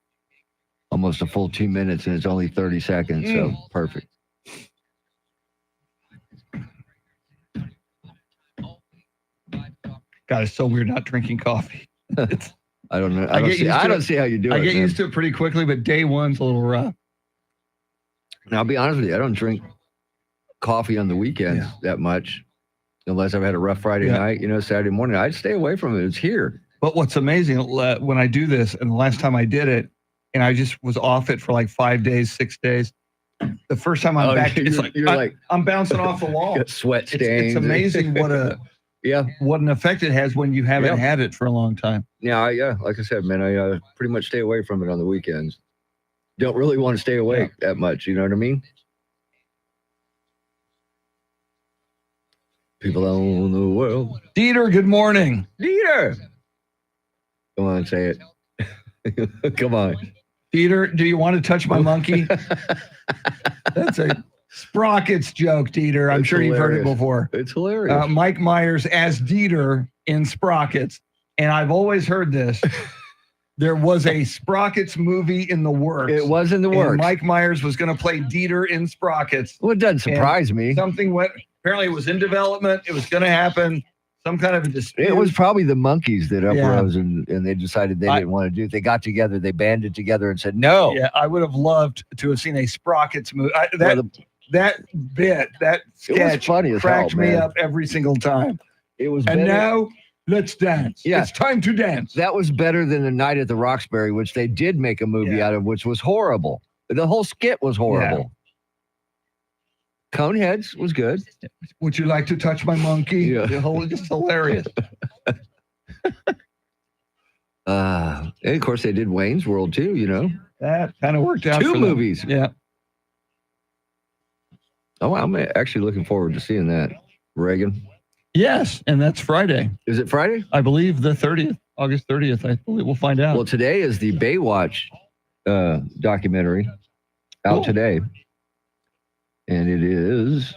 Almost a full 2 minutes, and it's only 30 seconds. So perfect.
God, it's so weird not drinking coffee.
I don't know. I don't see how you do it.
I get
man.
used to it pretty quickly, but day one's a little rough.
Now, I'll be honest with you. I don't drink coffee on the weekends that much, unless I've had a rough Friday night. Saturday morning, I'd stay away from it. It's here.
But what's amazing when I do this, and the last time I did it, and I just was off it for like 5 days, 6 days. The first time I'm back, it's like I'm bouncing off the wall.
Got sweat stains.
It's amazing what an effect it has when you haven't had it for a long time.
Yeah, like I said, man, I pretty much stay away from it on the weekends. Don't really want to stay awake that much. You know what I mean? People own the world.
Dieter, good morning.
Dieter. Come on, say it. Come on.
Dieter, do you want to touch my monkey? That's a Sprockets joke, Dieter. I'm sure you've heard it before.
It's hilarious.
Mike Myers as Dieter in Sprockets. And I've always heard this. There was a Sprockets movie in the works.
It was in the works.
And Mike Myers was going to play Dieter in Sprockets.
Well, it doesn't surprise me.
Something went, apparently it was in development. It was going to happen. Some kind of a dispute.
It was probably the monkeys that uprose and they decided they didn't want to do it. They got together, they banded together and said, no.
Yeah, I would have loved to have seen a Sprockets movie. That sketch
was funny as
cracked
hell,
me
man.
up every single time.
It was
And
better.
now, let's dance.
Yeah.
It's time to dance.
That was better than The Night at the Roxbury, which they did make a movie out of, which was horrible. The whole skit was horrible. Coneheads was good.
Would you like to touch my monkey?
Yeah.
It's hilarious.
And of course, they did Wayne's World too,
That kind of worked out.
Two
for them.
movies.
Yeah.
Oh, I'm actually looking forward to seeing that. Reagan.
Yes, and that's Friday.
Is it Friday?
I believe the 30th, August 30th. I believe we'll find out.
Well, today is the Baywatch documentary out today. And it is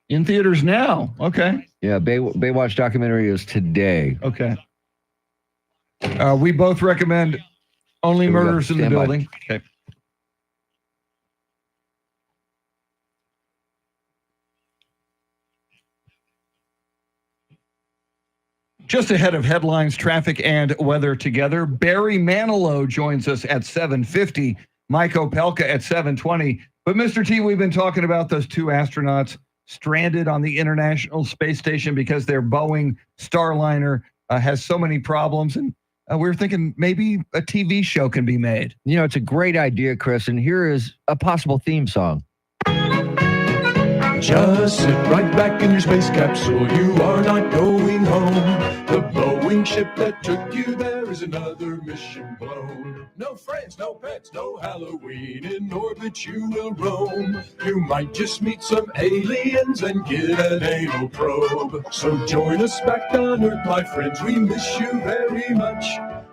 in theaters now. Okay.
Yeah, Baywatch documentary is today.
Okay. We both recommend Only
Here we go.
Murders in the
Stand by.
Building. Okay. Just ahead of headlines, traffic, and weather together, Barry Manilow joins us at 7:50. Mike Opelka at 7:20. But Mr. T, we've been talking about those two astronauts stranded on the International Space Station because their Boeing Starliner has so many problems. And we were thinking maybe a TV show can be made.
It's a great idea, Chris. And here is a possible theme song.
Just sit right back in your space capsule. You are not going home. The Boeing ship that took you there is another mission blown. No friends, no pets, no Halloween. In orbit you will roam. You might just meet some aliens and get an anal probe. So join us back on Earth, my friends. We miss you very much.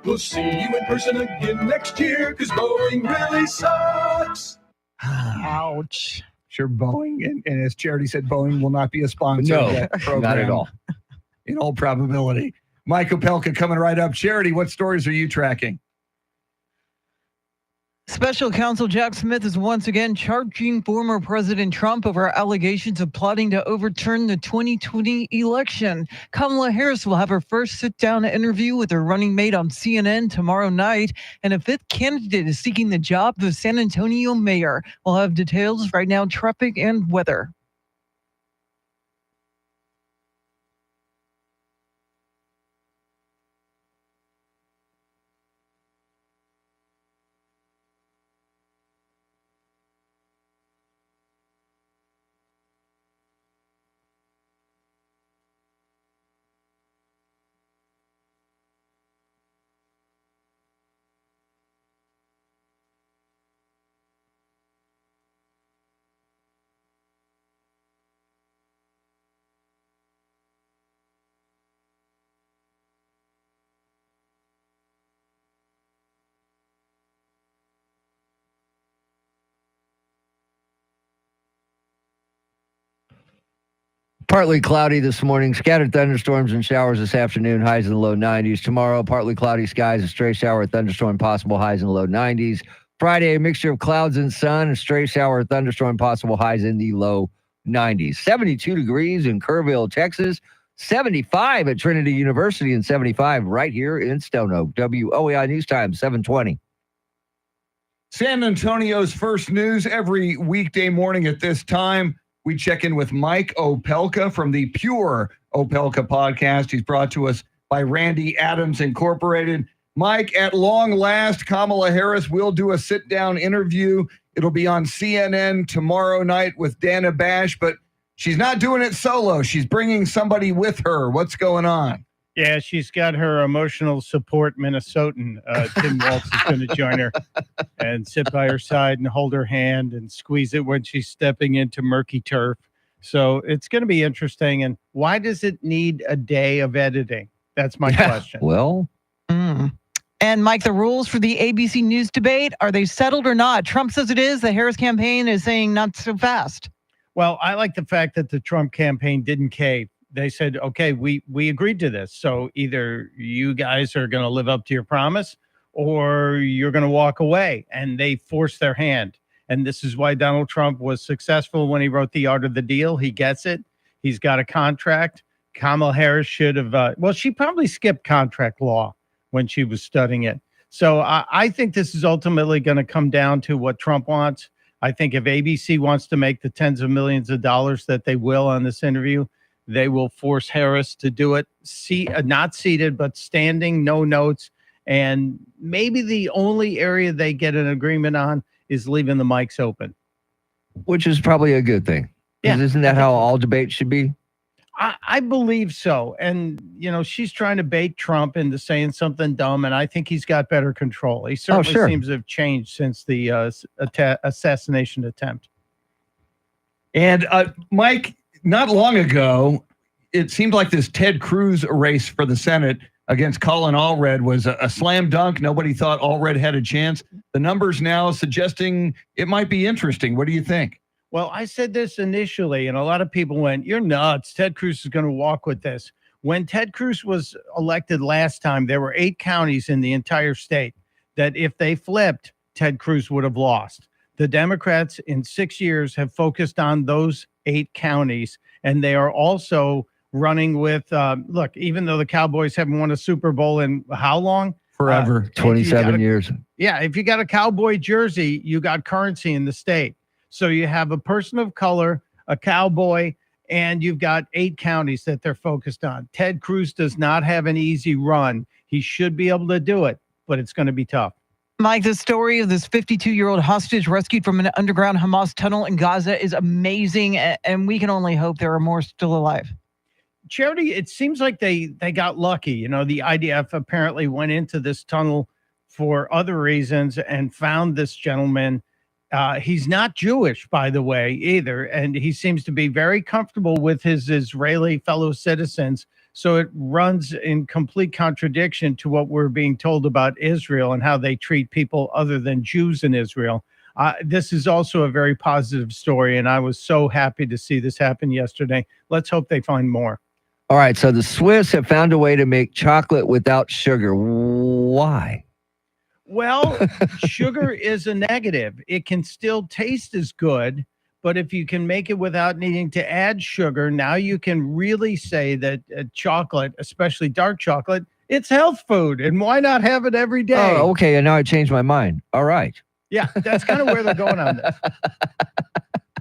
We'll see you in person again next year, 'cause Boeing really sucks.
Ouch. Sure, Boeing, and as Charity said, Boeing will not be a sponsor
No,
of that program.
not at all.
In all probability. Mike Opelka coming right up. Charity, what stories are you tracking?
Special counsel Jack Smith is once again charging former President Trump over allegations of plotting to overturn the 2020 election. Kamala Harris will have her first sit-down interview with her running mate on CNN tomorrow night, and a fifth candidate is seeking the job of San Antonio mayor. We'll have details right now, traffic and weather.
Partly cloudy this morning, scattered thunderstorms and showers this afternoon, highs in the low 90s. Tomorrow, partly cloudy skies, a stray shower, thunderstorm possible, highs in the low 90s. Friday, a mixture of clouds and sun, a stray shower, thunderstorm possible, highs in the low 90s. 72 degrees in Kerrville, Texas. 75 at Trinity University, and 75 right here in Stone Oak. WOAI News Time, 720.
San Antonio's first news every weekday morning at this time. We check in with Mike Opelka from the Pure Opelka podcast. He's brought to us by Randy Adams Incorporated. Mike, at long last, Kamala Harris will do a sit-down interview. It'll be on CNN tomorrow night with Dana Bash, but she's not doing it solo. She's bringing somebody with her. What's going on?
Yeah, she's got her emotional support Minnesotan. Tim Waltz is going to join her and sit by her side and hold her hand and squeeze it when she's stepping into murky turf. So it's going to be interesting. And why does it need a day of editing? That's my question.
Well,
And Mike, the rules for the ABC News debate, are they settled or not? Trump says it is. The Harris campaign is saying not so fast.
Well, I like the fact that the Trump campaign didn't cave. They said, okay, we agreed to this. So either you guys are going to live up to your promise or you're going to walk away. And they forced their hand. And this is why Donald Trump was successful when he wrote The Art of the Deal. He gets it. He's got a contract. Kamala Harris should have, she probably skipped contract law when she was studying it. So I think this is ultimately going to come down to what Trump wants. I think if ABC wants to make the tens of millions of dollars that they will on this interview, they will force Harris to do it, not seated, but standing, no notes. And maybe the only area they get an agreement on is leaving the mics open.
Which is probably a good thing.
Yeah.
Isn't that how all debates should be?
I believe so. And, she's trying to bait Trump into saying something dumb, and I think he's got better control. He certainly seems to have changed since the assassination attempt.
And Mike, not long ago, it seemed like this Ted Cruz race for the Senate against Colin Allred was a slam dunk. Nobody thought Allred had a chance. The numbers now suggesting it might be interesting. What do you think?
Well, I said this initially, and a lot of people went, "You're nuts. Ted Cruz is going to walk with this." When Ted Cruz was elected last time, there were 8 counties in the entire state that if they flipped, Ted Cruz would have lost. The Democrats in 6 years have focused on those 8 counties, and they are also running with, look, even though the Cowboys haven't won a Super Bowl in how long?
Forever. 27 years.
Yeah, if you got a Cowboy jersey, you got currency in the state. So you have a person of color, a cowboy, and you've got 8 counties that they're focused on. Ted Cruz does not have an easy run. He should be able to do it, but it's going to be tough.
Mike, the story of this 52-year-old hostage rescued from an underground Hamas tunnel in Gaza is amazing, and we can only hope there are more still alive.
Charity, it seems like they got lucky. You know, the IDF apparently went into this tunnel for other reasons and found this gentleman. He's not Jewish, by the way, either, and he seems to be very comfortable with his Israeli fellow citizens. So it runs in complete contradiction to what we're being told about Israel and how they treat people other than Jews in Israel. This is also a very positive story, and I was so happy to see this happen yesterday. Let's hope they find more.
All right, so the Swiss have found a way to make chocolate without sugar. Why?
Well, sugar is a negative. It can still taste as good, but if you can make it without needing to add sugar, now you can really say that chocolate, especially dark chocolate, it's health food. And why not have it every day?
Oh, okay. And now I changed my mind. All right.
Yeah, that's kind of where they're going on this.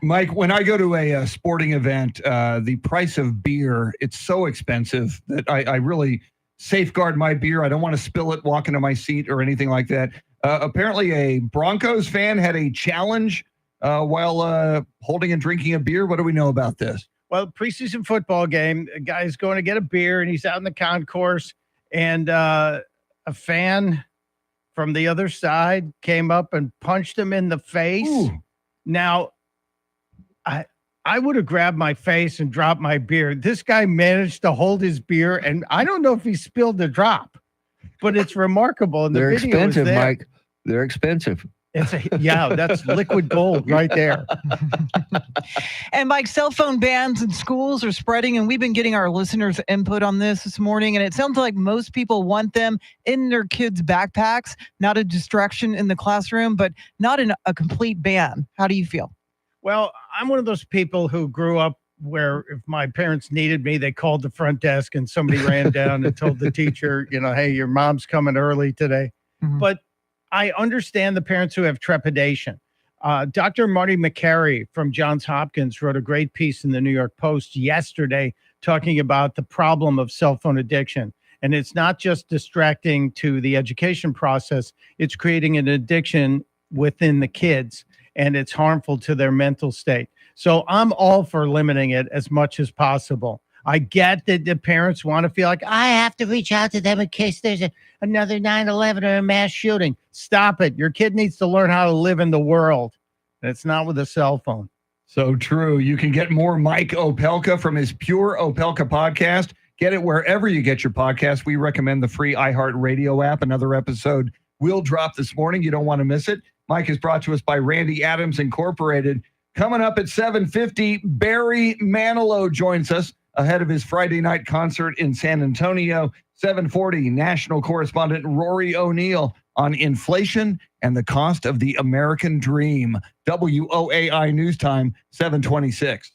Mike, when I go to a sporting event, the price of beer, it's so expensive that I really safeguard my beer. I don't want to spill it walking to my seat or anything like that. Apparently, a Broncos fan had a challenge while holding and drinking a beer. What do we know about this?
Well, preseason football game, a guy's going to get a beer, and he's out in the concourse, and a fan from the other side came up and punched him in the face.
Ooh.
Now, I would have grabbed my face and dropped my beer. This guy managed to hold his beer, and I don't know if he spilled the drop, but it's remarkable. And
They're
the video
expensive,
is there.
Mike. They're expensive.
Yeah, that's liquid gold right there.
And Mike, cell phone bans in schools are spreading, and we've been getting our listeners' input on this morning, and it sounds like most people want them in their kids' backpacks, not a distraction in the classroom, but not a complete ban. How do you feel?
Well, I'm one of those people who grew up where if my parents needed me, they called the front desk and somebody ran down and told the teacher, hey, your mom's coming early today.
Mm-hmm.
But I understand the parents who have trepidation. Dr. Marty McCary from Johns Hopkins wrote a great piece in the New York Post yesterday talking about the problem of cell phone addiction. And it's not just distracting to the education process, it's creating an addiction within the kids, and it's harmful to their mental state. So I'm all for limiting it as much as possible. I get that the parents want to feel like I have to reach out to them in case there's another 9/11 or a mass shooting. Stop it. Your kid needs to learn how to live in the world. And it's not with a cell phone.
So true. You can get more Mike Opelka from his Pure Opelka podcast. Get it wherever you get your podcast. We recommend the free iHeartRadio app. Another episode will drop this morning. You don't want to miss it. Mike is brought to us by Randy Adams Incorporated. Coming up at 7:50, Barry Manilow joins us ahead of his Friday night concert in San Antonio. 7:40, national correspondent Rory O'Neill on inflation and the cost of the American dream. WOAI News Time, 7:26.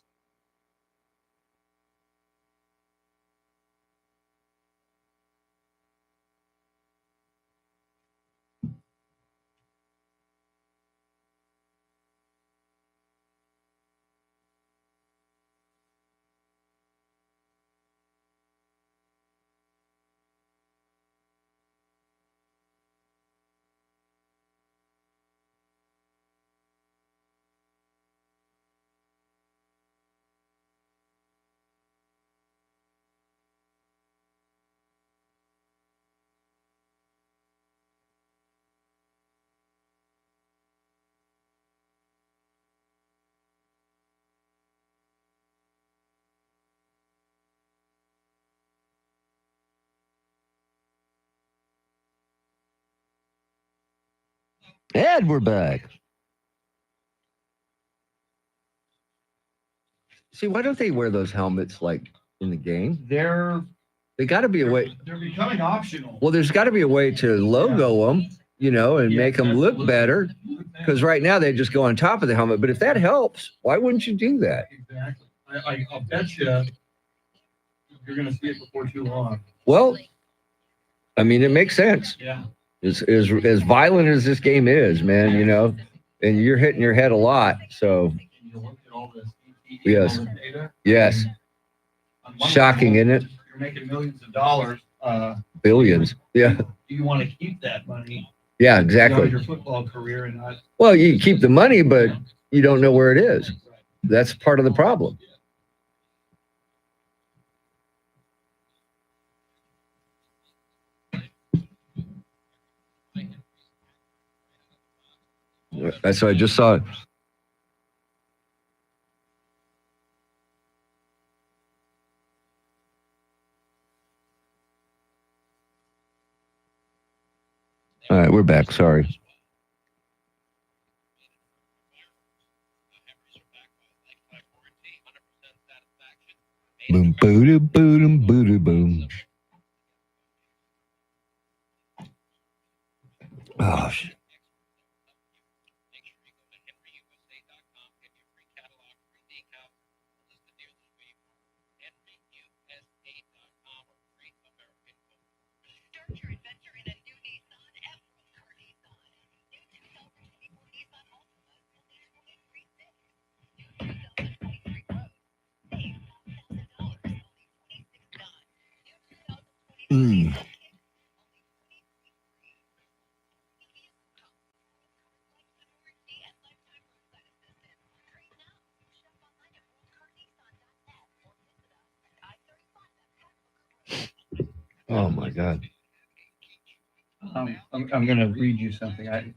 And we're back. See, why don't they wear those helmets like in the game? They got to be a way.
They're becoming optional.
Well, there's got to be a way to logo them, and make them look better. Because right now they just go on top of the helmet. But if that helps, why wouldn't you do that?
Exactly. I'll bet you you're going to see it before too long.
Well, I mean, it makes sense.
Yeah.
As violent as this game is, man, and you're hitting your head a lot. So, yes. Shocking, isn't it?
You're making millions of dollars.
Billions. Yeah.
Do you want to keep that money?
Yeah, exactly.
Your football career and not.
Well, you keep the money, but you don't know where it is. That's part of the problem. That's what I just saw. All right, we're back. Sorry. Boom, boom, boom, boom, boom. Oh, shit. Mm. Oh my God.
I'm going to read you something.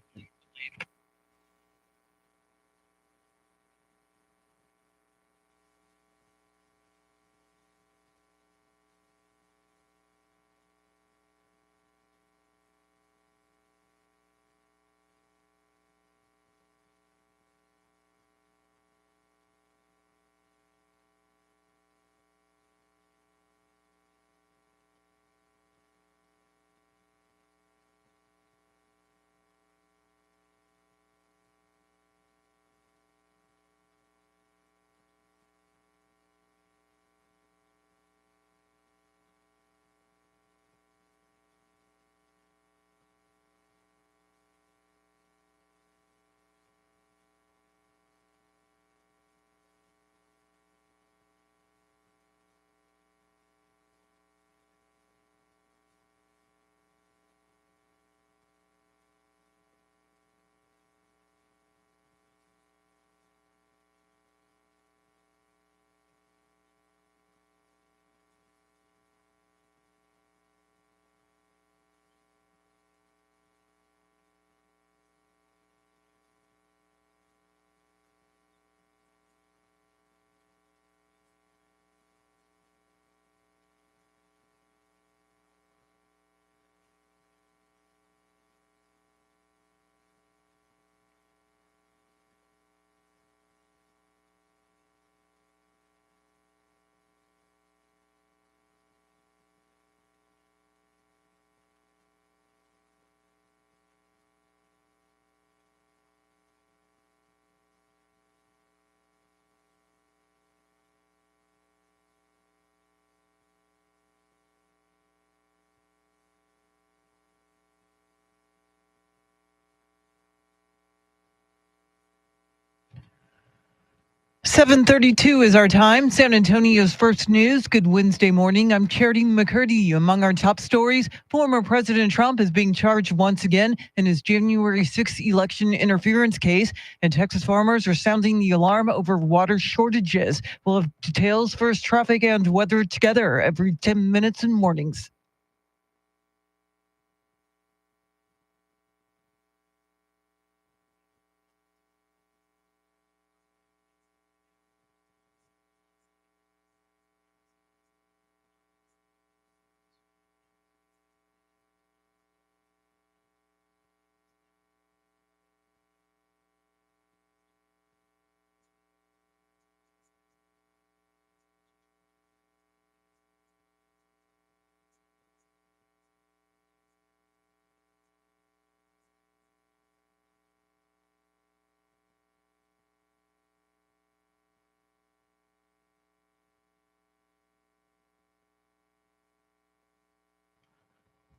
.32 is our time. San Antonio's first news. Good Wednesday morning. I'm Charity McCurdy. Among our top stories, former President Trump is being charged once again in his January 6th election interference case, and Texas farmers are sounding the alarm over water shortages. We'll have details, first traffic and weather together every 10 minutes in mornings.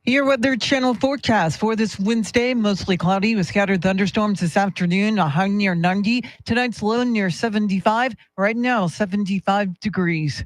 Your Weather Channel forecast for this Wednesday, mostly cloudy with scattered thunderstorms this afternoon, a high near 90. Tonight's low near 75. Right now, 75 degrees.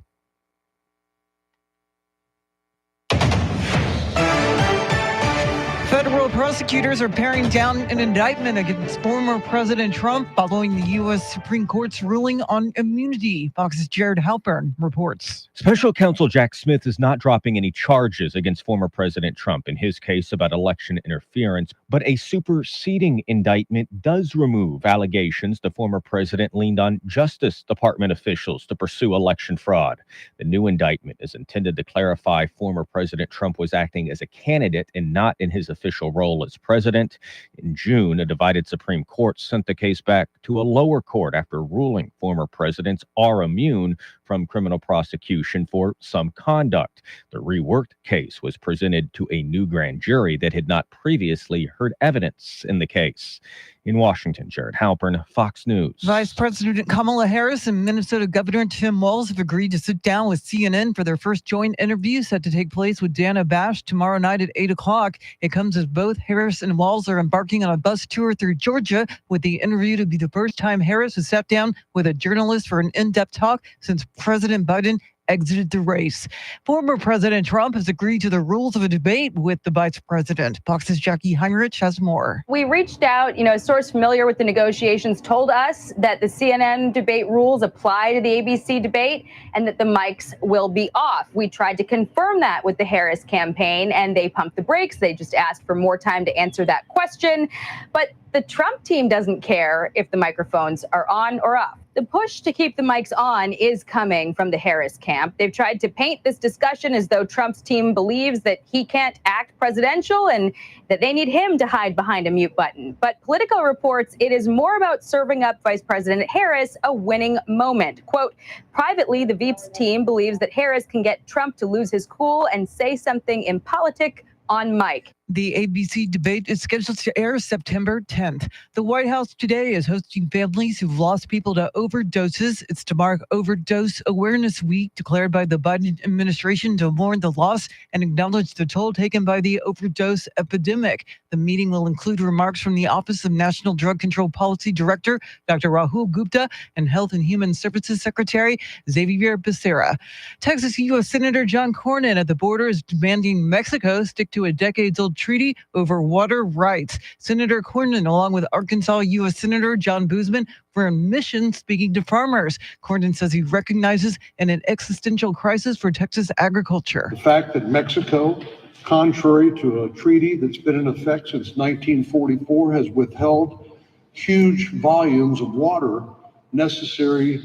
Federal Prosecutors are paring down an indictment against former President Trump following the U.S. Supreme Court's ruling on immunity. Fox's Jared Halpern reports.
Special counsel Jack Smith is not dropping any charges against former President Trump in his case about election interference, but a superseding indictment does remove allegations the former president leaned on Justice Department officials to pursue election fraud. The new indictment is intended to clarify former President Trump was acting as a candidate and not in his official role as president. In June, a divided Supreme Court sent the case back to a lower court after ruling former presidents are immune from criminal prosecution for some conduct. The reworked case was presented to a new grand jury that had not previously heard evidence in the case. In Washington, Jared Halpern, Fox News.
Vice President Kamala Harris and Minnesota Governor Tim Walz have agreed to sit down with CNN for their first joint interview set to take place with Dana Bash tomorrow night at 8 o'clock. It comes as both Harris and Walz are embarking on a bus tour through Georgia, with the interview to be the first time Harris has sat down with a journalist for an in-depth talk since President Biden exited the race. Former President Trump has agreed to the rules of a debate with the vice president. Fox's Jackie Heinrich has more.
We reached out, a source familiar with the negotiations told us that the CNN debate rules apply to the ABC debate and that the mics will be off. We tried to confirm that with the Harris campaign and they pumped the brakes. They just asked for more time to answer that question. But the Trump team doesn't care if the microphones are on or off. The push to keep the mics on is coming from the Harris camp. They've tried to paint this discussion as though Trump's team believes that he can't act presidential and that they need him to hide behind a mute button. But Politico reports it is more about serving up Vice President Harris a winning moment. Quote, privately, the Veeps team believes that Harris can get Trump to lose his cool and say something impolitic on mic.
The ABC debate is scheduled to air September 10th. The White House today is hosting families who've lost people to overdoses. It's to mark Overdose Awareness Week, declared by the Biden administration to mourn the loss and acknowledge the toll taken by the overdose epidemic. The meeting will include remarks from the Office of National Drug Control Policy Director, Dr. Rahul Gupta, and Health and Human Services Secretary Xavier Becerra. Texas U.S. Senator John Cornyn at the border is demanding Mexico stick to a decades-old treaty over water rights. Senator Cornyn, along with Arkansas U.S. Senator John Boozman, were in mission speaking to farmers. Cornyn says he recognizes an existential crisis for Texas agriculture.
The fact that Mexico, contrary to a treaty that's been in effect since 1944, has withheld huge volumes of water necessary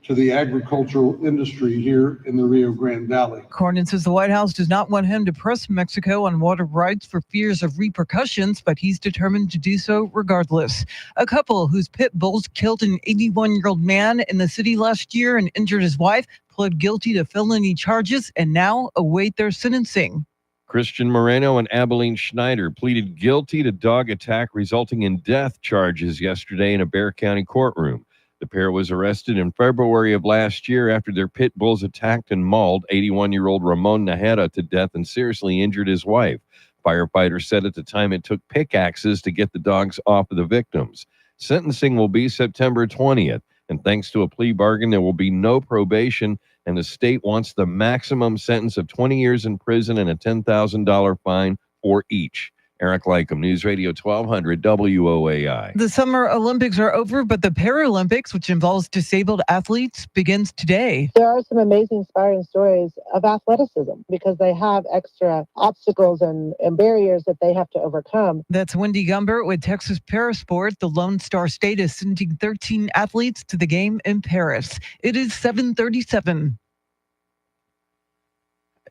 to the agricultural industry here in the Rio Grande Valley.
Cornyn says the White House does not want him to press Mexico on water rights for fears of repercussions, but he's determined to do so regardless. A couple whose pit bulls killed an 81-year-old man in the city last year and injured his wife pled guilty to felony charges and now await their sentencing.
Christian Moreno and Abilene Schneider pleaded guilty to dog attack resulting in death charges yesterday in a Bexar County courtroom. The pair was arrested in February of last year after their pit bulls attacked and mauled 81-year-old Ramon Najera to death and seriously injured his wife. Firefighters said at the time it took pickaxes to get the dogs off of the victims. Sentencing will be September 20th, and thanks to a plea bargain, there will be no probation, and the state wants the maximum sentence of 20 years in prison and a $10,000 fine for each. Eric Lycum, News Radio 1200 WOAI.
The Summer Olympics are over, but the Paralympics, which involves disabled athletes, begins today.
There are some amazing, inspiring stories of athleticism because they have extra obstacles and barriers that they have to overcome.
That's Wendy Gumbert with Texas Parasport. The Lone Star State is sending 13 athletes to the game in Paris. It is 7:37.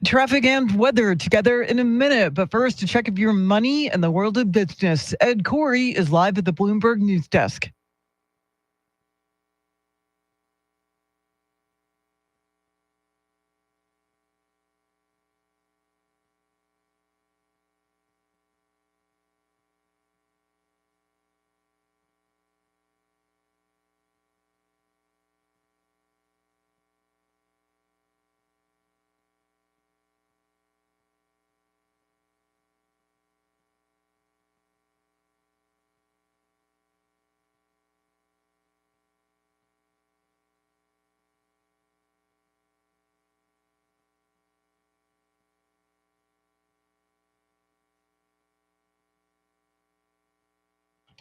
Traffic and weather together in a minute. But first, to check if your money and the world of business. Ed Corey is live at the Bloomberg News Desk.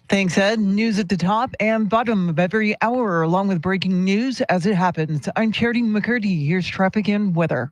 Thanks, Ed. News at the top and bottom of every hour, along with breaking news as it happens. I'm Charity McCurdy. Here's traffic and weather.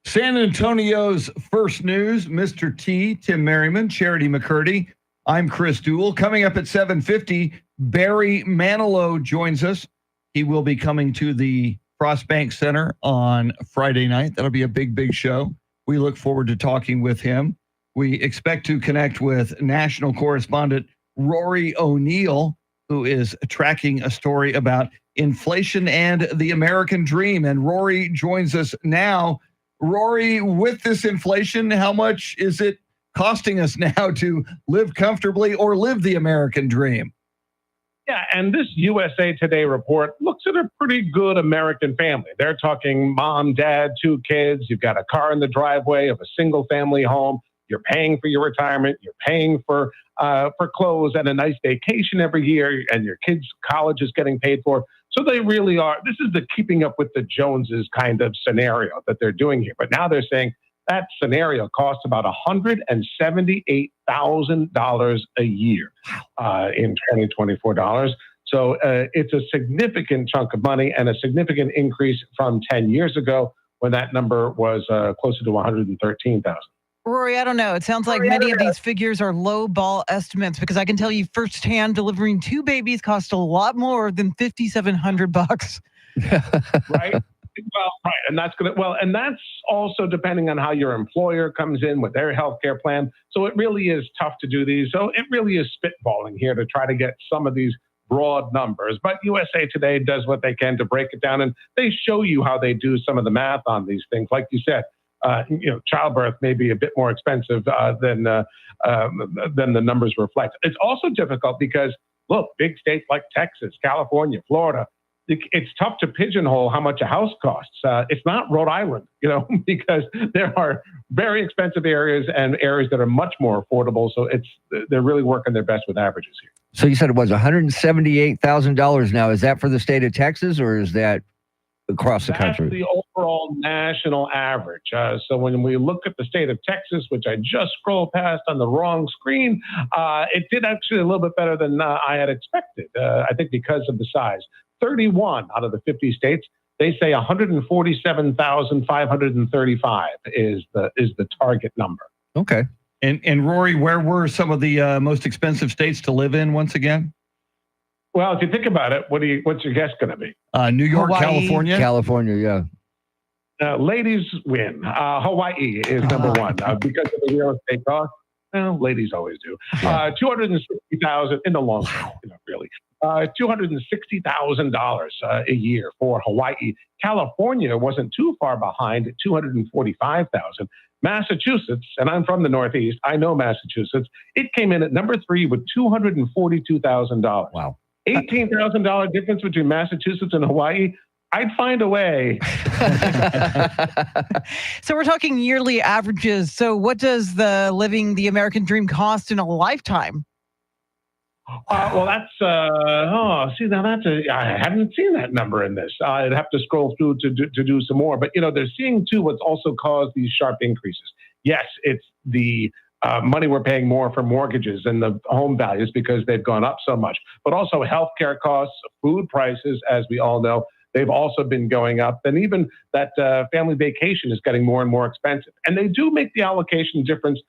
San Antonio's first news, Mr. T, Tim Merriman, Charity McCurdy. I'm Chris Duell. Coming up at 7:50, Barry Manilow joins us. He will be coming to the Frost Bank Center on Friday night. That'll be a big show. We look forward to talking with him. We expect to connect with national correspondent Rory O'Neill, who is tracking a story about inflation and the American dream. And Rory joins us now. Rory, with this inflation, how much is it costing us now to live comfortably or live the American dream?
Yeah, and this USA Today report looks at a pretty good American family. They're talking mom, dad, 2 kids. You've got a car in the driveway of a single family home. You're paying for your retirement. You're paying for clothes and a nice vacation every year, and your kids' college is getting paid for. So they really are. This is the keeping up with the Joneses kind of scenario that they're doing here. But now they're saying that scenario costs about $178,000 a year in 2024 dollars. So it's a significant chunk of money and a significant increase from 10 years ago when that number was closer to 113,000.
Rory, I don't know. It sounds like many of these figures are low ball estimates, because I can tell you firsthand delivering 2 babies cost a lot more than $5,700.
Right? Well, right. And that's also depending on how your employer comes in with their healthcare plan. So it really is tough to do these. So it really is spitballing here to try to get some of these broad numbers. But USA Today does what they can to break it down, and they show you how they do some of the math on these things. Like you said, childbirth may be a bit more expensive than the numbers reflect. It's also difficult because, look, big states like Texas, California, Florida, it's tough to pigeonhole how much a house costs. It's not Rhode Island, because there are very expensive areas and areas that are much more affordable. So they're really working their best with averages here.
So you said it was $178,000 now. Is that for the state of Texas, or is that across the country?
That's the overall national average. So when we look at the state of Texas, which I just scrolled past on the wrong screen, it did actually a little bit better than I had expected, I think because of the size. 31 out of the 50 states, they say 147,535 is the target number.
Okay.
And Rory, where were some of the most expensive states to live in once again?
Well, if you think about it, what's your guess going to be?
New York,
Hawaii.
California?
California, yeah.
Ladies win. Hawaii is number one because of the real estate cost. Well, ladies always do. 260,000 in the long run, really. $260,000 a year for Hawaii. California wasn't too far behind at $245,000. Massachusetts, and I'm from the Northeast, I know Massachusetts, it came in at number 3 with $242,000.
Wow.
$18,000 difference between Massachusetts and Hawaii. I'd find a way.
So we're talking yearly averages. So what does living the American dream cost in a lifetime?
Well, that's I haven't seen that number in this. I'd have to scroll through to do some more. But they're seeing too what's also caused these sharp increases. Yes, it's the money we're paying more for mortgages and the home values because they've gone up so much, but also healthcare costs, food prices, as we all know, they've also been going up. And even that family vacation is getting more and more expensive. And they do make the allocation difference,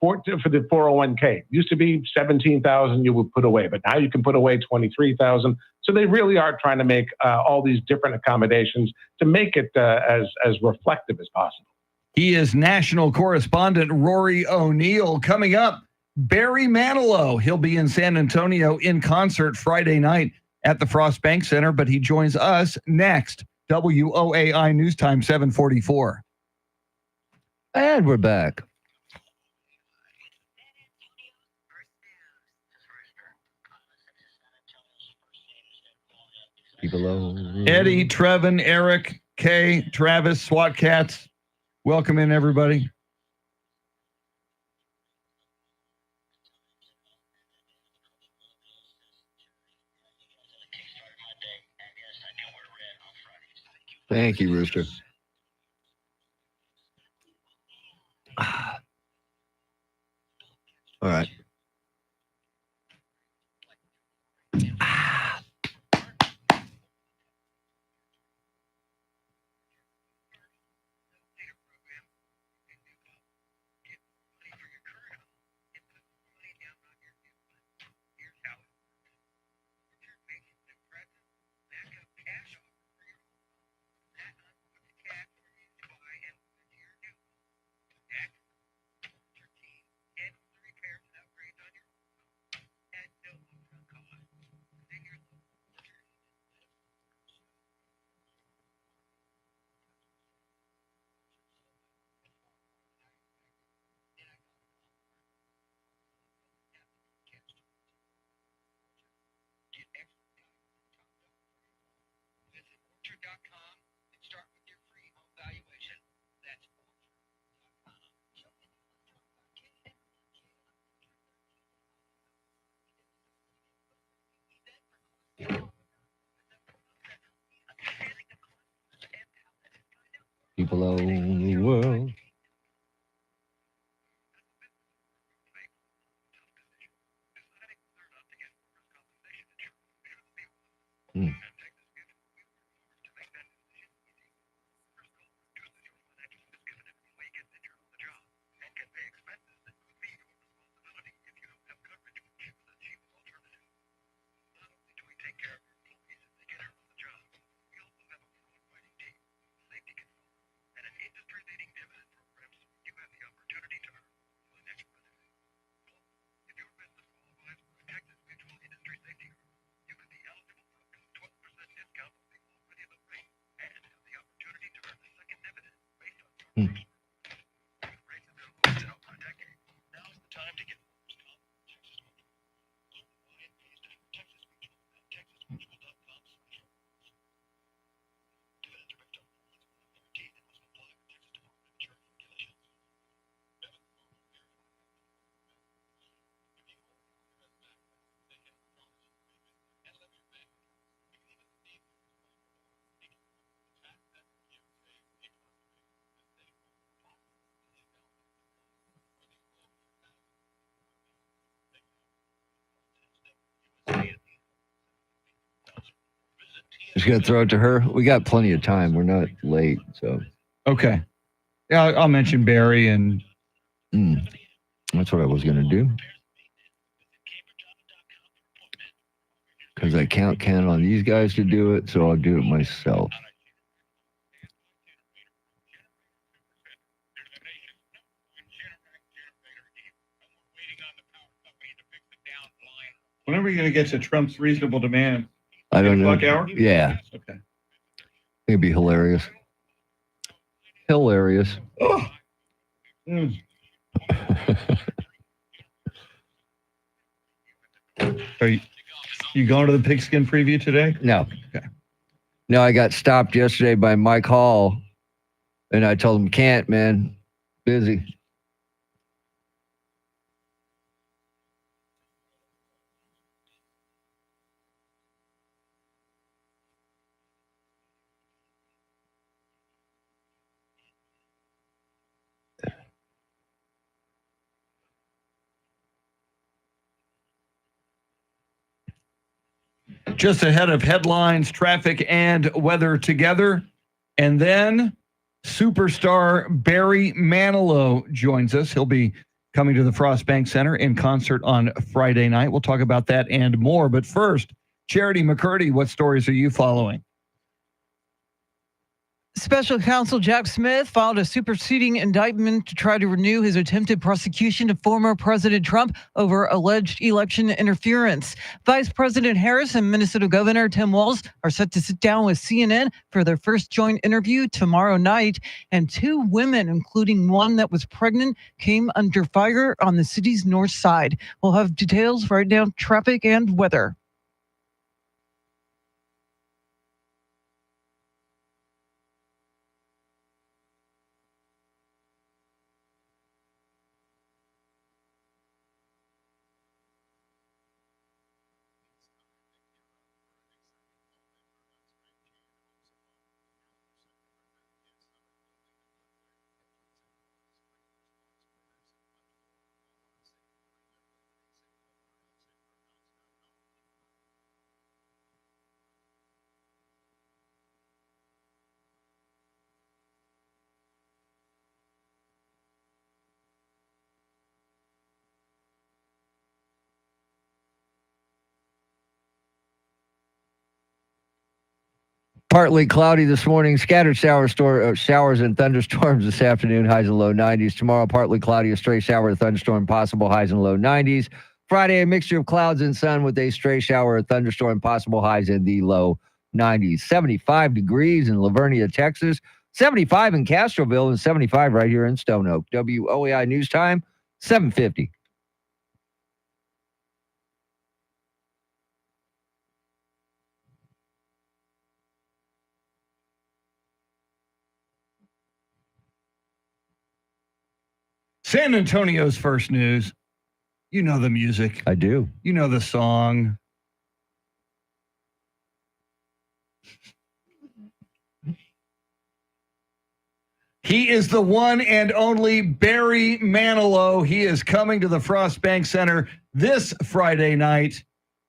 for the 401k. It used to be $17,000 you would put away, but now you can put away $23,000. So they really are trying to make all these different accommodations to make it as reflective as possible.
He is national correspondent Rory O'Neill. Coming up, Barry Manilow. He'll be in San Antonio in concert Friday night at the Frost Bank Center, but he joins us next. WOAI News Time 744.
And we're back.
Eddie, Trevin, Eric, Kay, Travis, SWAT Cats. Welcome in, everybody.
Thank you, Rooster. All right. People all over the world. Just gonna throw it to her. We got plenty of time. We're not late, so
okay. Yeah, I'll mention Barry and
that's what I was gonna do. Because I can't count on these guys to do it, so I'll do it myself.
When are we going to get to Trump's reasonable demand?
I don't know.
8 o'clock hour?
Yeah.
Okay.
It'd be hilarious. Hilarious.
Oh. Mm. Are you going to the pigskin preview today?
No.
Okay.
No, I got stopped yesterday by Mike Hall, and I told him, can't, man. Busy.
Just ahead of headlines, traffic, and weather together. And then superstar Barry Manilow joins us. He'll be coming to the Frost Bank Center in concert on Friday night. We'll talk about that and more. But first, Charity McCurdy, what stories are you following?
Special counsel Jack Smith filed a superseding indictment to try to renew his attempted prosecution of former President Trump over alleged election interference. Vice President Harris and Minnesota Governor Tim Walz are set to sit down with CNN for their first joint interview tomorrow night. And 2 women, including one that was pregnant, came under fire on the city's north side. We'll have details right now, traffic and weather.
Partly cloudy this morning, scattered showers and thunderstorms this afternoon, highs and low 90s. Tomorrow, partly cloudy, a stray shower or thunderstorm possible, highs and low 90s. Friday, a mixture of clouds and sun with a stray shower or thunderstorm possible, highs in the low 90s. 75 degrees in Lavernia, Texas. 75 in Castroville and 75 right here in Stone Oak. WOAI News Time, 7:50.
San Antonio's first news. You know the music.
I do.
You know the song. He is the one and only Barry Manilow. He is coming to the Frost Bank Center this Friday night.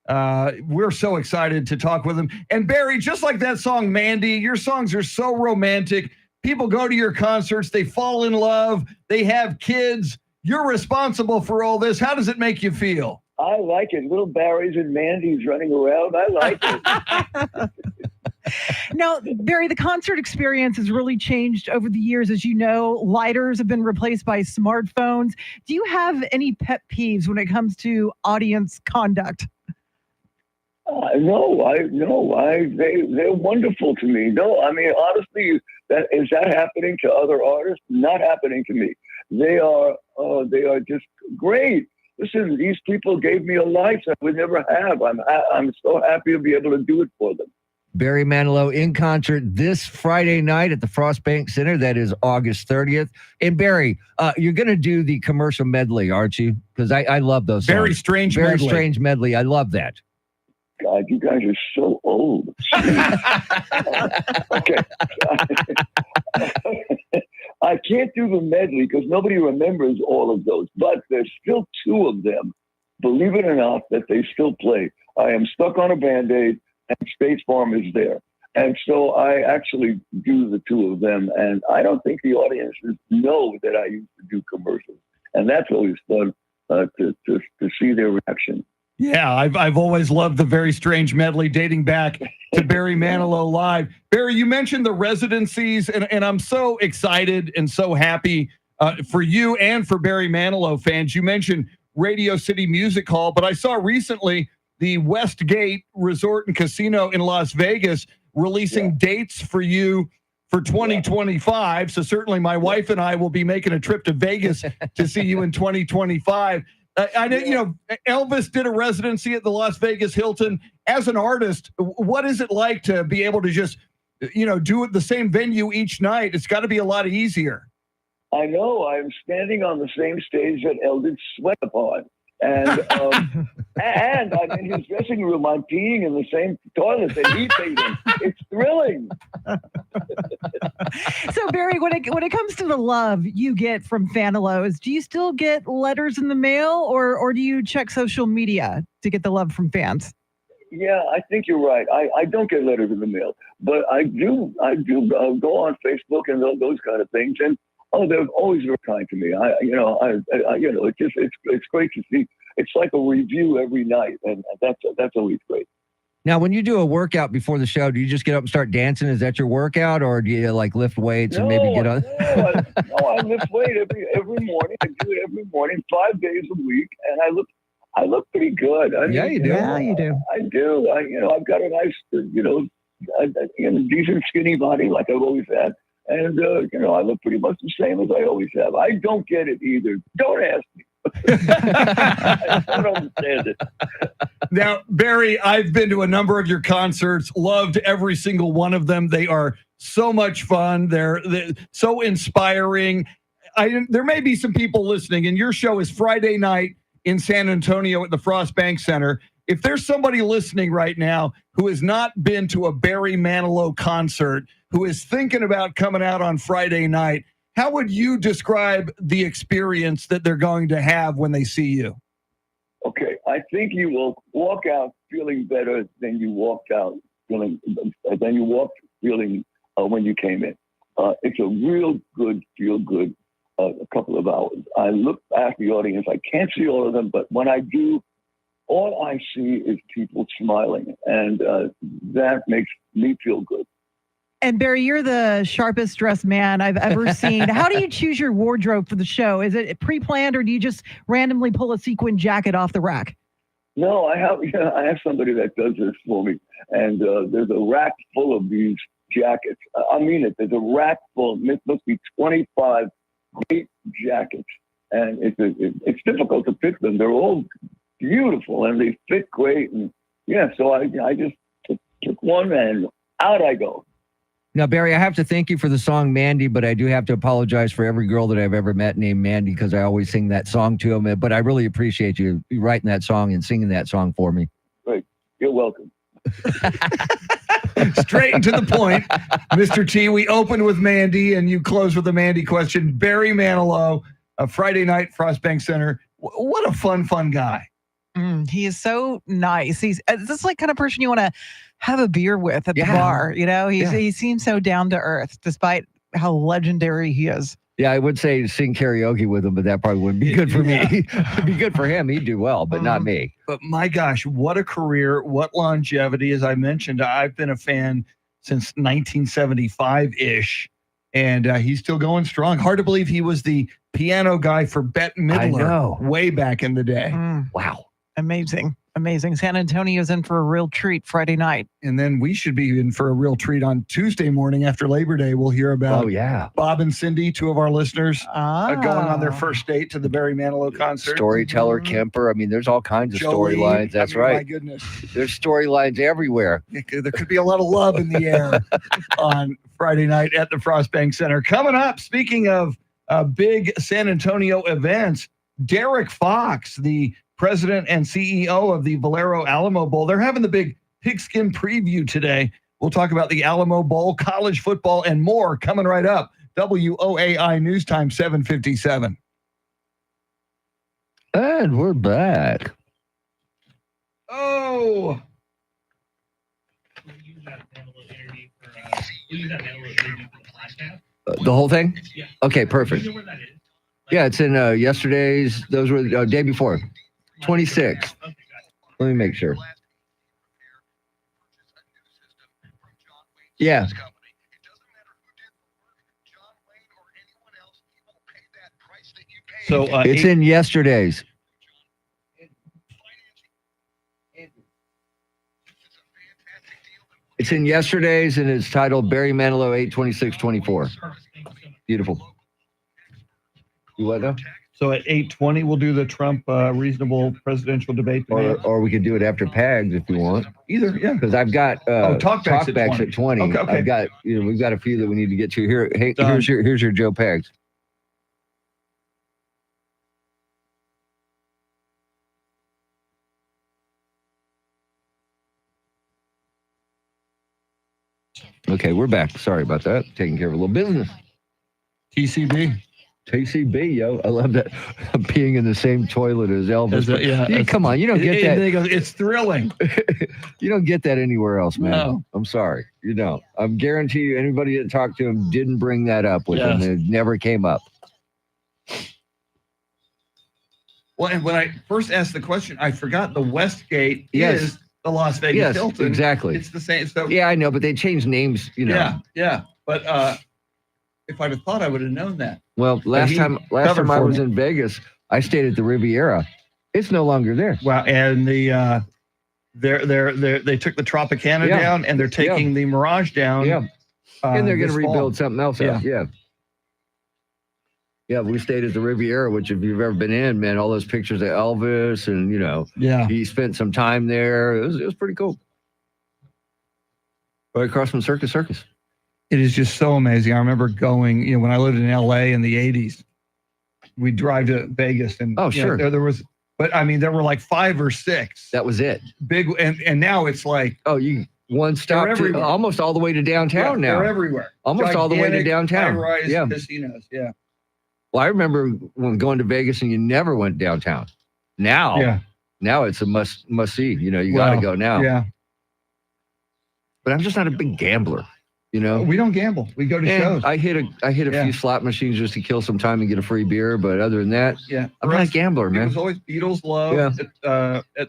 We're so excited to talk with him. And Barry, just like that song, Mandy, your songs are so romantic. People go to your concerts, they fall in love, they have kids. You're responsible for all this. How does it make you feel?
I like it. Little Barrys and Mandys running around. I like it.
Now, Barry, the concert experience has really changed over the years. As you know, lighters have been replaced by smartphones. Do you have any pet peeves when it comes to audience conduct?
They're wonderful to me. No, I mean, honestly, is that happening to other artists? Not happening to me. They are just great. Listen, these people gave me a life that I would never have. I'm so happy to be able to do it for them.
Barry Manilow in concert this Friday night at the Frost Bank Center. That is August 30th. And Barry, you're going to do the commercial medley, aren't you? Because I love those songs.
Very strange
medley. I love that.
God, you guys are so old. Okay. I can't do the medley because nobody remembers all of those, but there's still 2 of them, believe it or not, that they still play. I Am Stuck on a Band-Aid and State Farm Is There. And so I actually do the 2 of them, and I don't think the audiences know that I used to do commercials. And that's always fun to see their reaction.
Yeah, I've always loved the Very Strange medley dating back to Barry Manilow Live. Barry, you mentioned the residencies, and I'm so excited and so happy for you and for Barry Manilow fans. You mentioned Radio City Music Hall, but I saw recently the Westgate Resort and Casino in Las Vegas releasing dates for you for 2025. So certainly my wife and I will be making a trip to Vegas to see you in 2025. I know, you know, Elvis did a residency at the Las Vegas Hilton. As an artist, what is it like to be able to just do it the same venue each night. It's got to be a lot easier.
I know. I'm standing on the same stage that Eldridge sweat upon. And and I'm in his dressing room. I'm peeing in the same toilet that he peed in. It's thrilling.
So Barry, when it comes to the love you get from Fanalos, do you still get letters in the mail, or do you check social media to get the love from fans?
Yeah, I think you're right. I don't get letters in the mail, but I do go on Facebook and those kind of things, and they're always very kind to me. It's great to see. It's like a review every night, and that's always great.
Now, when you do a workout before the show, do you just get up and start dancing? Is that your workout, or do you like lift weights and maybe get on?
I lift weight every morning. I do it every morning, 5 days a week, and I look pretty good.
Yeah, you do.
Yeah, you do.
I do. I've got a nice, a decent skinny body like I've always had. And, I look pretty much the same as I always have. I don't get it either. Don't ask me. I don't understand it.
Now, Barry, I've been to a number of your concerts, loved every single one of them. They are so much fun. They're so inspiring. There may be some people listening, and your show is Friday night in San Antonio at the Frost Bank Center. If there's somebody listening right now who has not been to a Barry Manilow concert, who is thinking about coming out on Friday night, how would you describe the experience that they're going to have when they see you?
Okay, I think you will walk out feeling better than you walked out feeling when you came in. It's a real good, feel good a couple of hours. I look at the audience. I can't see all of them, but when I do, all I see is people smiling, and that makes me feel good.
And Barry, you're the sharpest dressed man I've ever seen. How do you choose your wardrobe for the show? Is it pre-planned, or do you just randomly pull a sequin jacket off the rack?
No, I have somebody that does this for me, and there's a rack full of these jackets. I mean it. There's a rack full. It must be 25 great jackets, and it's difficult to pick them. They're all beautiful and they fit great. And so I just took one and out I go.
Now, Barry, I have to thank you for the song Mandy, but I do have to apologize for every girl that I've ever met named Mandy, because I always sing that song to them. But I really appreciate you writing that song and singing that song for me.
Great. You're welcome.
Straight and to the point, Mr. T. We opened with Mandy and you close with a Mandy question. Barry Manilow, Friday night, Frost Bank Center. What a fun guy.
He is so nice. This is like kind of person you want to have a beer with at the bar. He seems so down to earth, despite how legendary he is.
Yeah, I would say sing karaoke with him, but that probably wouldn't be good for me. It'd be good for him. He'd do well, but not me.
But my gosh, what a career, what longevity. As I mentioned, I've been a fan since 1975-ish, and he's still going strong. Hard to believe he was the piano guy for Bette Midler way back in the day.
Wow.
Amazing. San Antonio's in for a real treat Friday night.
And then we should be in for a real treat on Tuesday morning after Labor Day. We'll hear about Bob and Cindy, two of our listeners, going on their first date to the Barry Manilow concert.
Storyteller Kemper. I mean, there's all kinds of storylines. That's right.
My goodness.
There's storylines everywhere.
There could be a lot of love in the air on Friday night at the Frost Bank Center. Coming up, speaking of big San Antonio events, Derek Fox, the president and CEO of the Valero Alamo Bowl. They're having the big pigskin preview today. We'll talk about the Alamo Bowl, college football, and more coming right up. WOAI News Time 7:57.
And we're back.
Oh.
The whole thing? Okay, perfect. Yeah, it's in yesterday's. Those were the day before. 26. Let me make sure. Yeah.
So
it's in yesterday's. It's in yesterday's, and it's titled Barry Manilow 8/26/24. Beautiful. You what now?
So at 8:20, we'll do the Trump reasonable presidential debate.
Or we could do it after PAGS if you want.
Either, yeah.
Because I've got
talkbacks
at 20.
Okay.
I've got, we've got a few that we need to get to here. Hey,
Done.
here's your Joe Pags. Okay, we're back. Sorry about that. Taking care of a little business. TCB, yo. I love that. Being in the same toilet as Elvis. Come on, you don't get that.
They go, it's thrilling.
You don't get that anywhere else, man.
No.
I'm sorry. You don't. I'm guarantee you anybody that talked to him didn't bring that up with him. It never came up.
Well, and when I first asked the question, I forgot the Westgate is the Las Vegas Hilton.
Exactly.
It's the same. So
yeah, I know, but they changed names,
Yeah. But if I'd have thought, I would have known that.
Well, last time I was in Vegas, I stayed at the Riviera. It's no longer there.
Wow, and they took the Tropicana down, and they're taking the Mirage down.
Yeah, and they're going to
this fall.
rebuild something else. Yeah, we stayed at the Riviera, which if you've ever been in, man, all those pictures of Elvis, and he spent some time there. It was pretty cool. Right across from Circus.
It is just so amazing. I remember going, when I lived in LA in the 80s, we'd drive to Vegas and there was, but I mean, there were like 5 or 6.
That was it.
Big. And now it's like,
you one stop to almost all the way to downtown now.
They're everywhere.
Almost all the way to downtown.
High-rise casinos. Yeah.
Well, I remember when going to Vegas and you never went downtown. Now it's a must see. You got to go now.
Yeah.
But I'm just not a big gambler.
We don't gamble. We go to shows.
I hit a few slot machines just to kill some time and get a free beer. But other than that, I'm not a gambler, man.
It was always Beatles Love at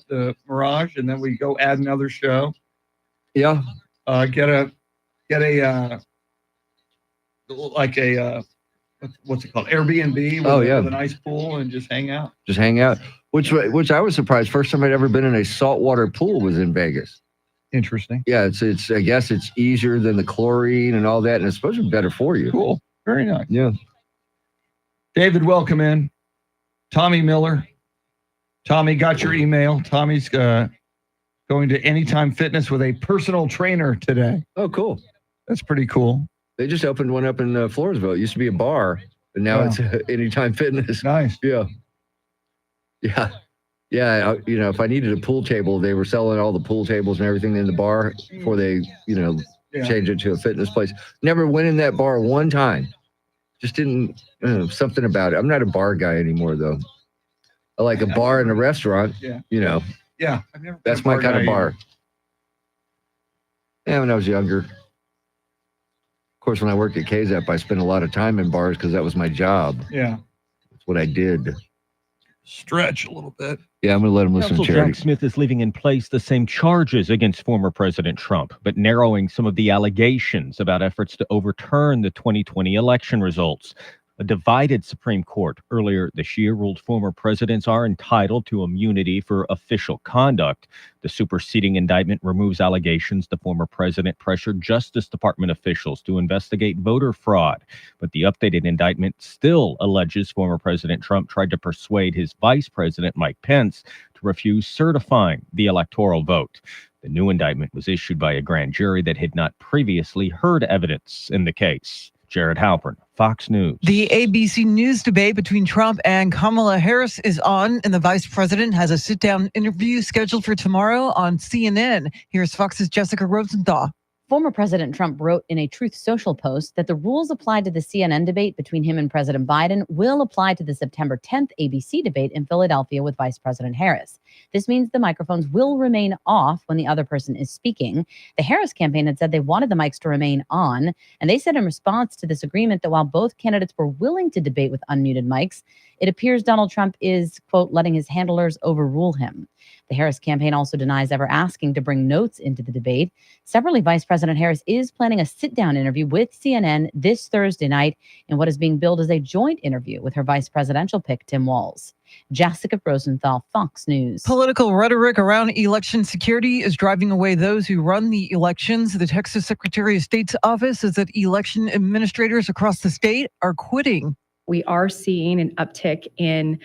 the Mirage, and then we go add another show.
Yeah.
Get a what's it called? Airbnb with a nice pool and just hang out.
Which I was surprised. First time I'd ever been in a saltwater pool was in Vegas.
Interesting.
Yeah, it's I guess it's easier than the chlorine and all that, and it's supposed to be better for you.
Cool. Very nice.
Yeah.
David, welcome in. Tommy Miller. Tommy, got your email. Tommy's going to Anytime Fitness with a personal trainer today.
Oh, cool.
That's pretty cool.
They just opened one up in Floresville. It used to be a bar, and now it's Anytime Fitness.
Nice.
Yeah. Yeah, if I needed a pool table, they were selling all the pool tables and everything in the bar before they, changed it to a fitness place. Never went in that bar one time. Just didn't, something about it. I'm not a bar guy anymore, though. I like a bar and a restaurant,
Yeah.
Yeah,
I've never been
that's
a bar
my kind of
guy
bar. Yeah, when I was younger. Of course, when I worked at KZAP, I spent a lot of time in bars because that was my job.
Yeah.
That's what I did.
Stretch a little bit.
Yeah, I'm going to let him listen
Counsel
to Charity.
Jack Smith is leaving in place the same charges against former President Trump, but narrowing some of the allegations about efforts to overturn the 2020 election results. A divided Supreme Court earlier this year ruled former presidents are entitled to immunity for official conduct. The superseding indictment removes allegations the former president pressured Justice Department officials to investigate voter fraud. But the updated indictment still alleges former President Trump tried to persuade his vice president, Mike Pence, to refuse certifying the electoral vote. The new indictment was issued by a grand jury that had not previously heard evidence in the case. Jared Halpern, Fox News.
The ABC News debate between Trump and Kamala Harris is on, and the vice president has a sit-down interview scheduled for tomorrow on CNN. Here's Fox's Jessica Rosenthal.
Former President Trump wrote in a Truth Social post that the rules applied to the CNN debate between him and President Biden will apply to the September 10th ABC debate in Philadelphia with Vice President Harris. This means the microphones will remain off when the other person is speaking. The Harris campaign had said they wanted the mics to remain on, and they said in response to this agreement that while both candidates were willing to debate with unmuted mics, it appears Donald Trump is, quote, letting his handlers overrule him. The Harris campaign also denies ever asking to bring notes into the debate. Separately, Vice President Harris is planning a sit-down interview with CNN this Thursday night in what is being billed as a joint interview with her vice presidential pick, Tim Walz. Jessica Rosenthal, Fox News.
Political rhetoric around election security is driving away those who run the elections. The Texas Secretary of State's office says that election administrators across the state are quitting.
We are seeing an uptick in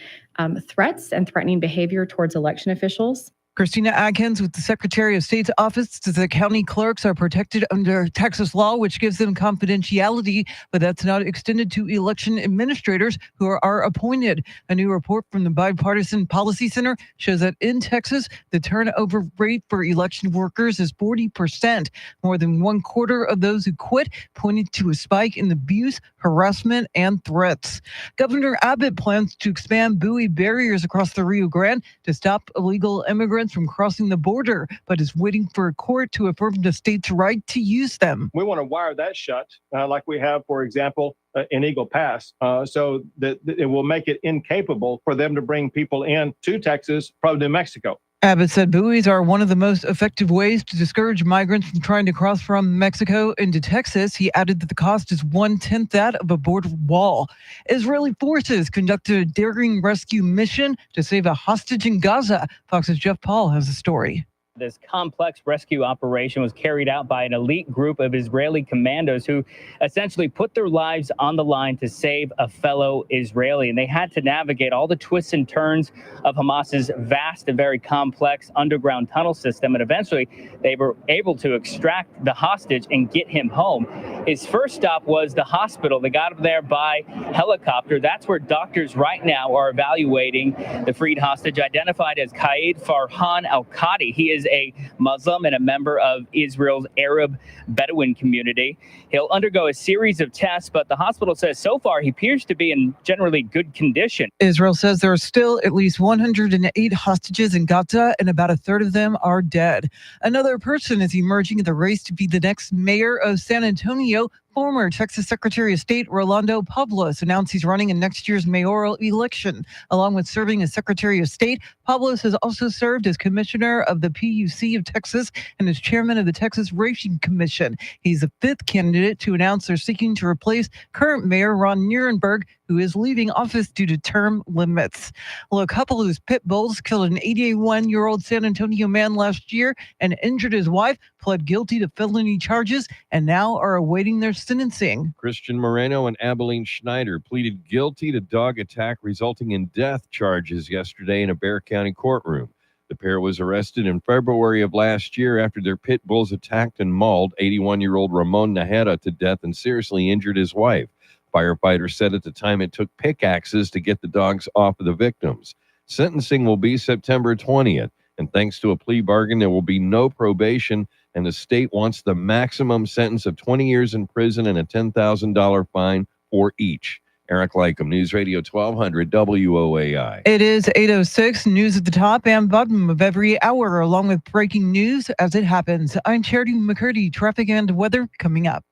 threats and threatening behavior towards election officials.
Christina Adkins with the Secretary of State's office says that county clerks are protected under Texas law, which gives them confidentiality, but that's not extended to election administrators who are appointed. A new report from the Bipartisan Policy Center shows that in Texas, the turnover rate for election workers is 40%. More than 1/4 of those who quit pointed to a spike in abuse, harassment, and threats. Governor Abbott plans to expand buoy barriers across the Rio Grande to stop illegal immigrants from crossing the border, but is waiting for a court to affirm the state's right to use them.
We want to wire that shut, like we have, for example, in Eagle Pass, so that it will make it incapable for them to bring people in to Texas from New Mexico.
Abbott said buoys are one of the most effective ways to discourage migrants from trying to cross from Mexico into Texas. He added that the cost is 1/10 that of a border wall. Israeli forces conducted a daring rescue mission to save a hostage in Gaza. Fox's Jeff Paul has a story.
This complex rescue operation was carried out by an elite group of Israeli commandos who essentially put their lives on the line to save a fellow Israeli. And they had to navigate all the twists and turns of Hamas's vast and very complex underground tunnel system. And eventually they were able to extract the hostage and get him home. His first stop was the hospital. They got him there by helicopter. That's where doctors right now are evaluating the freed hostage, identified as Qaid Farhan Al-Qadi. He is a Muslim and a member of Israel's Arab Bedouin community. He'll undergo a series of tests, but the hospital says so far he appears to be in generally good condition.
Israel says there are still at least 108 hostages in Gaza, and about a third of them are dead. Another person is emerging in the race to be the next mayor of San Antonio. Former Texas Secretary of State Rolando Pablos announced he's running in next year's mayoral election. Along with serving as Secretary of State, Pablos has also served as Commissioner of the PUC of Texas and as Chairman of the Texas Racing Commission. He's the fifth candidate to announce they're seeking to replace current Mayor Ron Nirenberg, who is leaving office due to term limits. Well, a couple whose pit bulls killed an 81-year-old San Antonio man last year and injured his wife pled guilty to felony charges and now are awaiting their sentencing.
Christian Moreno and Abilene Schneider pleaded guilty to dog attack resulting in death charges yesterday in a Bexar County courtroom. The pair was arrested in February of last year after their pit bulls attacked and mauled 81-year-old Ramon Najera to death and seriously injured his wife. Firefighters said at the time it took pickaxes to get the dogs off of the victims. Sentencing will be September 20th, and thanks to a plea bargain, there will be no probation, and the state wants the maximum sentence of 20 years in prison and a $10,000 fine for each. Eric Lycum, News Radio 1200 WOAI.
It is 8:06, news at the top and bottom of every hour, along with breaking news as it happens. I'm Charity McCurdy, traffic and weather coming up.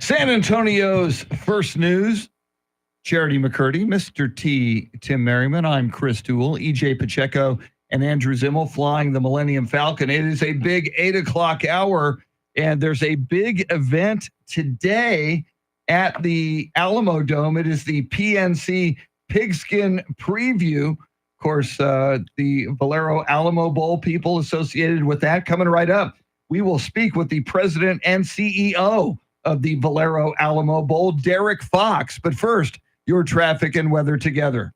San Antonio's first news. Charity McCurdy, Mr. T, Tim Merriman. I'm Chris Toole, EJ Pacheco, and Andrew Zimmel flying the Millennium Falcon. It is a big 8 o'clock hour, and there's a big event today at the Alamo Dome. It is the PNC Pigskin Preview. Of course, the Valero Alamo Bowl, people associated with that. Coming right up, we will speak with the president and CEO of the Valero Alamo Bowl, Derek Fox. But first, your traffic and weather together.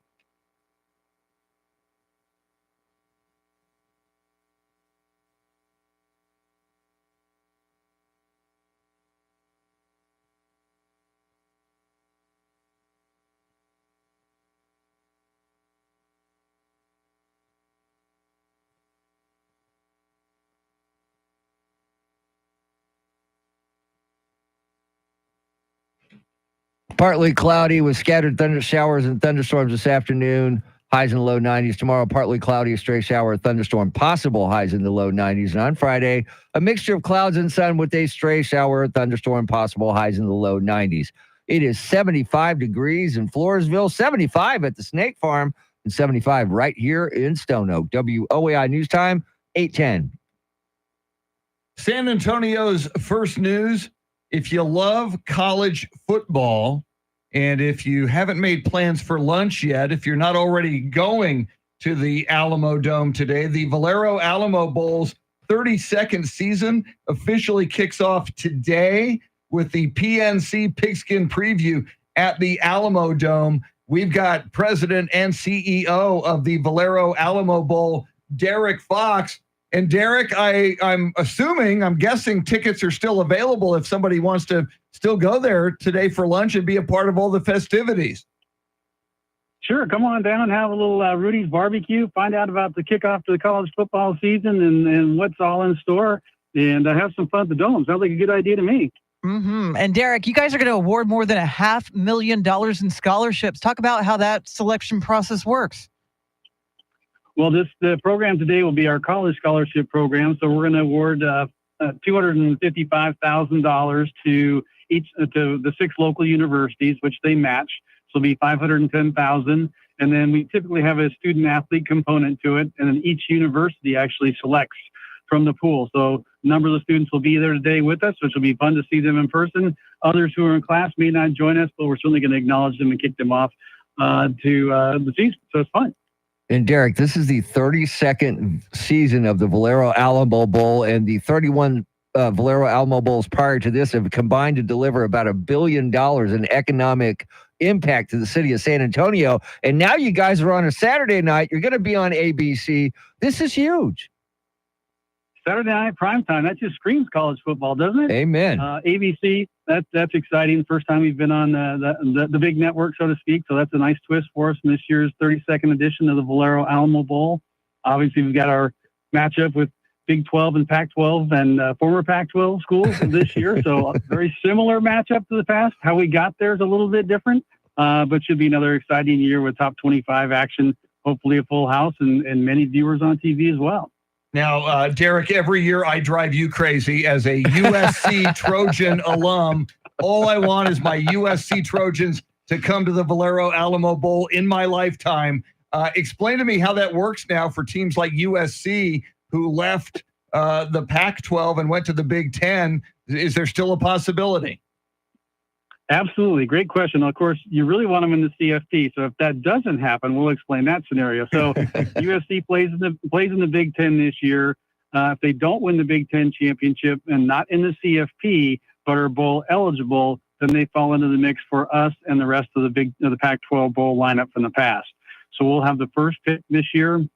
Partly cloudy with scattered thunder showers and thunderstorms this afternoon. Highs in the low 90s. Tomorrow, partly cloudy, a stray shower, thunderstorm, possible highs in the low 90s. And on Friday, a mixture of clouds and sun with a stray shower, thunderstorm, possible highs in the low 90s. It is 75 degrees in Floresville, 75 at the Snake Farm, and 75 right here in Stone Oak. WOAI News Time, 8:10.
San Antonio's first news. If you love college football, and if you haven't made plans for lunch yet, if you're not already going to the Alamo Dome today, the Valero Alamo Bowl's 32nd season officially kicks off today with the PNC Pigskin Preview at the Alamo Dome. We've got president and CEO of the Valero Alamo Bowl, Derek Fox. And Derek, I'm guessing tickets are still available if somebody wants to still go there today for lunch and be a part of all the festivities.
Sure. Come on down, have a little Rudy's barbecue, find out about the kickoff to the college football season and what's all in store, and have some fun at the Dome. Sounds like a good idea to me.
Mm-hmm. And Derek, you guys are going to award more than $500,000 in scholarships. Talk about how that selection process works.
Well, the program today will be our college scholarship program. So we're going to award $255,000 to the 6 local universities, which they match. So it'll be $510,000. And then we typically have a student athlete component to it. And then each university actually selects from the pool. So a number of the students will be there today with us, which will be fun to see them in person. Others who are in class may not join us, but we're certainly going to acknowledge them and kick them off to the season. So it's fun.
And Derek, this is the 32nd season of the Valero Alamo Bowl, and the 31 Valero Alamo Bowls prior to this have combined to deliver about $1 billion in economic impact to the city of San Antonio. And now you guys are on a Saturday night. You're going to be on ABC. This is huge.
Saturday night primetime. That just screams college football, doesn't it?
Amen.
ABC. That's exciting. First time we've been on the big network, so to speak. So that's a nice twist for us in this year's 32nd edition of the Valero Alamo Bowl. Obviously, we've got our matchup with Big 12 and Pac-12 and former Pac-12 schools this year. So a very similar matchup to the past. How we got there is a little bit different, but should be another exciting year with top 25 action. Hopefully, a full house and many viewers on TV as well.
Now, Derek, every year I drive you crazy as a USC Trojan alum. All I want is my USC Trojans to come to the Valero Alamo Bowl in my lifetime. Explain to me how that works now for teams like USC who left the Pac-12 and went to the Big Ten. Is there still a possibility?
Absolutely. Great question. Of course, you really want them in the CFP. So if that doesn't happen, we'll explain that scenario. So USC plays in the Big Ten this year. If they don't win the Big Ten championship and not in the CFP, but are bowl eligible, then they fall into the mix for us and the rest of the Pac-12 bowl lineup from the past. So we'll have the first pick this year. A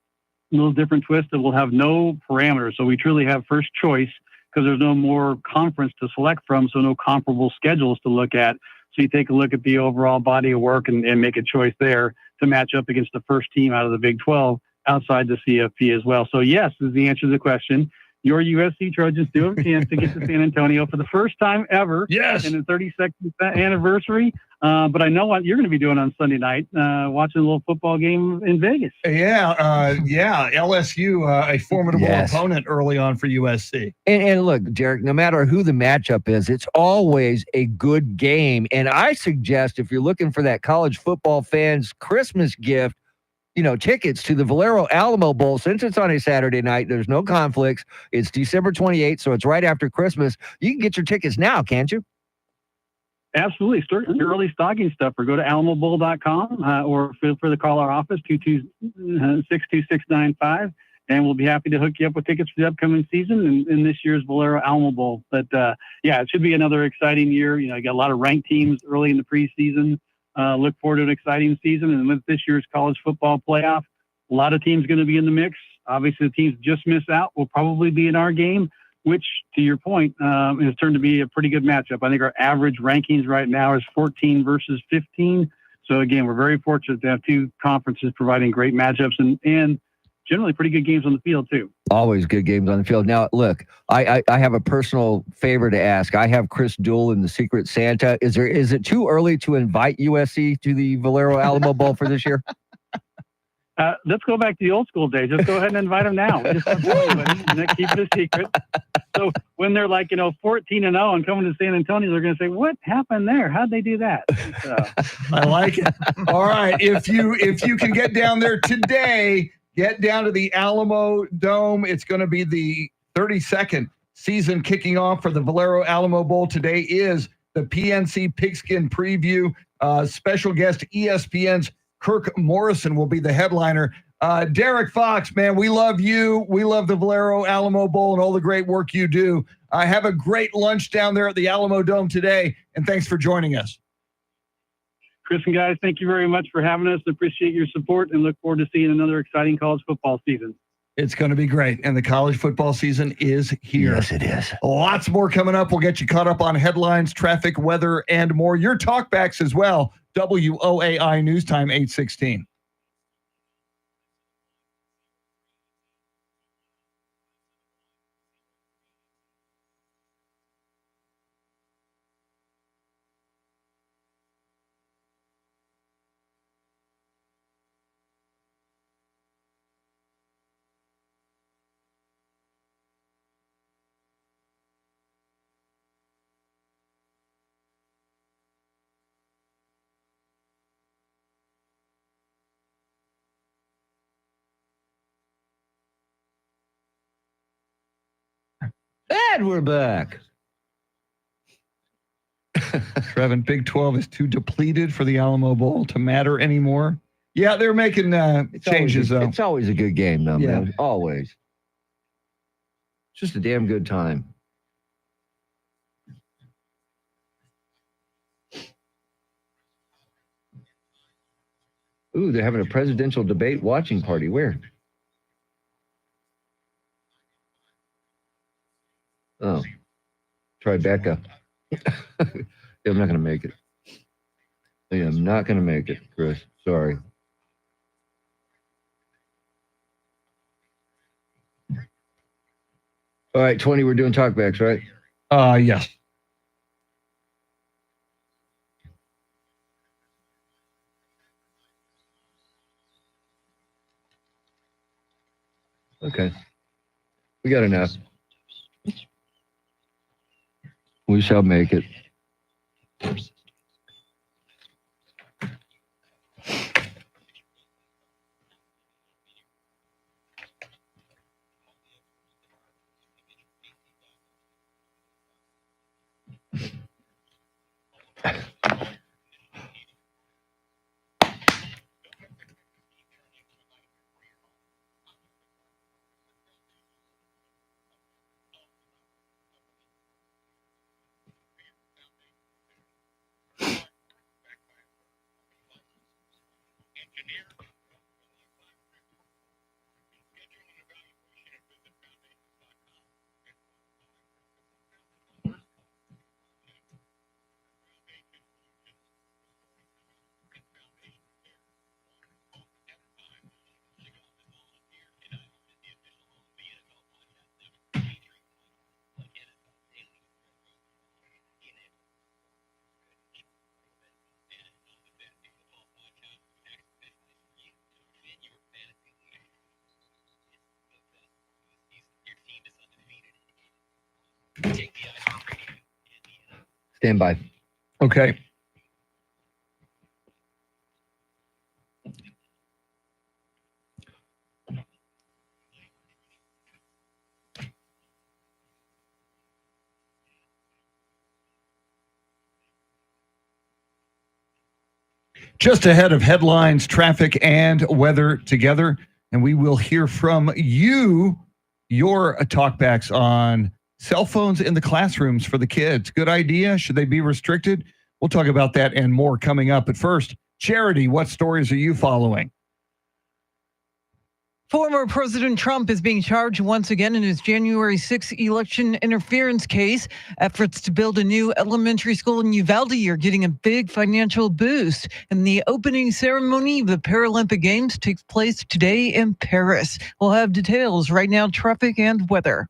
little different twist that we'll have no parameters. So we truly have first choice, because there's no more conference to select from, so no comparable schedules to look at. So you take a look at the overall body of work and make a choice there to match up against the first team out of the Big 12 outside the CFP as well. So yes, is the answer to the question. your USC Trojans do have a chance to get to San Antonio for the first time ever
Yes.
in the 32nd anniversary. But I know what you're going to be doing on Sunday night, watching a little football game in Vegas.
Yeah, LSU, a formidable
Yes.
opponent early on for USC.
And look, Derek, no matter who the matchup is, it's always a good game. And I suggest if you're looking for that college football fans Christmas gift, tickets to the Valero Alamo Bowl, since it's on a Saturday night, there's no conflicts. It's December 28th, so it's right after Christmas. You can get your tickets now, can't you?
Absolutely. Start your early stocking stuffer. Go to alamobowl.com or feel free to call our office, 2262695, and we'll be happy to hook you up with tickets for the upcoming season and this year's Valero Alamo Bowl. But, it should be another exciting year. You got a lot of ranked teams early in the preseason. Look forward to an exciting season. And with this year's college football playoff, a lot of teams going to be in the mix. Obviously, the teams just miss out will probably be in our game, which, to your point, has turned to be a pretty good matchup. I think our average rankings right now is 14 versus 15. So, again, we're very fortunate to have two conferences providing great matchups and generally pretty good games on the field, too.
Always good games on the field. Now, look, I have a personal favor to ask. I have Chris Duell in the Secret Santa. Is it too early to invite USC to the Valero Alamo Bowl for this year?
Let's go back to the old school days. Just go ahead and invite them now. Just don't tell anybody, and then keep it a secret. So when they're 14-0 and coming to San Antonio, they're going to say, "What happened there? How'd they do that?"
I like it. All right, if you can get down there today, get down to the Alamo Dome. It's going to be the 32nd season kicking off for the Valero Alamo Bowl. Today is the PNC Pigskin Preview. Special guest ESPN's Kirk Morrison will be the headliner. Derek Fox, man, we love you. We love the Valero Alamo Bowl and all the great work you do. Have a great lunch down there at the Alamo Dome today, and thanks for joining us.
Chris and guys, thank you very much for having us. Appreciate your support and look forward to seeing another exciting college football season.
It's going to be great, and the college football season is here.
Yes, it is.
Lots more coming up. We'll get you caught up on headlines, traffic, weather, and more. Your talkbacks as well. WOAI News Time 8:16.
And we're back.
Trevin, Big 12 is too depleted for the Alamo Bowl to matter anymore. Yeah, they're making changes, though.
It's always a good game, though,
Yeah.
man. Always. It's just a damn good time. Ooh, they're having a presidential debate watching party. Where? Oh, Tribeca. I'm not going to make it. I am not going to make it, Chris. Sorry. All right, 20, we're doing talkbacks, right?
Yes.
Okay. We got enough. We shall make it. Stand by.
Okay. Just ahead of headlines, traffic, and weather together. And we will hear from you, your talkbacks on cell phones in the classrooms for the kids. Good idea? Should they be restricted? We'll talk about that and more coming up. But first, Charity, what stories are you following?
Former President Trump is being charged once again in his January 6th election interference case. Efforts to build a new elementary school in Uvalde are getting a big financial boost. And the opening ceremony of the Paralympic Games takes place today in Paris. We'll have details right now, traffic and weather.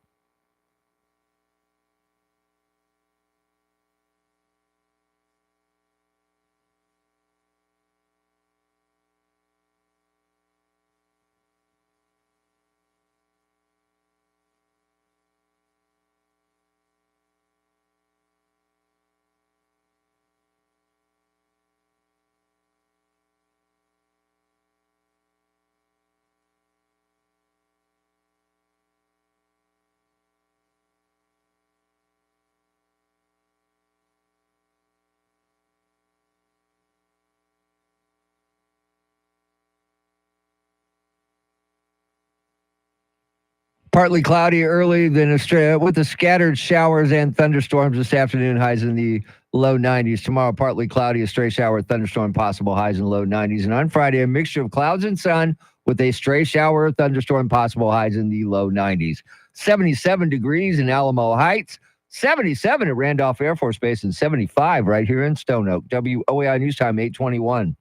Partly cloudy early, then with the scattered showers and thunderstorms this afternoon, highs in the low 90s. Tomorrow, partly cloudy, a stray shower, thunderstorm possible, highs in low 90s. And on Friday, a mixture of clouds and sun with a stray shower, thunderstorm possible, highs in the low 90s. 77 degrees in Alamo Heights, 77 at Randolph Air Force Base, and 75 right here in Stone Oak. WOAI News Time, 8:21.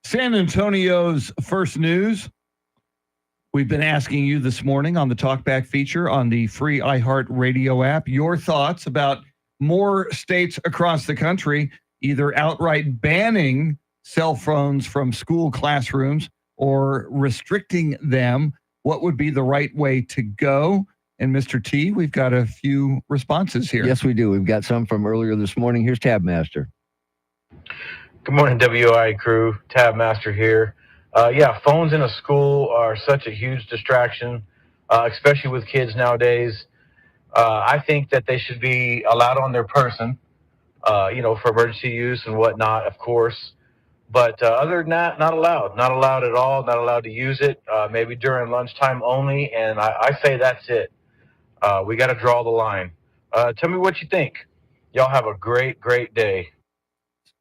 San Antonio's first news. We've been asking you this morning on the Talkback feature on the free iHeartRadio app, your thoughts about more states across the country either outright banning cell phones from school classrooms or restricting them. What would be the right way to go? And Mr. T, we've got a few responses here.
Yes, we do. We've got some from earlier this morning. Here's Tabmaster.
Good morning, WI crew. Tabmaster here. Yeah, phones in a school are such a huge distraction, especially with kids nowadays. I think that they should be allowed on their person, for emergency use and whatnot, of course. But other than that, not allowed. Not allowed at all. Not allowed to use it, maybe during lunchtime only. And I say that's it. We got to draw the line. Tell me what you think. Y'all have a great, great day.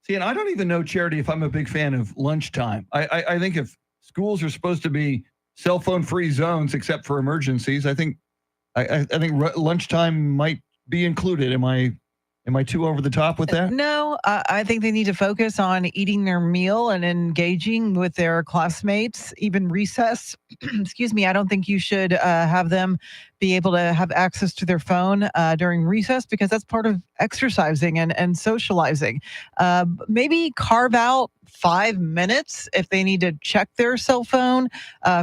See, and I don't even know, Charity, if I'm a big fan of lunchtime. I think if schools are supposed to be cell phone free zones except for emergencies, I think lunchtime might be included. Am I too over the top with that?
No, I think they need to focus on eating their meal and engaging with their classmates, even recess. Excuse me. I don't think you should have them be able to have access to their phone during recess because that's part of exercising and socializing. Maybe carve out 5 minutes if they need to check their cell phone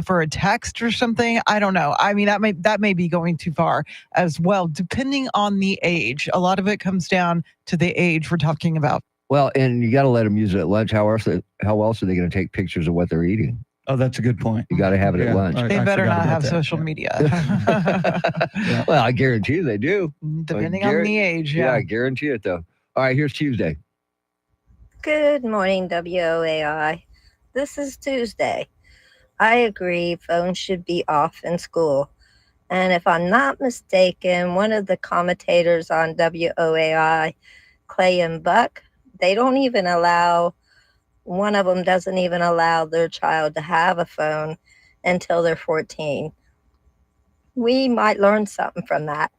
for a text or something. I don't know. I mean, that may be going too far as well, depending on the age. A lot of it comes down to the age we're talking about.
Well, and you got to let them use it at lunch. How else are they going to take pictures of what they're eating?
Oh, that's a good point.
You got to have it at lunch.
They better not have social media.
Well, I guarantee you they do.
Depending on the age.
Yeah, I guarantee it, though. All right, here's Tuesday.
Good morning, WOAI. This is Tuesday. I agree phones should be off in school. And if I'm not mistaken, one of the commentators on WOAI, Clay and Buck, one of them doesn't even allow their child to have a phone until they're 14. We might learn something from that.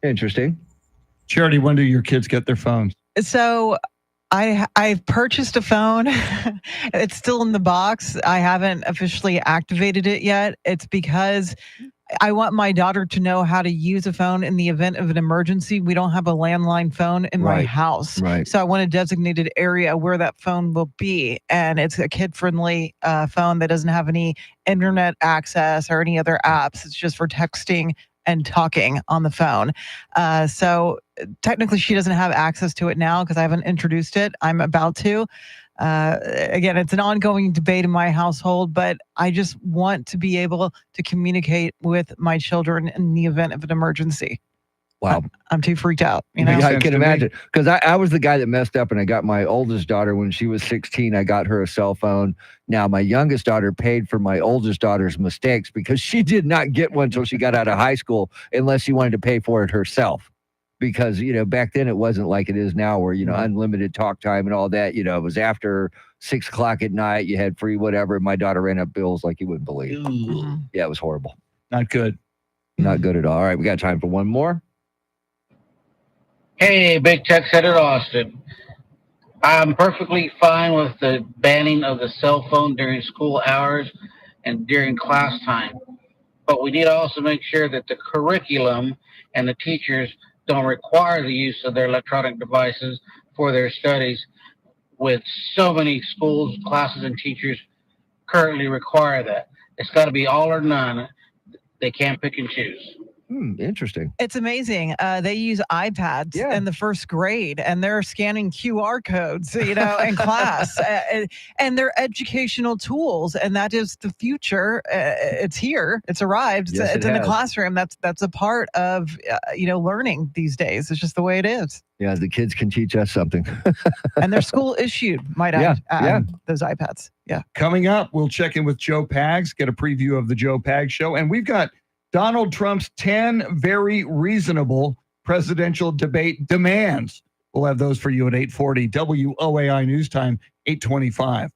Interesting.
Charity, when do your kids get their phones?
So I've purchased a phone. It's still in the box. I haven't officially activated it yet. It's because I want my daughter to know how to use a phone in the event of an emergency. We don't have a landline phone in my house.
Right.
So I want a designated area where that phone will be. And it's a kid-friendly phone that doesn't have any internet access or any other apps. It's just for texting and talking on the phone. So technically, she doesn't have access to it now because I haven't introduced it. I'm about to. Again, it's an ongoing debate in my household, but I just want to be able to communicate with my children in the event of an emergency.
Wow.
I'm too freaked out. You know,
Yeah, I can imagine. Because I was the guy that messed up and I got my oldest daughter when she was 16. I got her a cell phone. Now, my youngest daughter paid for my oldest daughter's mistakes because she did not get one until she got out of high school unless she wanted to pay for it herself. Because, back then it wasn't like it is now where, unlimited talk time and all that. It was after 6 o'clock at night. You had free whatever. And my daughter ran up bills like you wouldn't believe. Yeah, it was horrible.
Not good.
Not good at all. All right, we got time for one more.
Hey, Big Tech Headed Austin. I'm perfectly fine with the banning of the cell phone during school hours and during class time. But we need to also make sure that the curriculum and the teachers don't require the use of their electronic devices for their studies, with so many schools, classes, and teachers currently require that. It's got to be all or none. They can't pick and choose.
Interesting.
It's amazing. They use iPads in the first grade, and they're scanning QR codes, in class, and they're educational tools, and that is the future. It's here. It's arrived.
Yes,
it's
it
in the
has.
classroom. That's a part of learning these days. It's just the way it is.
Yeah, the kids can teach us something.
And they're school issued, might I add, those iPads. Yeah.
Coming up, we'll check in with Joe Pags, get a preview of the Joe Pags show, and we've got Donald Trump's 10 very reasonable presidential debate demands. We'll have those for you at 8:40 WOAI News Time, 8:25.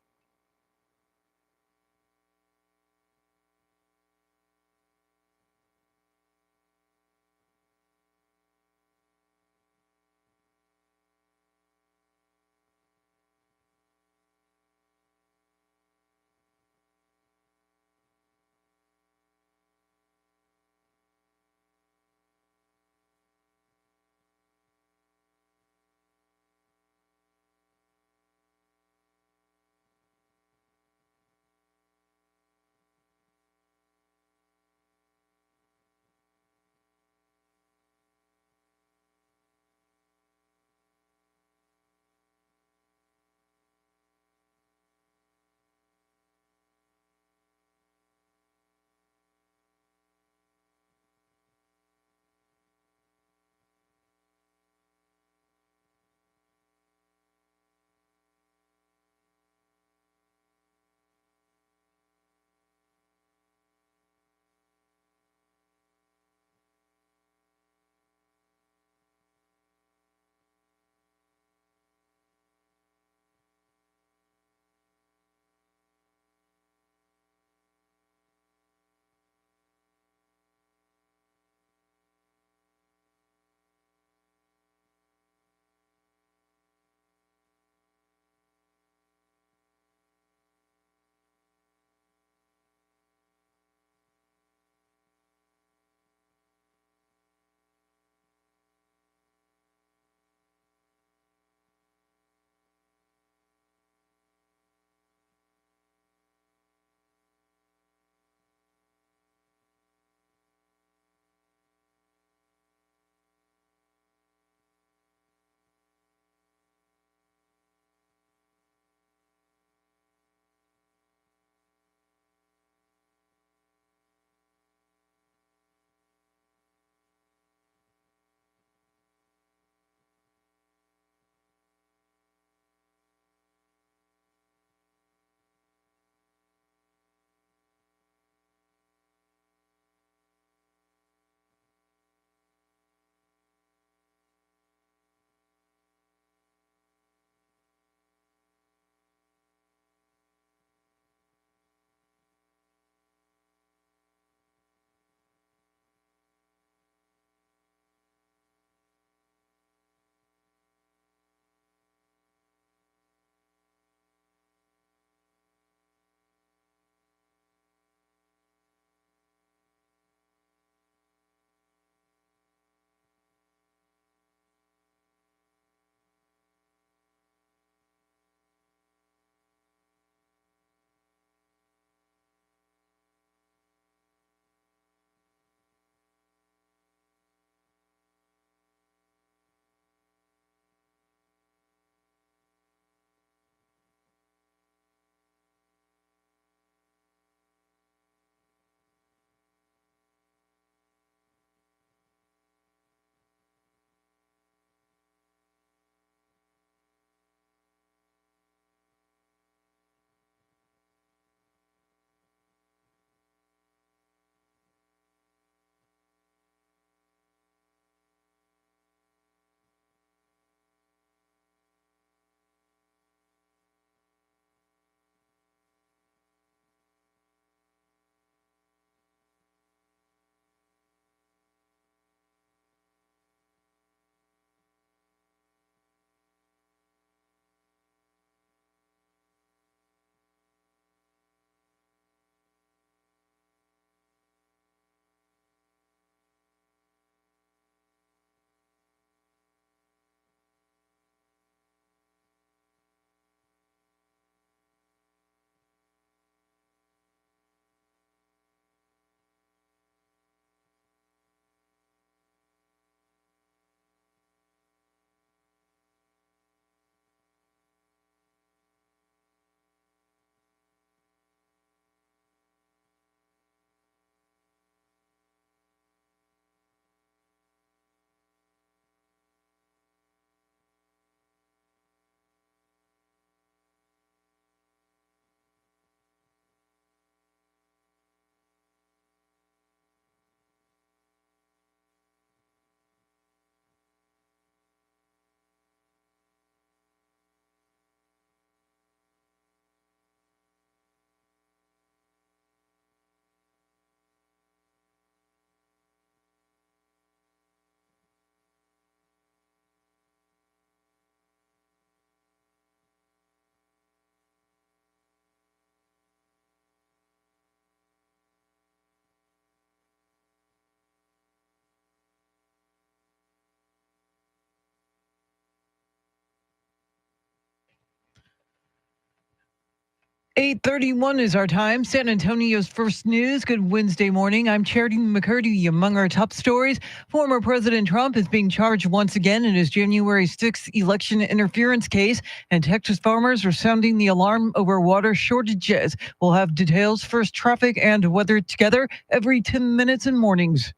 8:31 is our time. San Antonio's first news. Good Wednesday morning. I'm Charity McCurdy. Among our top stories, former President Trump is being charged once again in his January 6th election interference case, and Texas farmers are sounding the alarm over water shortages. We'll have details, first traffic and weather together every 10 minutes in mornings.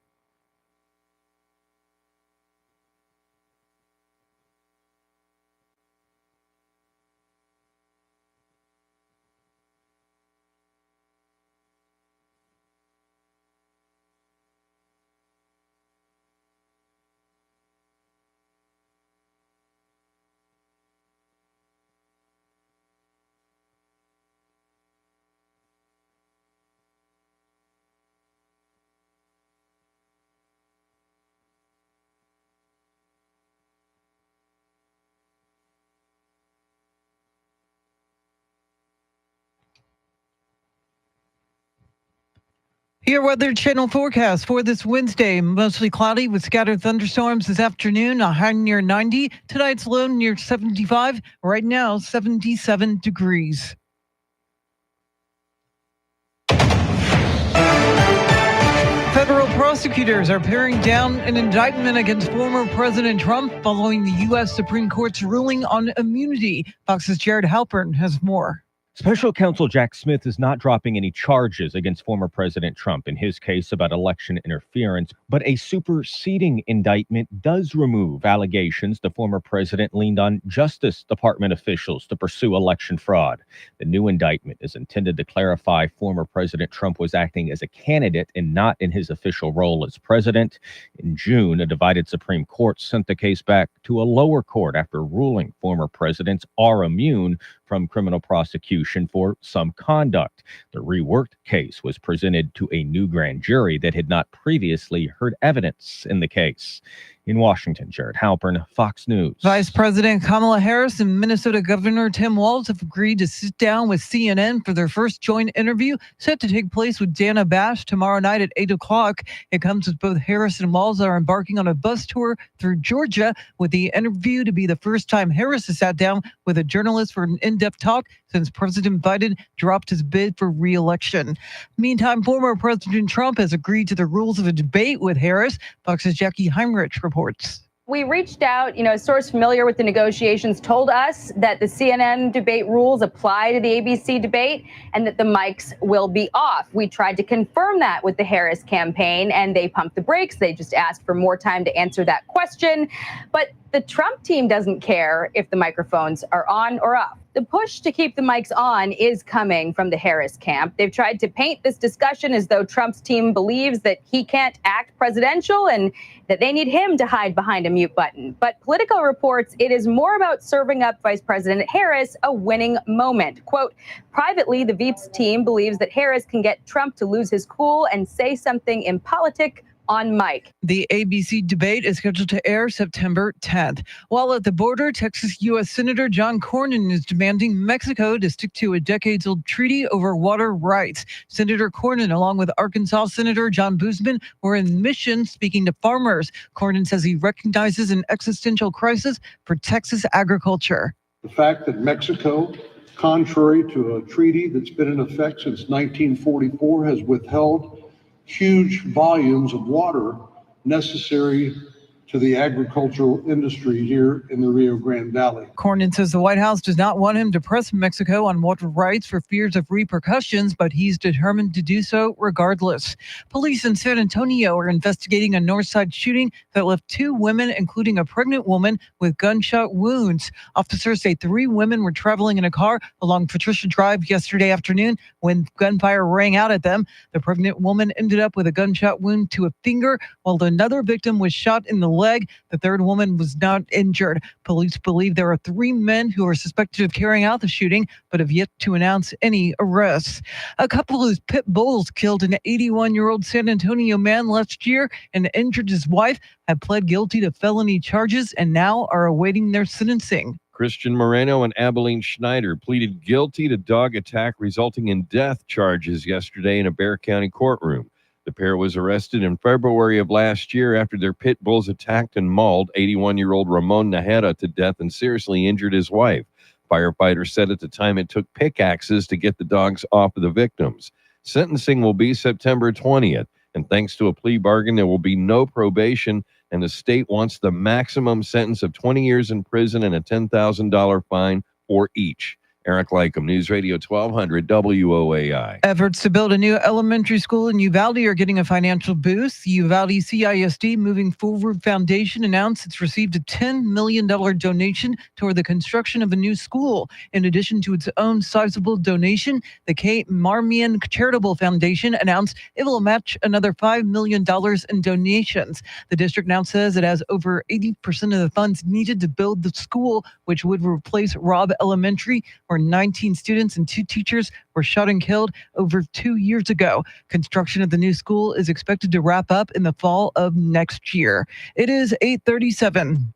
Your Weather Channel forecast for this Wednesday. Mostly cloudy with scattered thunderstorms this afternoon, a high near 90. Tonight's low near 75. Right now, 77 degrees. Federal prosecutors are paring down an indictment against former President Trump following the U.S. Supreme Court's ruling on immunity. Fox's Jared Halpern has more.
Special counsel Jack Smith is not dropping any charges against former President Trump in his case about election interference, but a superseding indictment does remove allegations the former president leaned on Justice Department officials to pursue election fraud. The new indictment is intended to clarify former President Trump was acting as a candidate and not in his official role as president. In June, a divided Supreme Court sent the case back to a lower court after ruling former presidents are immune from criminal prosecution for some conduct. The reworked case was presented to a new grand jury that had not previously heard evidence in the case. In Washington, Jared Halpern, Fox News.
Vice President Kamala Harris and Minnesota Governor Tim Walz have agreed to sit down with CNN for their first joint interview, set to take place with Dana Bash tomorrow night at 8 o'clock. It comes as both Harris and Walz are embarking on a bus tour through Georgia, with the interview to be the first time Harris has sat down with a journalist for an in-depth talk since President Biden dropped his bid for re-election. Meantime, former President Trump has agreed to the rules of a debate with Harris. Fox's Jackie Heinrich reports.
We reached out, a source familiar with the negotiations told us that the CNN debate rules apply to the ABC debate and that the mics will be off. We tried to confirm that with the Harris campaign and they pumped the brakes. They just asked for more time to answer that question. But the Trump team doesn't care if the microphones are on or off. The push to keep the mics on is coming from the Harris camp. They've tried to paint this discussion as though Trump's team believes that he can't act presidential and that they need him to hide behind a mute button. But Politico reports it is more about serving up Vice President Harris a winning moment. Quote, privately, the Veeps team believes that Harris can get Trump to lose his cool and say something impolitic on mic.
The ABC debate is scheduled to air September 10th. While at the border, Texas U.S. Senator John Cornyn is demanding Mexico to stick to a decades-old treaty over water rights. Senator Cornyn, along with Arkansas Senator John Boozman, were in Mission speaking to farmers. Cornyn says he recognizes an existential crisis for Texas agriculture.
The fact that Mexico, contrary to a treaty that's been in effect since 1944, has withheld huge volumes of water necessary to the agricultural industry here in the Rio Grande Valley.
Cornyn says the White House does not want him to press Mexico on water rights for fears of repercussions, but he's determined to do so regardless. Police in San Antonio are investigating a Northside shooting that left 2 women, including a pregnant woman, with gunshot wounds. Officers say 3 women were traveling in a car along Patricia Drive yesterday afternoon when gunfire rang out at them. The pregnant woman ended up with a gunshot wound to a finger, while another victim was shot in the leg. The third woman was not injured. Police believe there are 3 men who are suspected of carrying out the shooting, but have yet to announce any arrests. A couple whose pit bulls killed an 81-year-old San Antonio man last year and injured his wife have pled guilty to felony charges and now are awaiting their sentencing.
Christian Moreno and Abilene Schneider pleaded guilty to dog attack resulting in death charges yesterday in a Bexar County courtroom. The pair was arrested in February of last year after their pit bulls attacked and mauled 81-year-old Ramon Najera to death and seriously injured his wife. Firefighters said at the time it took pickaxes to get the dogs off of the victims. Sentencing will be September 20th, and thanks to a plea bargain, there will be no probation, and the state wants the maximum sentence of 20 years in prison and a $10,000 fine for each. Eric Lycum, News Radio 1200 WOAI.
Efforts to build a new elementary school in Uvalde are getting a financial boost. The Uvalde CISD Moving Forward Foundation announced it's received a $10 million donation toward the construction of a new school. In addition to its own sizable donation, the Kate Marmion Charitable Foundation announced it will match another $5 million in donations. The district now says it has over 80% of the funds needed to build the school, which would replace Robb Elementary, where 19 students and 2 teachers were shot and killed over 2 years ago. Construction of the new school is expected to wrap up in the fall of next year. It is 8:37.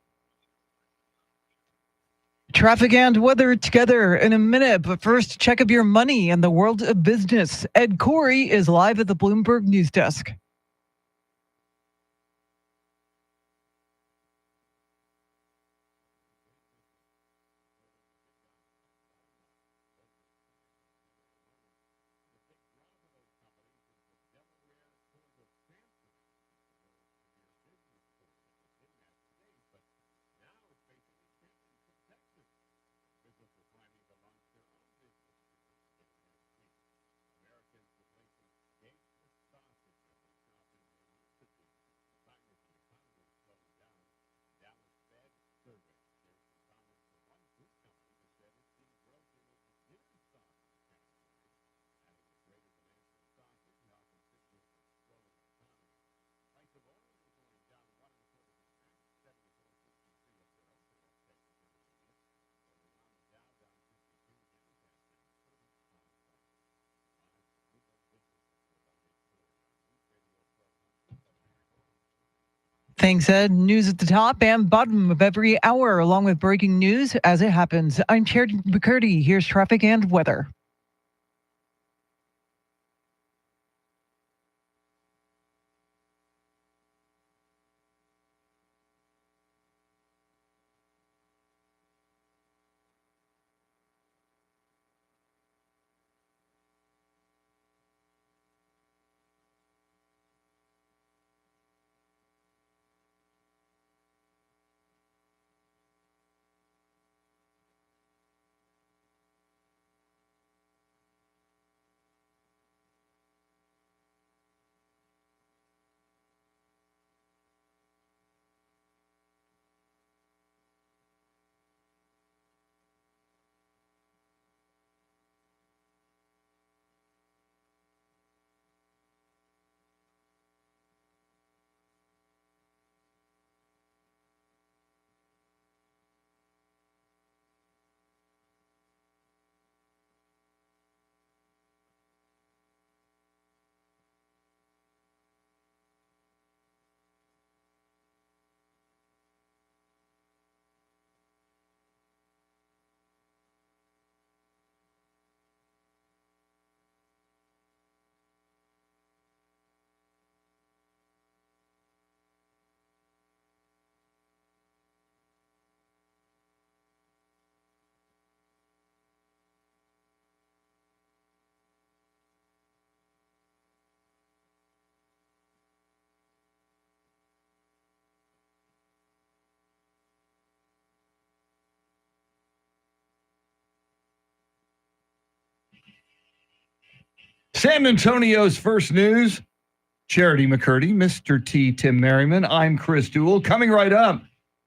Traffic and weather together in a minute, but first, check of your money and the world of business. Ed Corey is live at the Bloomberg News Desk. Thanks, Ed. News at the top and bottom of every hour, along with breaking news as it happens. I'm Charity McCurdy. Here's traffic and weather.
San Antonio's first news. Charity McCurdy, Mr. T, Tim Merriman. I'm Chris Duell. Coming right up,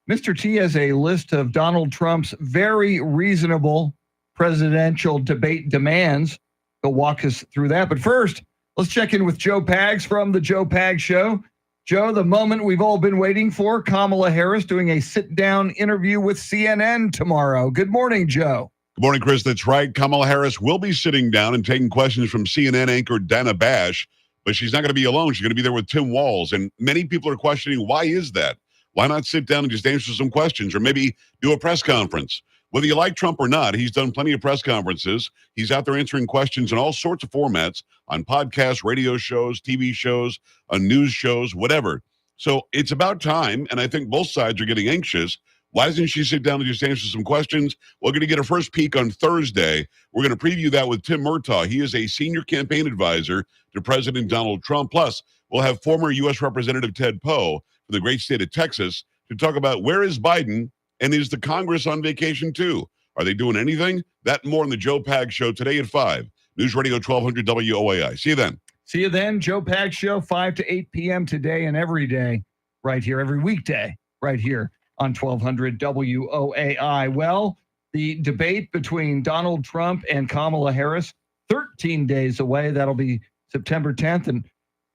Mr. T has a list of Donald Trump's very reasonable presidential debate demands. He'll walk us through that. But first, let's check in with Joe Pags from The Joe Pags Show. Joe, the moment we've all been waiting for, Kamala Harris doing a sit-down interview with CNN tomorrow. Good morning, Joe.
Good morning, Chris. That's right. Kamala Harris will be sitting down and taking questions from CNN anchor Dana Bash, but she's not going to be alone. She's going to be there with Tim Walz. And many people are questioning, why is that? Why not sit down and just answer some questions or maybe do a press conference? Whether you like Trump or not, he's done plenty of press conferences. He's out there answering questions in all sorts of formats on podcasts, radio shows, TV shows, on news shows, whatever. So it's about time, and I think both sides are getting anxious. Why doesn't she sit down and just answer some questions? We're going to get a first peek on Thursday. We're going to preview that with Tim Murtaugh. He is a senior campaign advisor to President Donald Trump. Plus, we'll have former U.S. Representative Ted Poe from the great state of Texas to talk about where is Biden and is the Congress on vacation too? Are they doing anything? That and more on the Joe Pag Show today at 5. News Radio 1200 WOAI. See you then.
See you then. Joe Pag Show, 5 to 8 p.m. today and every day, right here, every weekday, right here on 1200 WOAI. Well, the debate between Donald Trump and Kamala Harris, 13 days away. That'll be September 10th. And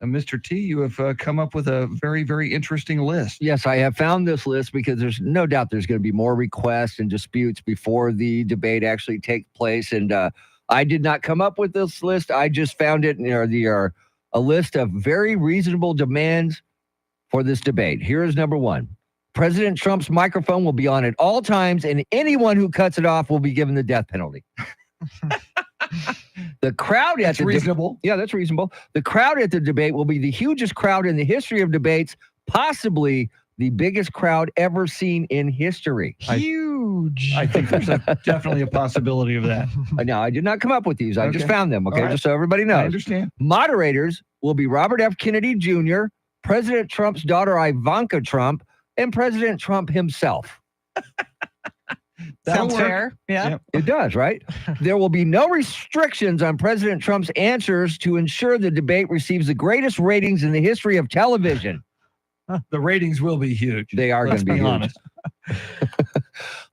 Mr. T, you have come up with a very, very interesting list.
Yes, I have found this list because there's no doubt there's going to be more requests and disputes before the debate actually takes place. And I did not come up with this list. I just found it. There are a list of very reasonable demands for this debate. Here is number one. President Trump's microphone will be on at all times, and anyone who cuts it off will be given the death penalty. The crowd at the
reasonable.
Yeah, that's reasonable. The crowd at the debate will be the hugest crowd in the history of debates, possibly the biggest crowd ever seen in history.
Huge.
I think there's definitely a possibility of that.
No, I did not come up with these. I just
Okay.
found them, okay,
All right.
just so everybody knows.
I understand.
Moderators will be Robert F. Kennedy Jr., President Trump's daughter Ivanka Trump, and President Trump himself.
That'll
Sounds
work.
fair. Yeah.
It does, right? There will be no restrictions on President Trump's answers to ensure the debate receives the greatest ratings in the history of television.
The ratings will be huge.
They are going
Let's
to be huge.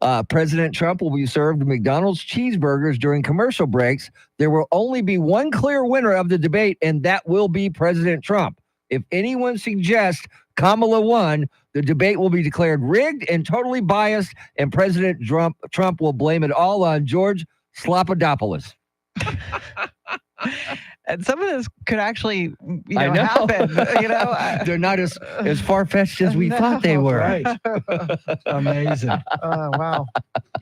honest.
President Trump will be served McDonald's cheeseburgers during commercial breaks. There will only be one clear winner of the debate, and that will be President Trump. If anyone suggests Kamala won, the debate will be declared rigged and totally biased, and President Trump will blame it all on George Slopadopoulos.
And some of this could actually,
I know.
happen.
They're not as far-fetched as we thought they were.
Right. Amazing.
Oh, wow.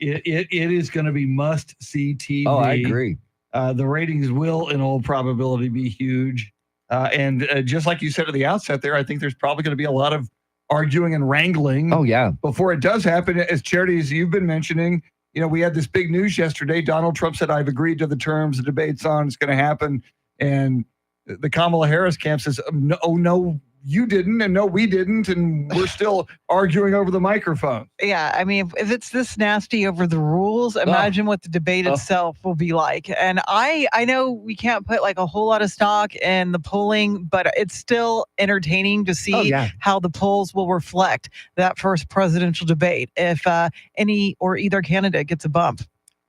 It is going to be must-see TV.
Oh, I agree.
The ratings will, in all probability, be huge. And just like you said at the outset there, I think there's probably going to be a lot of arguing and wrangling.
Oh, yeah.
Before it does happen, as Charity, as you've been mentioning, we had this big news yesterday. Donald Trump said, I've agreed to the terms. The debate's on. It's going to happen. And the Kamala Harris camp says, no, you didn't. And no, we didn't. And we're still arguing over the microphone.
Yeah, I mean, if it's this nasty over the rules, imagine what the debate itself will be like. And I know we can't put like a whole lot of stock in the polling, but it's still entertaining to see how the polls will reflect that first presidential debate if any or either candidate gets a bump.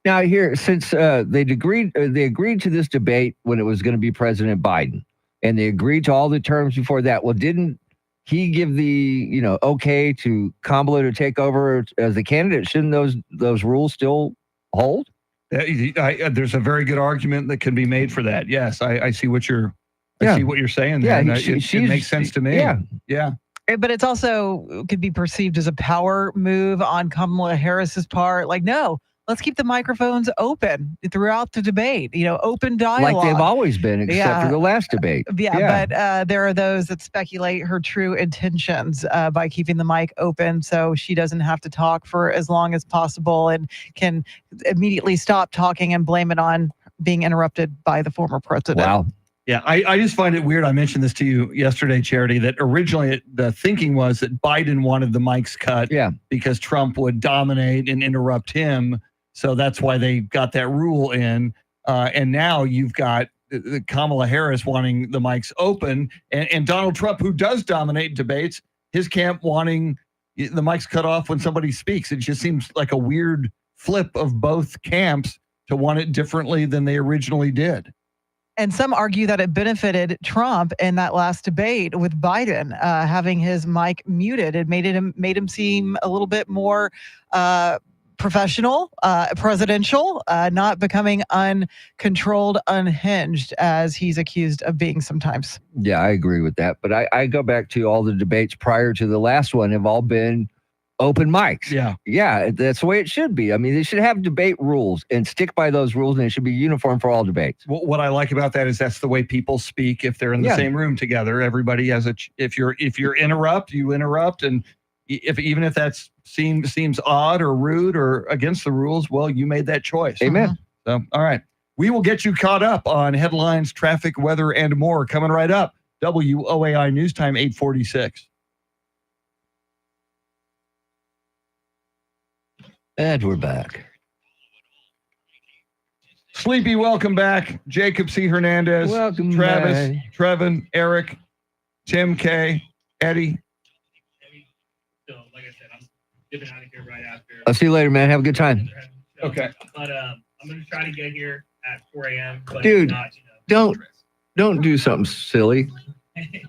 Now, here, since they agreed to this debate when it was going to be President Biden, and they agreed to all the terms before that. Well, didn't he give the okay to Kamala to take over as the candidate? Shouldn't those rules still hold?
There's a very good argument that can be made for that. Yes, I see what you're. I see what you're saying.
Yeah,
there. It makes sense to me. Yeah.
But it's also could be perceived as a power move on Kamala Harris's part. Like, no. Let's keep the microphones open throughout the debate, open dialogue.
Like they've always been, except for the last debate.
But there are those that speculate her true intentions by keeping the mic open so she doesn't have to talk for as long as possible and can immediately stop talking and blame it on being interrupted by the former president.
Wow.
Yeah, I just find it weird. I mentioned this to you yesterday, Charity, that originally the thinking was that Biden wanted the mics cut because Trump would dominate and interrupt him. So that's why they got that rule in. And now you've got Kamala Harris wanting the mics open and Donald Trump, who does dominate debates, his camp wanting the mics cut off when somebody speaks. It just seems like a weird flip of both camps to want it differently than they originally did.
And some argue that it benefited Trump in that last debate with Biden having his mic muted. It made him seem a little bit more professional, presidential, not becoming uncontrolled, unhinged, as he's accused of being sometimes.
Yeah, I agree with that. But I go back to all the debates prior to the last one have all been open mics. Yeah, that's the way it should be. I mean, they should have debate rules and stick by those rules, and it should be uniform for all debates.
What I like about that is that's the way people speak if they're in the same room together. Everybody has if you interrupt, you interrupt, and even if that's seems odd or rude or against the rules, well, you made that choice.
Amen.
So, all right. We will get you caught up on headlines, traffic, weather, and more coming right up. WOAI News Time, 8:46.
And we're back.
Sleepy, welcome back. Jacob C. Hernandez.
Welcome
Travis,
back.
Trevin, Eric, Tim K, Eddie.
So, like I said, I'm getting out of here right after.
I'll see you later, man. Have a good time.
Okay.
But I'm going to try to get here at 4 a.m. But
Dude,
if not, you know,
don't do something silly.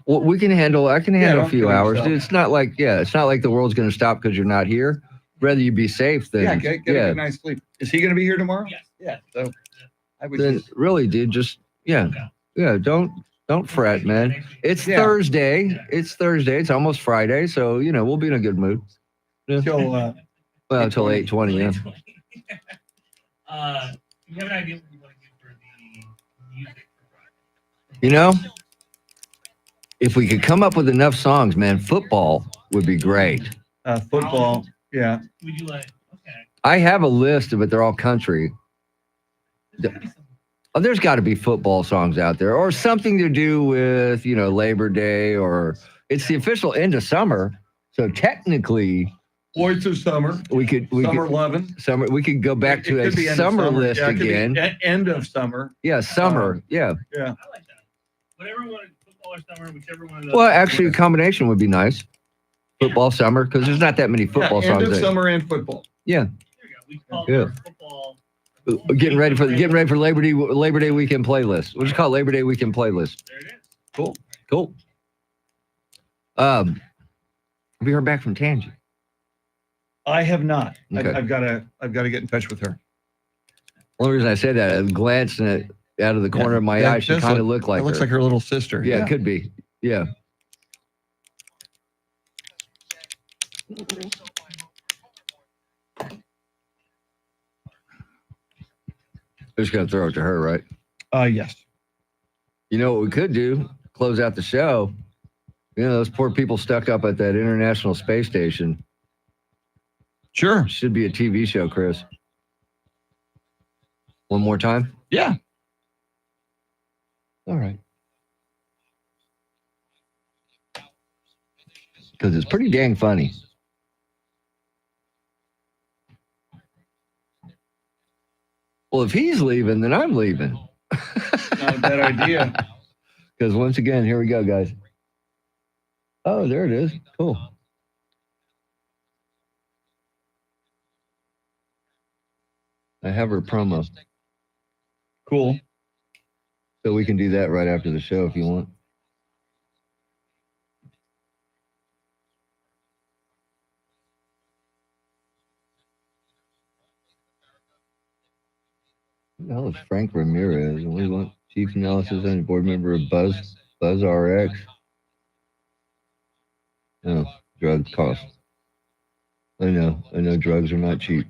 Well, I can handle a
don't
few
kill
hours.
yourself.
Dude, it's not like the world's going to stop because you're not here. Rather you be safe than
Yeah, get a good night's sleep. Is he going to be here tomorrow?
Yes.
Yeah. So I would
Then
just,
really, dude, just don't fret, man. It's
Yeah.
Thursday. It's Thursday. It's almost Friday, so we'll be in a good mood. Yeah.
till,
Well, until 8:20. Yeah.
you have an idea what you want to do for the music for Friday?
If we could come up with enough songs, man, football would be great.
football. Yeah.
We do like, okay.
I have a list of it. They're all country. There's got to be football songs out there or something to do with, Labor Day, or it's the official end of summer. So technically,
Boys of Summer.
we could
lovin'.
summer. We could go back to
It
a
could be end of
summer list
Yeah, it could be
again.
end of summer.
Yeah, summer. Yeah.
Yeah.
I like that. Whatever one, football or summer, whichever one of those.
Well, actually, a combination would be nice. Football, summer, because there's not that many football
End
songs.
of summer and football.
Yeah.
There you go. We call
Yeah.
it football.
Getting ready for Labor Day weekend playlist. We'll just call it Labor Day weekend playlist.
There it is.
Cool. Have you heard back from Tangi?
I have not.
Okay.
I've got to get in touch with her.
Only reason I said that, I'm glancing out of the corner of my eye, she
does
kind of looked like
It looks
her.
like her little sister.
Yeah, it could be. Yeah. Just gonna throw it to her, right?
Yes.
You know what we could do? Close out the show. Those poor people stuck up at that International Space Station.
Sure.
Should be a TV show, Chris. One more time?
Yeah.
All right. Because it's pretty dang funny. Well, if he's leaving, then I'm leaving.
Not a bad idea.
Because once again, here we go, guys. Oh, there it is. Cool. I have her promo.
Cool.
So we can do that right after the show if you want. Who the hell is Frank Ramirez? And we want chief analysis and board member of Buzz RX. Oh, drug cost. I know drugs are not cheap.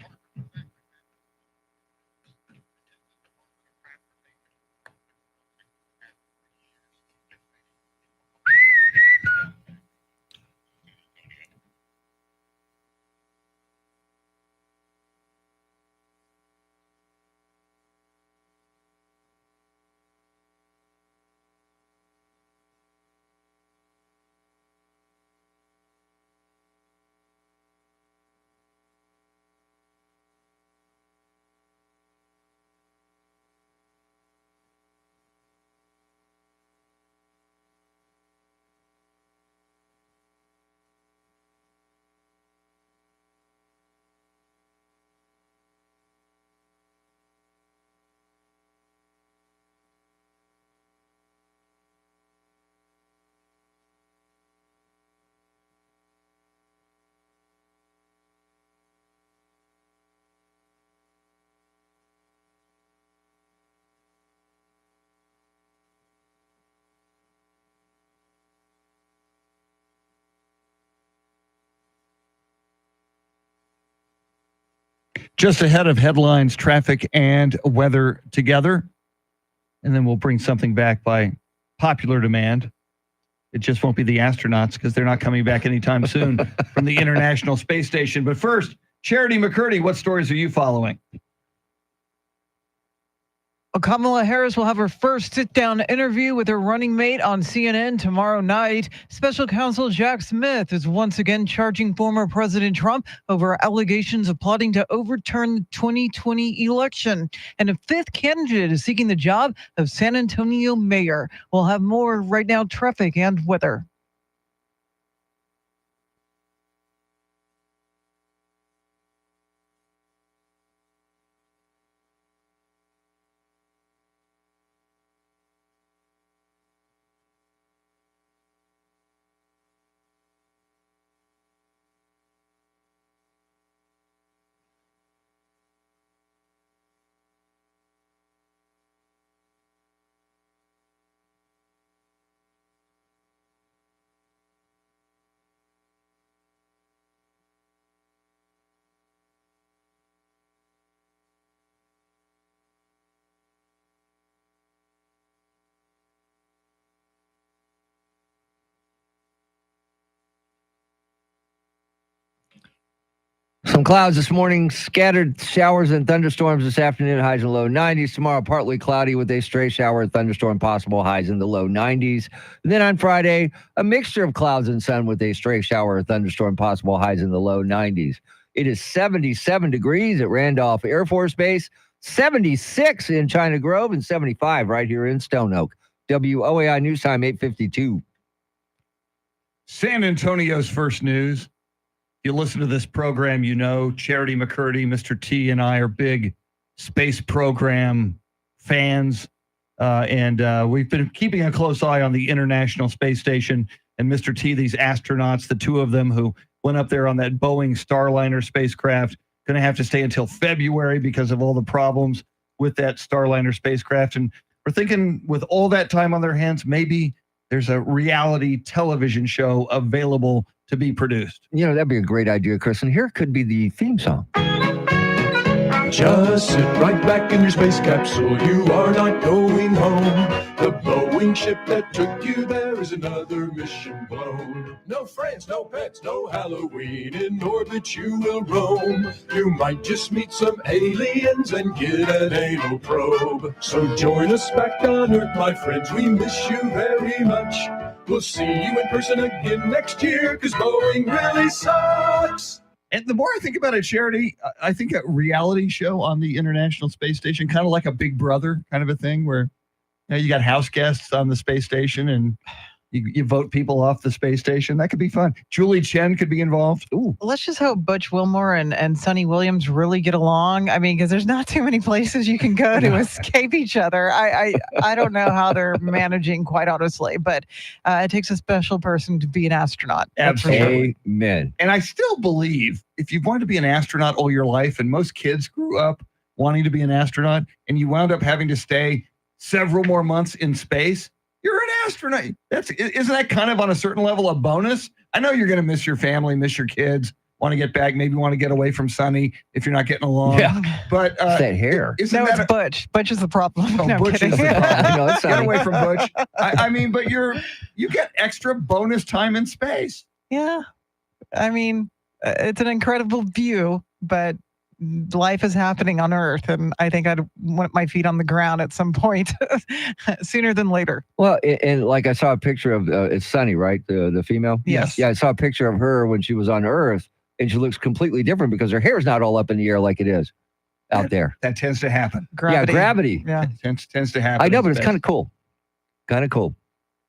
Just ahead of headlines, traffic, and weather together. And then we'll bring something back by popular demand. It just won't be the astronauts because they're not coming back anytime soon from the International Space Station. But first, Charity McCurdy, what stories are you following?
Kamala Harris will have her first sit-down interview with her running mate on CNN tomorrow night. Special counsel Jack Smith is once again charging former President Trump over allegations of plotting to overturn the 2020 election. And a fifth candidate is seeking the job of San Antonio mayor. We'll have more right now, traffic and weather.
Some clouds this morning, scattered showers and thunderstorms this afternoon, highs in the low 90s. Tomorrow, partly cloudy with a stray shower and thunderstorm possible, highs in the low 90s. And then on Friday, a mixture of clouds and sun with a stray shower or thunderstorm possible, highs in the low 90s. It is 77 degrees at Randolph Air Force Base, 76 in China Grove, and 75 right here in Stone Oak. WOAI News Time, 8:52.
San Antonio's first news. You listen to this program, you know Charity McCurdy, Mr. T, and I are big space program fans. And we've been keeping a close eye on the International Space Station. And Mr. T, these astronauts, the two of them who went up there on that Boeing Starliner spacecraft, going to have to stay until February because of all the problems with that Starliner spacecraft. And we're thinking with all that time on their hands, maybe there's a reality television show available to be produced.
You know, that'd be a great idea, Chris. And here could be the theme song.
Just sit right back in your space capsule. You are not going home. The Boeing ship that took you there is another mission blown. No friends, no pets, no Halloween. In orbit you will roam. You might just meet some aliens and get an anal probe. So join us back on Earth, my friends. We miss you very much. We'll see you in person again next year, because Boeing really sucks.
And the more I think about it, Charity, I think a reality show on the International Space Station, kind of like a Big Brother kind of a thing, where you got house guests on the space station and you vote people off the space station. That could be fun. Julie Chen could be involved. Ooh.
Let's just hope Butch Wilmore and Sonny Williams really get along. I mean, because there's not too many places you can go to escape each other. I don't know how they're managing, quite honestly, but it takes a special person to be an astronaut.
Absolutely.
Amen.
And I still believe if you've wanted to be an astronaut all your life, and most kids grew up wanting to be an astronaut, and you wound up having to stay several more months in space, you're an astronaut. Isn't that kind of on a certain level a bonus? I know you're going to miss your family, miss your kids, want to get back, maybe want to get away from Sonny if you're not getting along.
Yeah.
But
It's that hair.
It's Butch. Butch is the problem.
Oh,
No, I'm
Butch
kidding.
is the problem.
No, it's
Get
Sonny.
away from Butch. I mean, but you get extra bonus time in space.
Yeah. I mean, it's an incredible view, but life is happening on Earth, and I think I'd want my feet on the ground at some point sooner than later.
Well, and like I saw a picture of, it's Sunny, right? The female?
Yes.
Yeah, I saw a picture of her when she was on Earth, and she looks completely different because her hair is not all up in the air like it is out there.
That tends to happen.
Gravity.
Yeah, gravity.
Yeah.
Tends to happen.
I know,
in
but it's
space.
kind of cool. Kind of cool.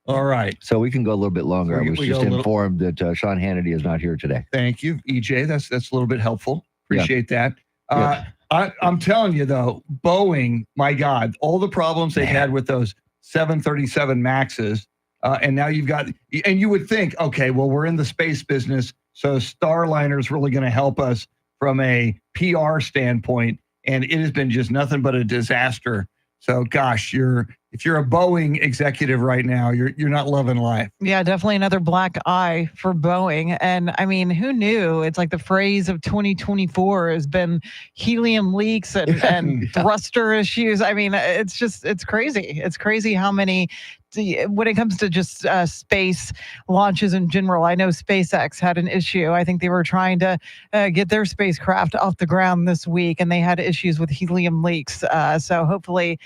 All right.
So we can go a little bit longer. I was
We
just
go a little-
informed that Sean Hannity is not here today.
Thank you, EJ. That's a little bit helpful. Appreciate that.
Yeah.
I'm telling you, though, Boeing, my God, all the problems they've had with those 737 Maxes, and now you've got, and you would think, okay, well, we're in the space business, so Starliner is really going to help us from a PR standpoint, and it has been just nothing but a disaster. So, gosh, if you're a Boeing executive right now, you're not loving life.
Yeah, definitely another black eye for Boeing. And I mean, who knew? It's like the phrase of 2024 has been helium leaks and thruster issues. I mean, it's crazy. It's crazy how many when it comes to just space launches in general, I know SpaceX had an issue. I think they were trying to get their spacecraft off the ground this week, and they had issues with helium leaks. So hopefully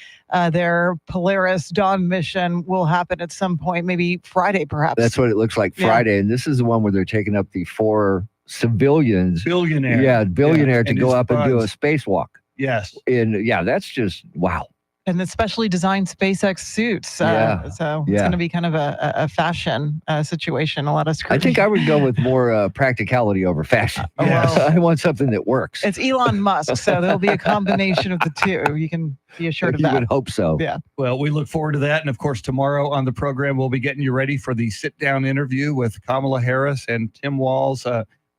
their Polaris Dawn mission will happen at some point, maybe Friday, perhaps.
That's what it looks like Friday. And this is the one where they're taking up the 4 civilians.
Billionaire.
Yeah, billionaire to
and
go
his
up and do a
buds.
spacewalk.
Yes.
And yeah, that's just wow.
And the specially designed SpaceX suits. So it's going to be kind of a fashion situation. A lot of
I
scrutiny.
think I would go with more practicality over fashion.
Yes.
I want something that works.
It's Elon Musk, so there'll be a combination of the two. You can be assured of
You
that.
would hope so.
Yeah.
Well, we look forward to that. And of course, tomorrow on the program, we'll be getting you ready for the sit-down interview with Kamala Harris and Tim Walz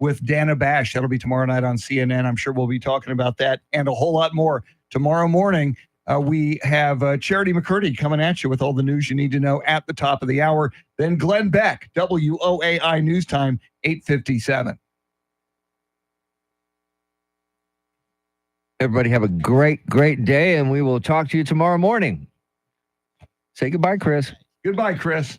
with Dana Bash. That'll be tomorrow night on CNN. I'm sure we'll be talking about that and a whole lot more. Tomorrow morning, we have Charity McCurdy coming at you with all the news you need to know at the top of the hour. Then Glenn Beck, WOAI News Time, 8:57.
Everybody have a great day, and we will talk to you tomorrow morning. Say goodbye, Chris.
Goodbye, Chris.